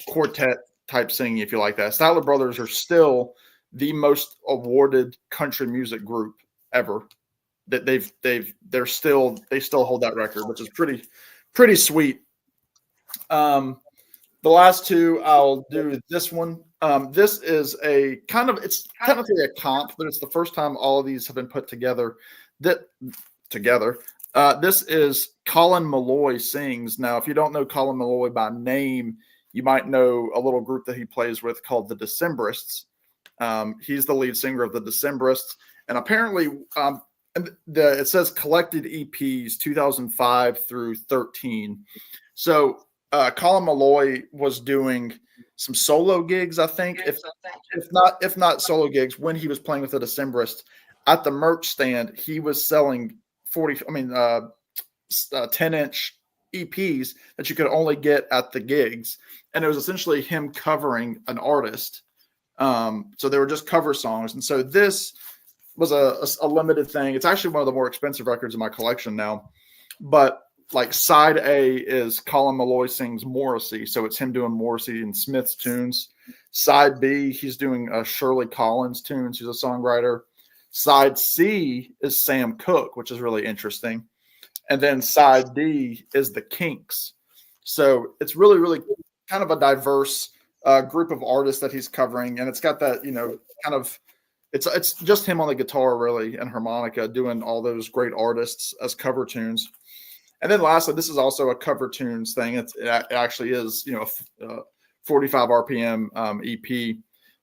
quartet type singing, if you like that. Statler brothers are still the most awarded country music group ever. That they still hold that record, which is pretty sweet. The last 2, I'll do this one. This is it's technically a comp, but it's the first time all of these have been put together. This is Colin Malloy Sings. Now, if you don't know Colin Malloy by name, you might know a little group that he plays with called the Decemberists. He's the lead singer of the Decemberists, and apparently, it says collected EPs 2005 through 13. So Colin Malloy was doing some solo gigs, I think, if not solo gigs, when he was playing with the Decemberists. At the merch stand, he was selling 10-inch EPs that you could only get at the gigs, and it was essentially him covering an artist. So they were just cover songs, and so this was a limited thing. It's actually one of the more expensive records in my collection now, but like side A is Colin Malloy sings Morrissey, so it's him doing Morrissey and Smith's tunes. Side B, he's doing Shirley Collins tunes. He's a songwriter. Side C is Sam Cooke, which is really interesting. And then side D is the Kinks. So it's really, really kind of a diverse group of artists that he's covering. And it's got that, kind of, it's just him on the guitar, really, and harmonica doing all those great artists as cover tunes. And then lastly, this is also a cover tunes thing. It actually is, 45 RPM EP.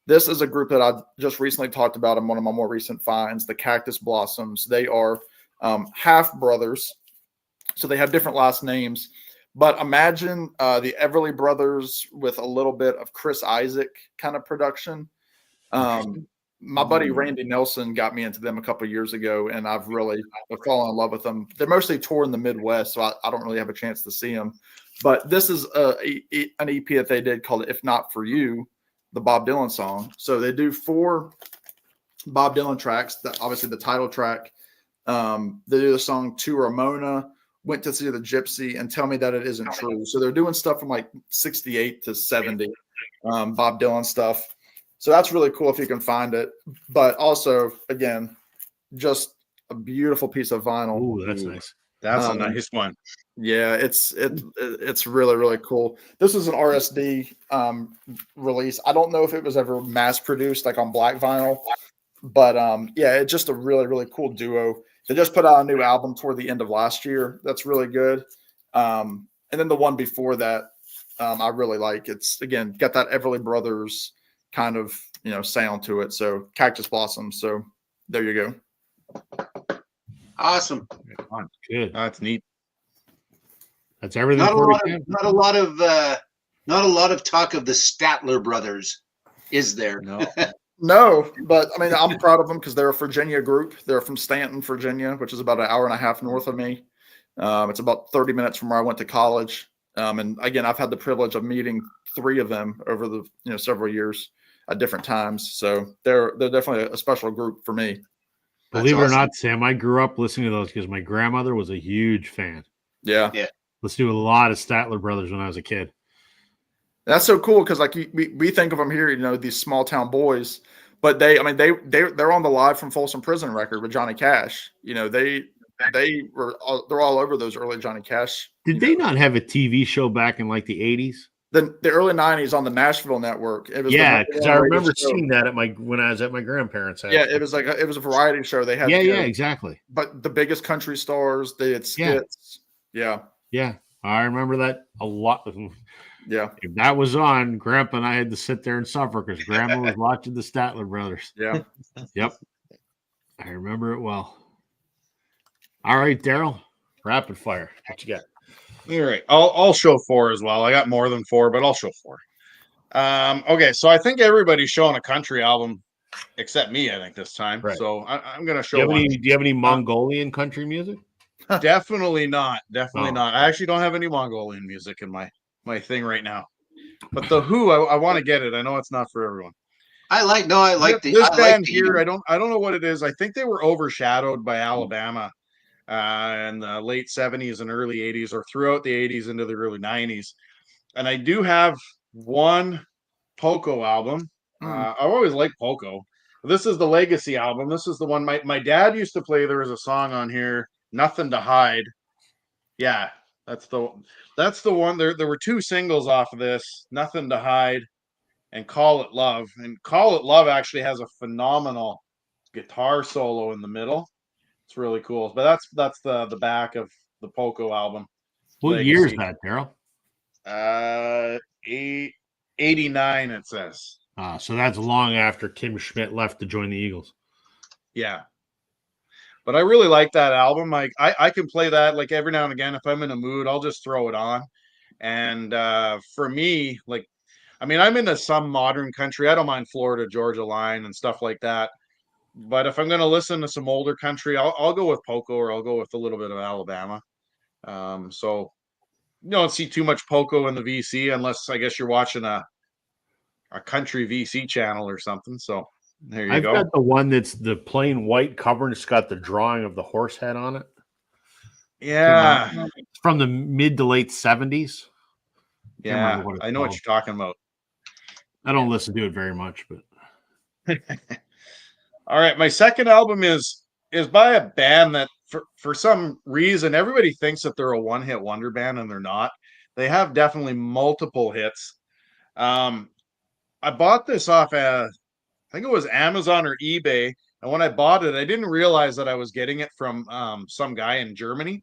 This is a group that I just recently talked about in one of my more recent finds, the Cactus Blossoms. They are half brothers, so they have different last names. But imagine the Everly Brothers with a little bit of Chris Isaak kind of production. My buddy Randy Nelson got me into them a couple of years ago, and I've fallen in love with them. They're mostly tour in the Midwest, so I don't really have a chance to see them. But this is an EP that they did called If Not For You, the Bob Dylan song. So they do 4 Bob Dylan tracks, obviously the title track. They do the song To Ramona, Went to See the Gypsy, and Tell Me That It Isn't True. So they're doing stuff from like 68 to 70, Bob Dylan stuff. So that's really cool if you can find it. But also, again, just a beautiful piece of vinyl. Ooh, that's nice. That's a nice one. Yeah, it's really, really cool. This is an RSD release. I don't know if it was ever mass produced like on black vinyl, but yeah, it's just a really, really cool duo. They just put out a new album toward the end of last year. That's really good. And then the one before that, I really like. It's, again, got that Everly Brothers kind of, sound to it. So Cactus Blossoms. So there you go. Awesome. Good. That's neat. That's everything. Not a lot of talk of the Statler brothers, is there? No. No, but I mean, I'm proud of them because they're a Virginia group. They're from Stanton, Virginia, which is about an hour and a half north of me. It's about 30 minutes from where I went to college. And again, I've had the privilege of meeting 3 of them over the several years at different times. So they're definitely a special group for me. Believe it or not, Sam, I grew up listening to those because my grandmother was a huge fan. Yeah. Listened to a lot of Statler Brothers when I was a kid. That's so cool because like we think of them here, these small town boys, but they're on the Live from Folsom Prison record with Johnny Cash. They're all over those early Johnny Cash. Did they not have a TV show back in like the 80s? The early 90s on the Nashville network. It was because I remember seeing that when I was at my grandparents' house. Yeah, it was a variety show. They had exactly. But the biggest country stars, they had skits. Yeah. I remember that a lot. Yeah. If that was on, Grandpa and I had to sit there and suffer because Grandma was watching the Statler Brothers. Yeah. Yep. I remember it well. All right, Daryl, rapid fire. What you got? All right. I'll show 4 as well. I got more than 4, but I'll show 4. Okay, so I think everybody's showing a country album except me, I think, this time. Right. So I'm going to show Do you have any Mongolian country music? Definitely not. Definitely not. I actually don't have any Mongolian music in my thing right now. But the Who, I want to get it. I know it's not for everyone. I like this band here. I don't know what it is. I think they were overshadowed by Alabama in the late 70s and early 80s, or throughout the 80s into the early 90s. And I do have one Poco album. I've always liked Poco. This is the Legacy album. This is the one my dad used to play. There was a song on here, Nothing to Hide. Yeah, that's the one. There were 2 singles off of this, Nothing to Hide and Call It Love. And Call It Love actually has a phenomenal guitar solo in the middle. It's really cool. But that's the back of the Poco album. What Legacy. year is that, Daryl? 89 it says. So that's long after Tim Schmidt left to join the Eagles. Yeah. But I really like that album. I can play that like every now and again. If I'm in a mood, I'll just throw it on. And for me, I'm into some modern country. I don't mind Florida Georgia Line and stuff like that. But if I'm going to listen to some older country, I'll go with Poco, or I'll go with a little bit of Alabama. So you don't see too much Poco in the VC unless I guess you're watching a country VC channel or something. So there you go. I've got the one that's the plain white cover and it's got the drawing of the horse head on it. Yeah. It's from the mid to late 70s. Yeah. I know what you're talking about. I don't listen to it very much, but all right. My second album is by a band that for some reason everybody thinks that they're a one-hit wonder band, and they're not. They have definitely multiple hits. I bought this off I think it was Amazon or eBay. And when I bought it, I didn't realize that I was getting it from some guy in Germany.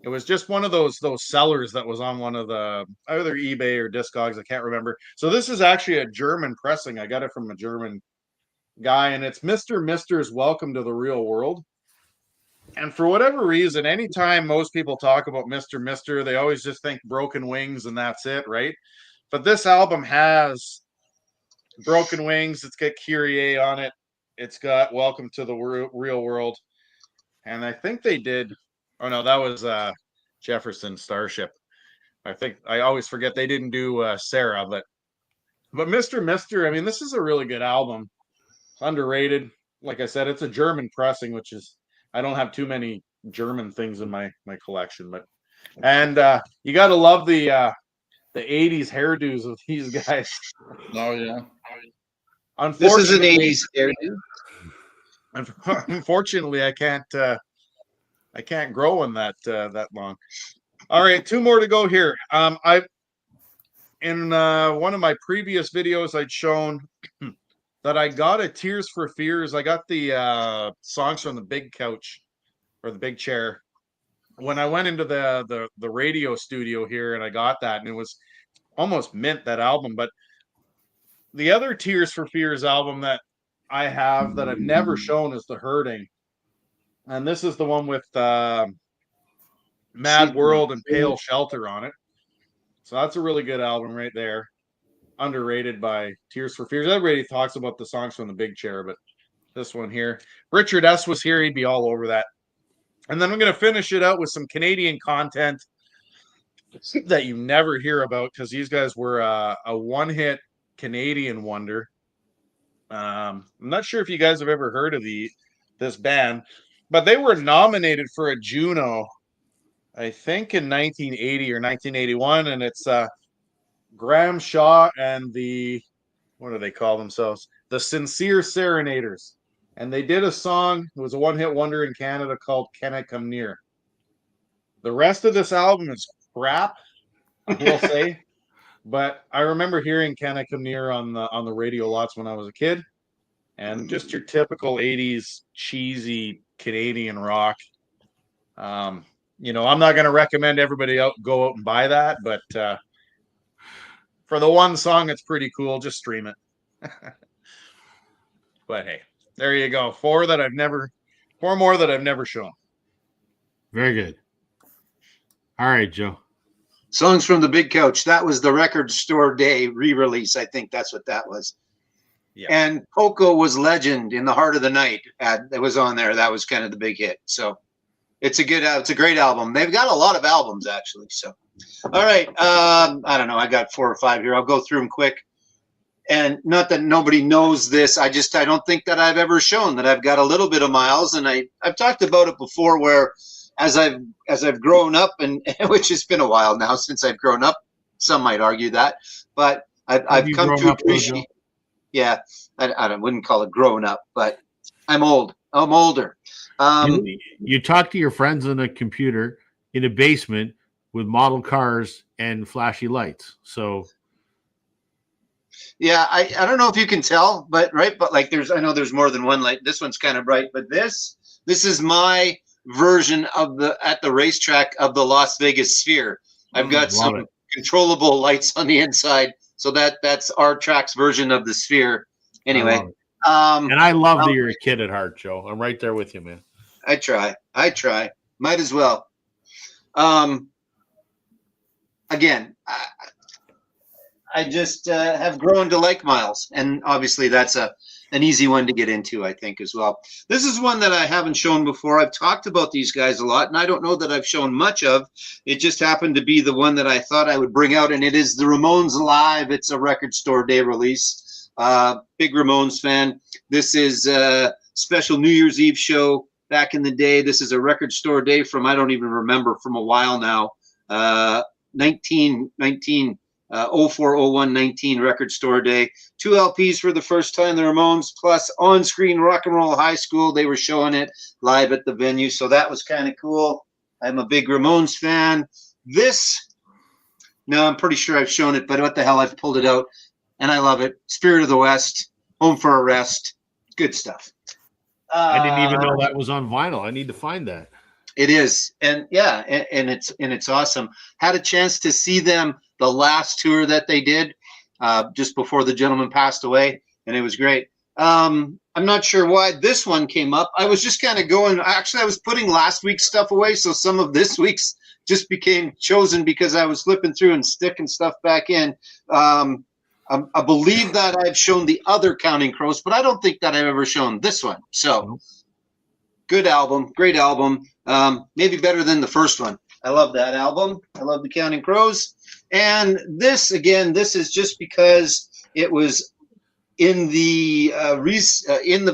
It was just one of those sellers that was on one of the either eBay or Discogs. I can't remember. So this is actually a German pressing. I got it from a German guy, and it's Mr. Mister's Welcome to the Real World. And for whatever reason, anytime most people talk about Mr. Mister, they always just think Broken Wings and that's it, right? But this album has Broken Wings. It's got Kyrie on it. It's got Welcome to the Real World. And I think they did. Oh, no, that was Jefferson Starship. I think I always forget they didn't do Sarah. But Mr. Mister, I mean, this is a really good album. It's underrated. Like I said, it's a German pressing, which is, I don't have too many German things in my collection. But and you got to love the 80s hairdos of these guys. Oh, yeah. This is an 80s hairdo. Unfortunately, I can't grow in that long. All right, two more to go here. In one of my previous videos, I'd shown that I got a Tears for Fears. I got the songs from the Big Couch or the Big Chair when I went into the radio studio here, and I got that, and it was almost mint, that album. But the other Tears for Fears album that I have that I've never shown is The Hurting. And this is the one with Mad World and Pale Shelter on it. So that's a really good album right there. Underrated by Tears for Fears. Everybody talks about the songs from the Big Chair, but this one here. Richard S. was here. He'd be all over that. And then I'm going to finish it out with some Canadian content that you never hear about, because these guys were a one-hit Canadian wonder. I'm not sure if you guys have ever heard of this band, but they were nominated for a Juno, I think in 1980 or 1981, and it's Graham Shaw and what do they call themselves? The Sincere Serenaders. And they did a song, it was a one-hit wonder in Canada, called Can I Come Near. The rest of this album is crap, I will say. But I remember hearing Can I Come Near on the radio lots when I was a kid. And just your typical 80s cheesy Canadian rock. I'm not going to recommend everybody go out and buy that, but for the one song, it's pretty cool. Just stream it. But hey, there you go. Four more that I've never shown. Very good. All right, Joe. Songs from the Big Couch. That was the Record Store Day re-release. I think that's what that was. Yeah. And Poco Was Legend in the Heart of the Night. That was on there. That was kind of the big hit. So it's a great album. They've got a lot of albums, actually. So, all right. I don't know. I got 4 or 5 here. I'll go through them quick. And not that nobody knows this. I don't think that I've ever shown that I've got a little bit of Miles. And I've talked about it before, where as I've grown up, and which has been a while now since I've grown up. Some might argue that, but I've come to appreciate. Yeah, I wouldn't call it growing up, but I'm old. I'm older. You talk to your friends on a computer in a basement with model cars and flashy lights. So, yeah, I don't know if you can tell, but like I know there's more than one light. This one's kind of bright, but this is my version of at the racetrack of the Las Vegas Sphere. I've got some controllable lights on the inside. So that's our track's version of the Sphere. Anyway, and I love that you're a kid at heart, Joe. I'm right there with you, man. I try. Might as well. Again, I just have grown to like Miles, and obviously that's an easy one to get into, I think, as well. This is one that I haven't shown before. I've talked about these guys a lot, and I don't know that I've shown much of. It just happened to be the one that I thought I would bring out, and it is the Ramones Live. It's a Record Store Day release. Big Ramones fan. This is a special New Year's Eve show back in the day. This is a record store day from, I don't even remember, from a while now. 04/01/19 record store day. 2 LPs for the first time, the Ramones, plus on-screen Rock and Roll High School. They were showing it live at the venue, so that was kind of cool. I'm a big Ramones fan. No, I'm pretty sure I've shown it, but what the hell, I've pulled it out, and I love it. Spirit of the West, Home for a Rest, good stuff. I didn't even know that was on vinyl. I need to find that. It is, and yeah, and it's awesome. Had a chance to see them the last tour that they did, just before the gentleman passed away, and it was great. I'm not sure why this one came up. I was just kind of going. Actually, I was putting last week's stuff away, so some of this week's just became chosen because I was flipping through and sticking stuff back in. I believe that I've shown the other Counting Crows, but I don't think that I've ever shown this one. So, good album, great album. Maybe better than the first one. I love that album. I love the Counting Crows. And this, again, this is just because it was in the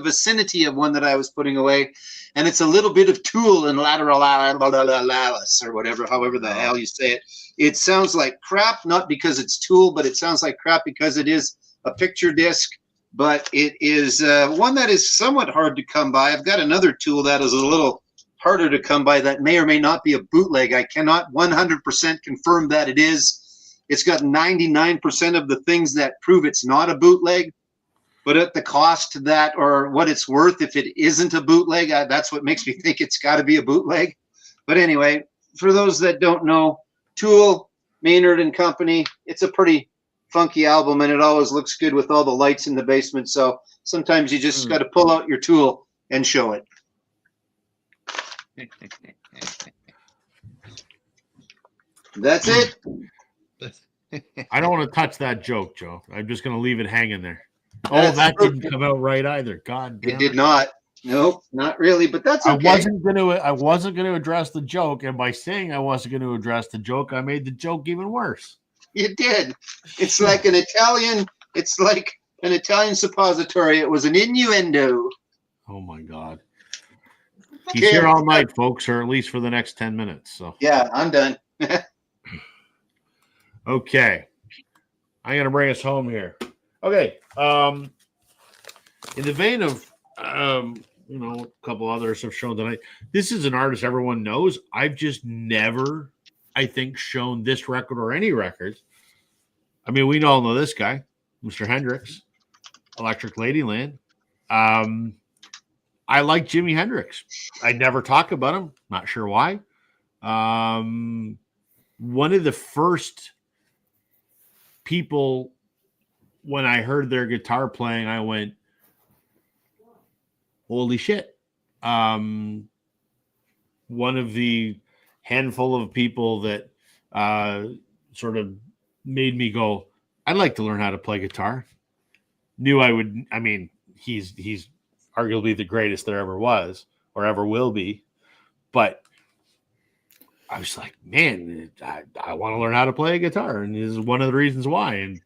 vicinity of one that I was putting away, and it's a little bit of Tool and Lateralalis or whatever, however the hell you say it. It sounds like crap, not because it's Tool, but it sounds like crap because it is a picture disc. But it is one that is somewhat hard to come by. I've got another Tool that is a little harder to come by that may or may not be a bootleg. I cannot 100% confirm that it is. It's got 99% of the things that prove it's not a bootleg. But at the cost that, or what it's worth if it isn't a bootleg, that's what makes me think it's got to be a bootleg. But anyway, for those that don't know, Tool, Maynard and Company, it's a pretty funky album, and it always looks good with all the lights in the basement. So sometimes you just got to pull out your Tool and show it. That's it. I don't want to touch that joke, Joe. I'm just going to leave it hanging there. Oh, that didn't come out right either. God damn it did not. Nope, not really. But that's okay. I wasn't going to address the joke, and by saying I wasn't going to address the joke, I made the joke even worse. You did. It's like an Italian. It's like an Italian suppository. It was an innuendo. Oh my God. He's here all night, folks, or at least for the next 10 minutes. So yeah, I'm done. Okay. I'm going to bring us home here. Okay. In the vein of, a couple others have shown tonight, this is an artist everyone knows. I've just never, I think, shown this record or any records. I mean, we all know this guy, Mr. Hendrix, Electric Ladyland. I like Jimi Hendrix. I never talk about him. Not sure why. One of the first people, when I heard their guitar playing, I went, holy shit. One of the handful of people that sort of made me go, I'd like to learn how to play guitar. Knew I would. I mean, he's arguably the greatest there ever was or ever will be. But I was like, man, I want to learn how to play a guitar. And this is one of the reasons why. And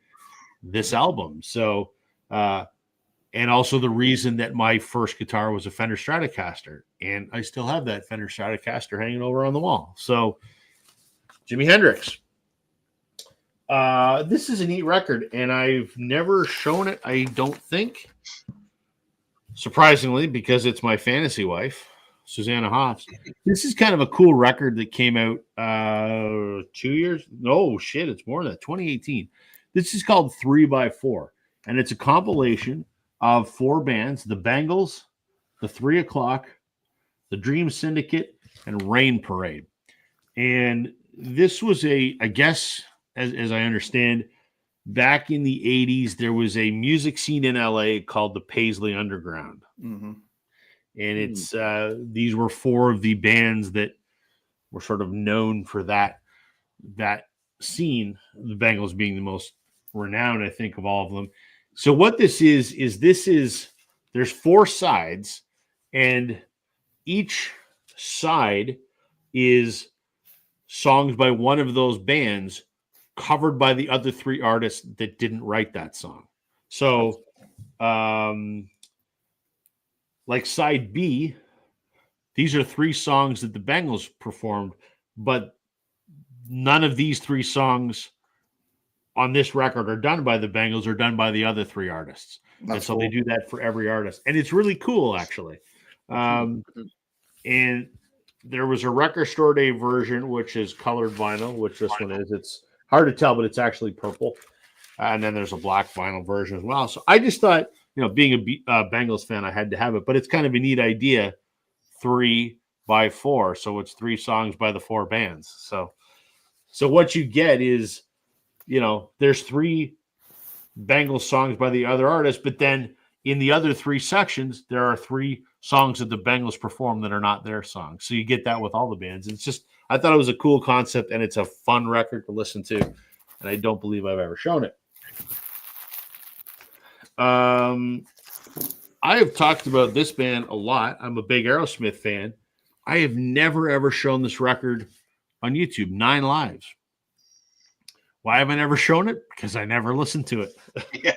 this album. So, and also the reason that my first guitar was a Fender Stratocaster. And I still have that Fender Stratocaster hanging over on the wall. So, Jimi Hendrix. This is a neat record, and I've never shown it, I don't think. Surprisingly, because it's my fantasy wife, Susanna Hoffs. This is kind of a cool record that came out 2 years. No, shit, it's more than that. 2018. This is called 3x4, and it's a compilation of 4 bands: the Bangles, the 3 O'Clock, the Dream Syndicate, and Rain Parade. And this was I guess, as I understand, back in the 80s, there was a music scene in LA called the Paisley Underground. Mm-hmm. And it's these were 4 of the bands that were sort of known for that scene, the Bangles being the most renowned, I think, of all of them. So what this is there's 4 sides, and each side is songs by one of those bands covered by the other 3 artists that didn't write that song. So, like side B these are 3 songs that the Bengals performed, but none of these 3 songs on this record are done by the Bengals or done by the other 3 artists. And so they do that for every artist. And it's really cool, actually. And there was a Record Store Day version, which is colored vinyl, which this one is. It's hard to tell, but it's actually purple. And then there's a black vinyl version as well. So I just thought, being a Bengals fan, I had to have it. But it's kind of a neat idea, 3 by 4. So it's 3 songs by the 4 bands. So what you get is, there's 3 Bengals songs by the other artists, but then in the other 3 sections, there are 3 songs that the Bengals perform that are not their songs. So you get that with all the bands. It's just, I thought it was a cool concept, and it's a fun record to listen to. And I don't believe I've ever shown it. I have talked about this band a lot. I'm a big Aerosmith fan. I have never, ever shown this record on YouTube, 9 Lives. Why haven't I ever shown it? Because I never listened to it. Yeah.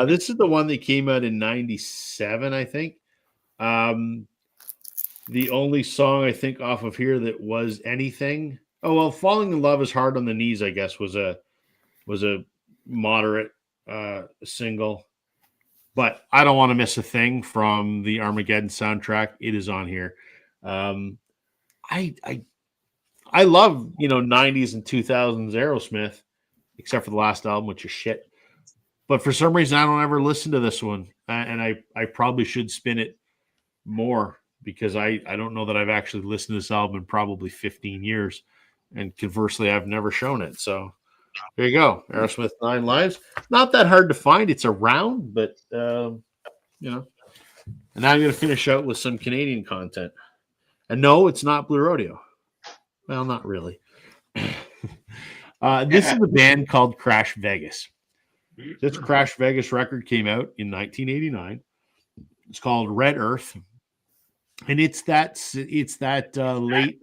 This is the one that came out in 97, I think. The only song I think off of here that was anything. Oh, well, Falling in Love is Hard on the Knees, I guess, was a moderate single. But I Don't Want to Miss a Thing from the Armageddon soundtrack. It is on here. I love, 90s and 2000s Aerosmith, except for the last album, which is shit. But for some reason, I don't ever listen to this one. And I probably should spin it more because I don't know that I've actually listened to this album in probably 15 years. And conversely, I've never shown it. So there you go. Aerosmith 9 Lives. Not that hard to find. It's around, but, And now I'm going to finish out with some Canadian content. And no, it's not Blue Rodeo. Well, not really. This is a band called Crash Vegas. This Crash Vegas record came out in 1989. It's called Red Earth, and it's that late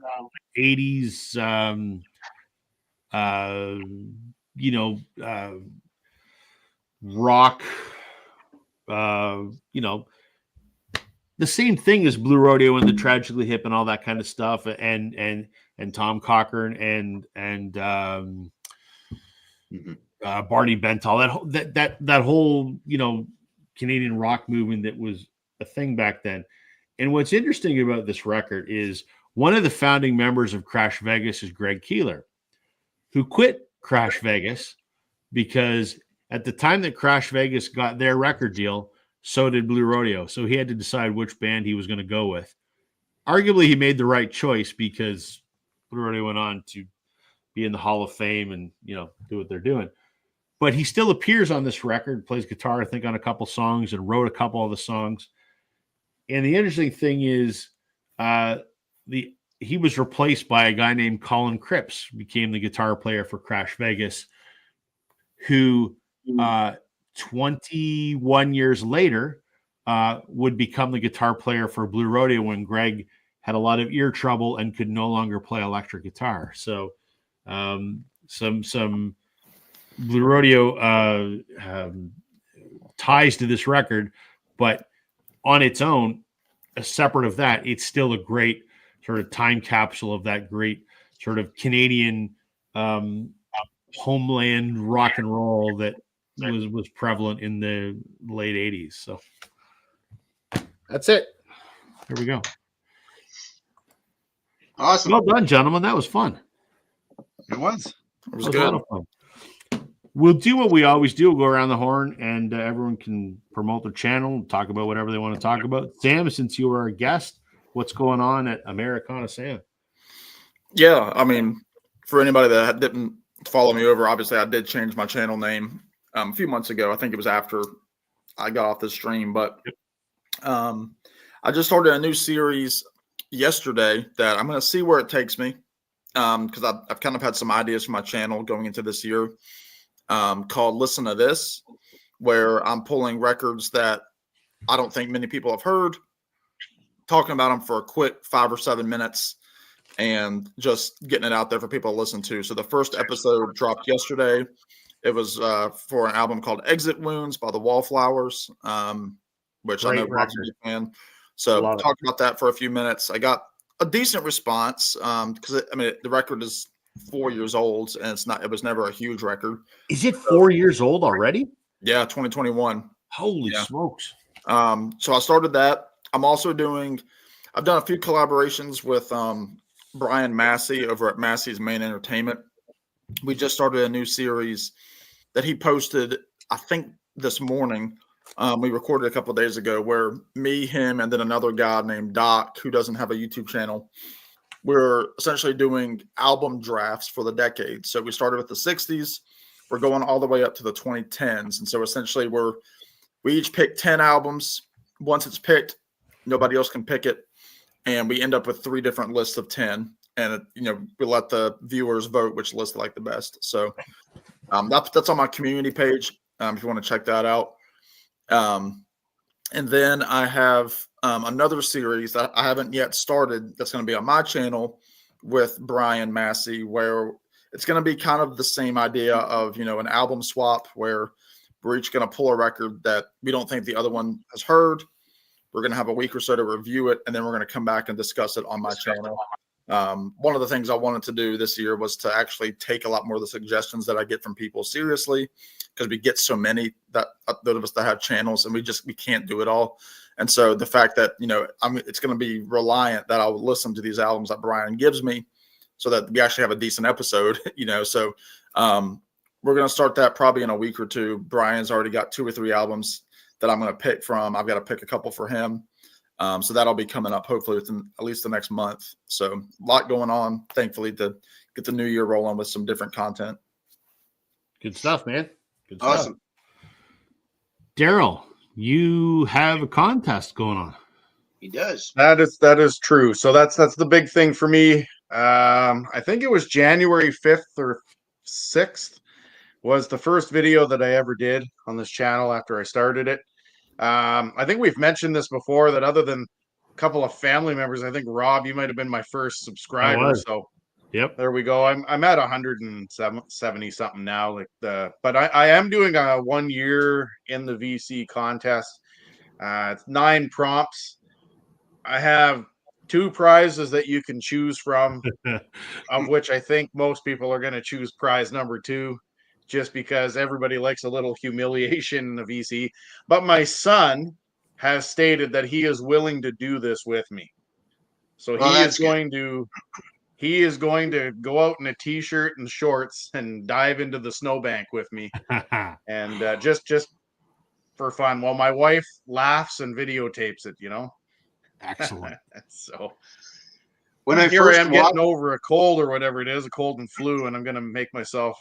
80s, rock. The same thing as Blue Rodeo and the Tragically Hip and all that kind of stuff, and Tom Cochran and Barney Bentall, that whole Canadian rock movement that was a thing back then. And what's interesting about this record is one of the founding members of Crash Vegas is Greg Keeler, who quit Crash Vegas because at the time that Crash Vegas got their record deal, so did Blue Rodeo. So he had to decide which band he was going to go with. Arguably, he made the right choice because Blue Rodeo went on to be in the Hall of Fame and, do what they're doing. But he still appears on this record, plays guitar, I think, on a couple songs and wrote a couple of the songs. And the interesting thing is he was replaced by a guy named Colin Cripps, became the guitar player for Crash Vegas, who 21 years later would become the guitar player for Blue Rodeo when Greg had a lot of ear trouble and could no longer play electric guitar. So some Blue Rodeo ties to this record, but on its own, separate of that, it's still a great sort of time capsule of that great sort of Canadian homeland rock and roll that was prevalent in the late 80s. So that's it. Here we go. Awesome. Well done, gentlemen. That was fun. It was. It was That was good. a lot of fun. We'll do what we always do. We'll go around the horn and everyone can promote their channel, talk about whatever they want to talk about. Sam, since you were our guest, what's going on at Americana Sam? Yeah, I mean, for anybody that didn't follow me over, obviously I did change my channel name a few months ago. I think it was after I got off the stream, but I just started a new series yesterday that I'm going to see where it takes me because I've kind of had some ideas for my channel going into this year called Listen to This, where I'm pulling records that I don't think many people have heard, talking about them for a quick 5 or 7 minutes and just getting it out there for people to listen to. So the first episode dropped yesterday. It was for an album called Exit Wounds by the Wallflowers, which Great I know Rob's a record. big fan. So Love it. talked about that for a few minutes. I got a decent response because the record is 4 years old and it was never a huge record. Is it 4 years old already? Yeah, 2021. Holy Yeah. smokes. So I started that. I've done a few collaborations with Brian Massey over at Massey's Main Entertainment. We just started a new series that he posted, I think, this morning. We recorded a couple of days ago where me, him, and then another guy named Doc, who doesn't have a YouTube channel, we're essentially doing album drafts for the decade. So we started with the 60s. We're going all the way up to the 2010s. And so essentially we each pick 10 albums. Once it's picked, nobody else can pick it. And we end up with 3 different lists of 10. And, we let the viewers vote which list they like the best. So that's on my community page if you want to check that out. And then I have another series that I haven't yet started that's going to be on my channel with Brian Massey, where it's going to be kind of the same idea of, an album swap where we're each going to pull a record that we don't think the other one has heard. We're going to have a week or so to review it, and then we're going to come back and discuss it on my channel. One of the things I wanted to do this year was to actually take a lot more of the suggestions that I get from people seriously, because we get so many that those of us that have channels, and we can't do it all. And so the fact that, it's going to be reliant that I'll listen to these albums that Brian gives me so that we actually have a decent episode, So we're going to start that probably in a week or two. Brian's already got 2 or 3 albums that I'm going to pick from. I've got to pick a couple for him. So that'll be coming up hopefully within at least the next month. So a lot going on, thankfully, to get the new year rolling with some different content. Good stuff, man. Good stuff. Awesome. Daryl, you have a contest going on. He does. That is true. So that's the big thing for me. I think it was January 5th or 6th was the first video that I ever did on this channel after I started it. I think we've mentioned this before, that other than a couple of family members, I think Rob, you might have been my first subscriber. So yep, there we go. I'm at 170 something now. But I am doing a 1 year in the VC contest. It's 9 prompts. I have 2 prizes that you can choose from, of which I think most people are going to choose prize number 2. Just because everybody likes a little humiliation in the VC. But my son has stated that he is willing to do this with me. So he is going to go out in a t-shirt and shorts and dive into the snowbank with me. And just for fun, while my wife laughs and videotapes it, Excellent. So When I here first I am getting over a cold or whatever it is, a cold and flu, and I'm going to make myself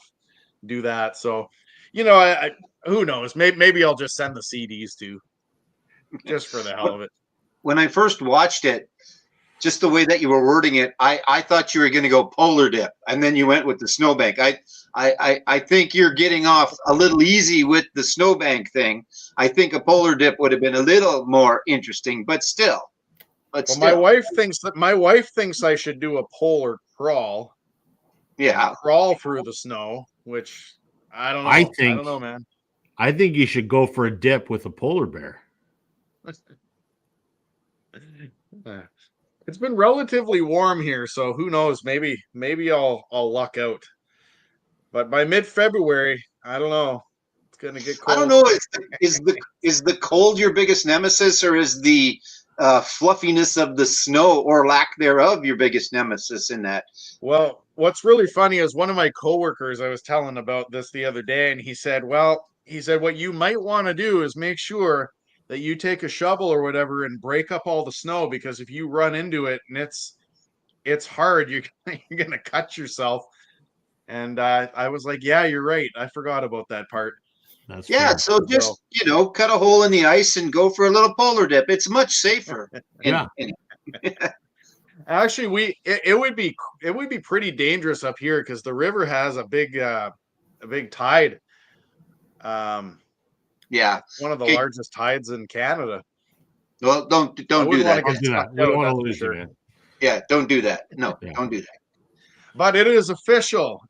do that. So, I who knows? Maybe I'll just send the CDs to, just for the hell of it. When I first watched it, just the way that you were wording it, I thought you were going to go polar dip, and then you went with the snowbank. I think you're getting off a little easy with the snowbank thing. I think a polar dip would have been a little more interesting, but still. My wife thinks I should do a polar crawl. Yeah, crawl through the snow, which I don't know. I don't know, man. I think you should go for a dip with a polar bear. It's been relatively warm here, so who knows? Maybe I'll luck out. But by mid-February, I don't know. It's gonna get cold. I don't know. Is the cold your biggest nemesis, or is the fluffiness of the snow or lack thereof your biggest nemesis in that? Well, what's really funny is one of my coworkers, I was telling about this the other day, and he said, what you might want to do is make sure that you take a shovel or whatever and break up all the snow, because if you run into it and it's hard, you're going to cut yourself. And I was like, yeah, you're right. I forgot about that part. That's yeah. fair. So just, cut a hole in the ice and go for a little polar dip. It's much safer. Yeah. Actually, it would be pretty dangerous up here because the river has a big tide. Yeah, one of the largest tides in Canada. Well, don't do that. Don't do that. We don't want to lose you, man. Yeah, don't do that. No, Yeah. Don't do that. But it is official.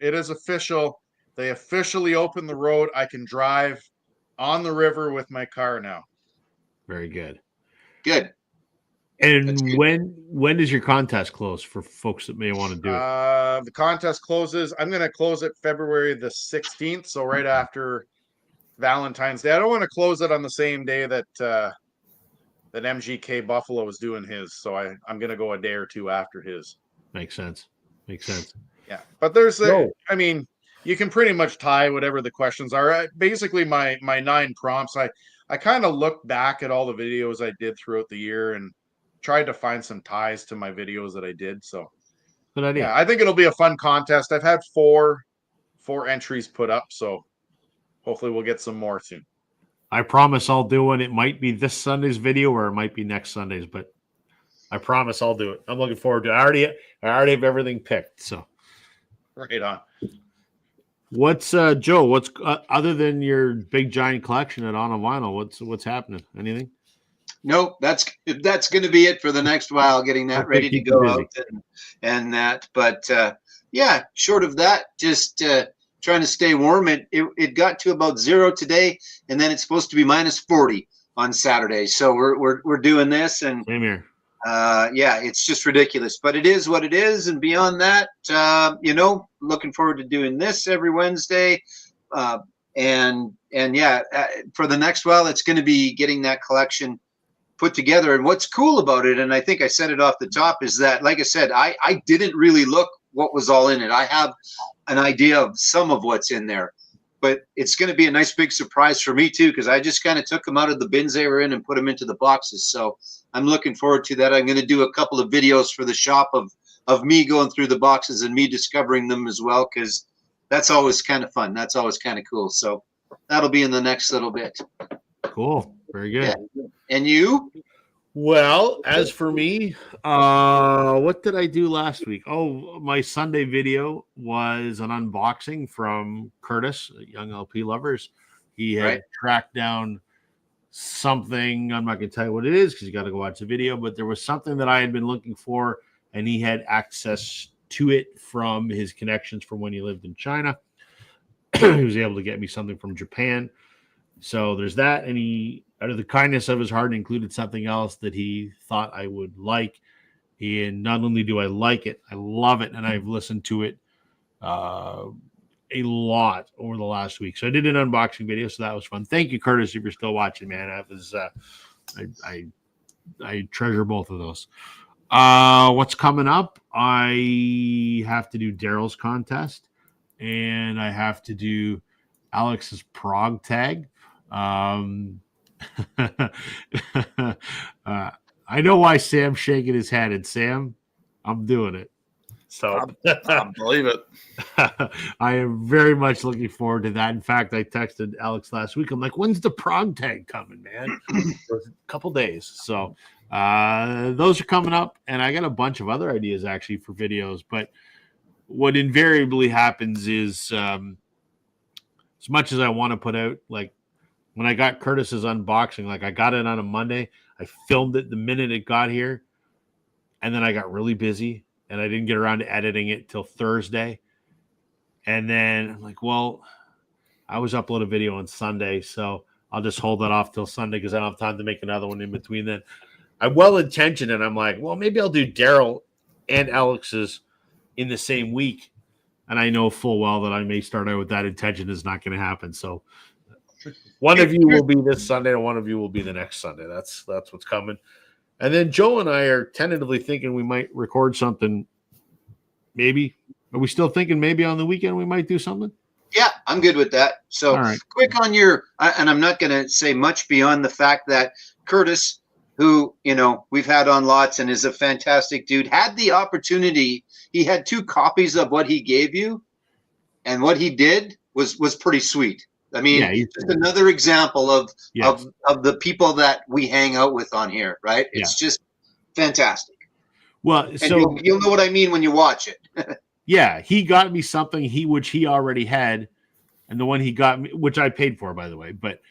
They officially opened the road. I can drive on the river with my car now. Very good. Good. That's And good. when does your contest close for folks that may want to do it? The contest closes. I'm going to close it February the 16th, so right after Valentine's Day. I don't want to close it on the same day that that MGK Buffalo is doing his, so I'm going to go a day or two after his. Makes sense. Makes sense. Yeah, but there's No. I mean, you can pretty much tie whatever the questions are. Basically, my 9 prompts. I kind of looked back at all the videos I did throughout the year and tried to find some ties to my videos that I did. So Good idea. yeah, I think it'll be a fun contest. I've had four entries put up, so hopefully we'll get some more soon. I promise I'll do one. It might be this Sunday's video or it might be next Sunday's, but I promise I'll do it. I'm looking forward to it. I already have everything picked. So Right on. what's Joe? What's other than your big giant collection at On a Vinyl? What's happening? Anything? Nope, that's going to be it for the next while, getting that Okay, ready to keep you go busy. out and that. But yeah, short of that, just trying to stay warm. It got to about 0 today, and then it's supposed to be -40 on Saturday. So we're doing this, and Same here. yeah, it's just ridiculous. But it is what it is, and beyond that, looking forward to doing this every Wednesday. And yeah, for the next while, it's going to be getting that collection put together. And what's cool about it, and I think I said it off the top, is that, like I said, I didn't really look what was all in it. I have an idea of some of what's in there, but it's going to be a nice big surprise for me too, because I just kind of took them out of the bins they were in and put them into the boxes. So I'm looking forward to that. I'm going to do a couple of videos for the shop of me going through the boxes and me discovering them as well, because that's always kind of fun. That's always kind of cool. So that'll be in the next little bit. Cool. Very good. Yeah. And you? Well, as for me, what did I do last week? Oh, my Sunday video was an unboxing from Curtis, Young LP Lovers. He had Right. tracked down something. I'm not going to tell you what it is because you got to go watch the video, but there was something that I had been looking for, and he had access to it from his connections from when he lived in China. He was able to get me something from Japan. So there's that, and he, out of the kindness of his heart, included something else that he thought I would like. And not only do I like it, I love it, and I've listened to it a lot over the last week. So I did an unboxing video, so that was fun. Thank you, Curtis, if you're still watching, man. That was I treasure both of those. What's coming up? I have to do Daryl's contest, and I have to do Alex's Prague tag. I know why Sam's shaking his head, and Sam, I'm doing it. So I believe it. I am very much looking forward to that. In fact, I texted Alex last week. I'm like, when's the Prague tag coming, man? For a couple days. So those are coming up, and I got a bunch of other ideas actually for videos. But what invariably happens is as much as I want to put out, like when I got Curtis's unboxing, like I got it on a Monday, I filmed it the minute it got here, and then I got really busy and I didn't get around to editing it till Thursday. And then I'm like, well, I was upload a video on Sunday, so I'll just hold that off till Sunday because I don't have time to make another one in between then. I'm well-intentioned, and I'm like, well, maybe I'll do Daryl and Alex's in the same week. And I know full well that I may start out with that intention is not going to happen. So one of you will be this Sunday and one of you will be the next Sunday. That's what's coming. And then Joe and I are tentatively thinking we might record something. Maybe. Are we still thinking maybe on the weekend we might do something? Yeah, I'm good with that. So All right. quick on your, and I'm not going to say much beyond the fact that Curtis, who, we've had on lots and is a fantastic dude, had the opportunity. He had 2 copies of what he gave you, and what he did was pretty sweet. I mean, Yeah, just another example of Yes. of the people that we hang out with on here, right? It's just fantastic. Well, And so you'll know what I mean when you watch it. yeah, he got me something which he already had, and the one he got me, which I paid for, by the way, but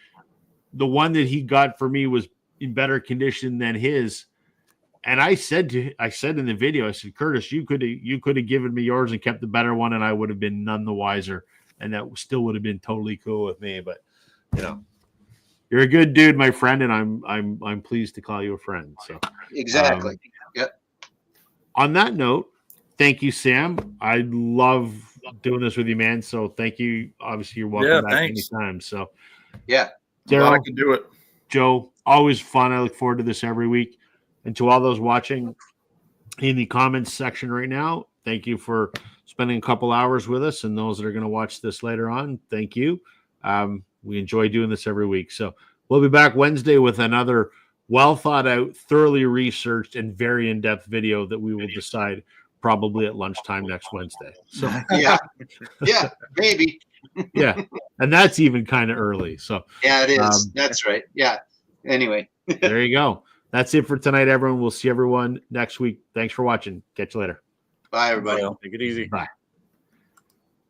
the one that he got for me was in better condition than his. And I said in the video, I said, Curtis, you could have given me yours and kept the better one, and I would have been none the wiser, and that still would have been totally cool with me. But you're you're a good dude, my friend, and I'm pleased to call you a friend. So Exactly. on that note, thank you, Sam. I love doing this with you, man. So thank you. Obviously, you're welcome back anytime. So yeah, Glad I can do it. Joe, always fun. I look forward to this every week. And to all those watching in the comments section right now, thank you for spending a couple hours with us. And those that are going to watch this later on, thank you. We enjoy doing this every week. So we'll be back Wednesday with another well thought out, thoroughly researched, and very in-depth video that we will decide probably at lunchtime next Wednesday. So yeah, maybe. Yeah, and that's even kind of early. So yeah, it is. That's right. Yeah. Anyway, there you go. That's it for tonight, everyone. We'll see everyone next week. Thanks for watching. Catch you later. Bye, everybody. Take it easy. Bye.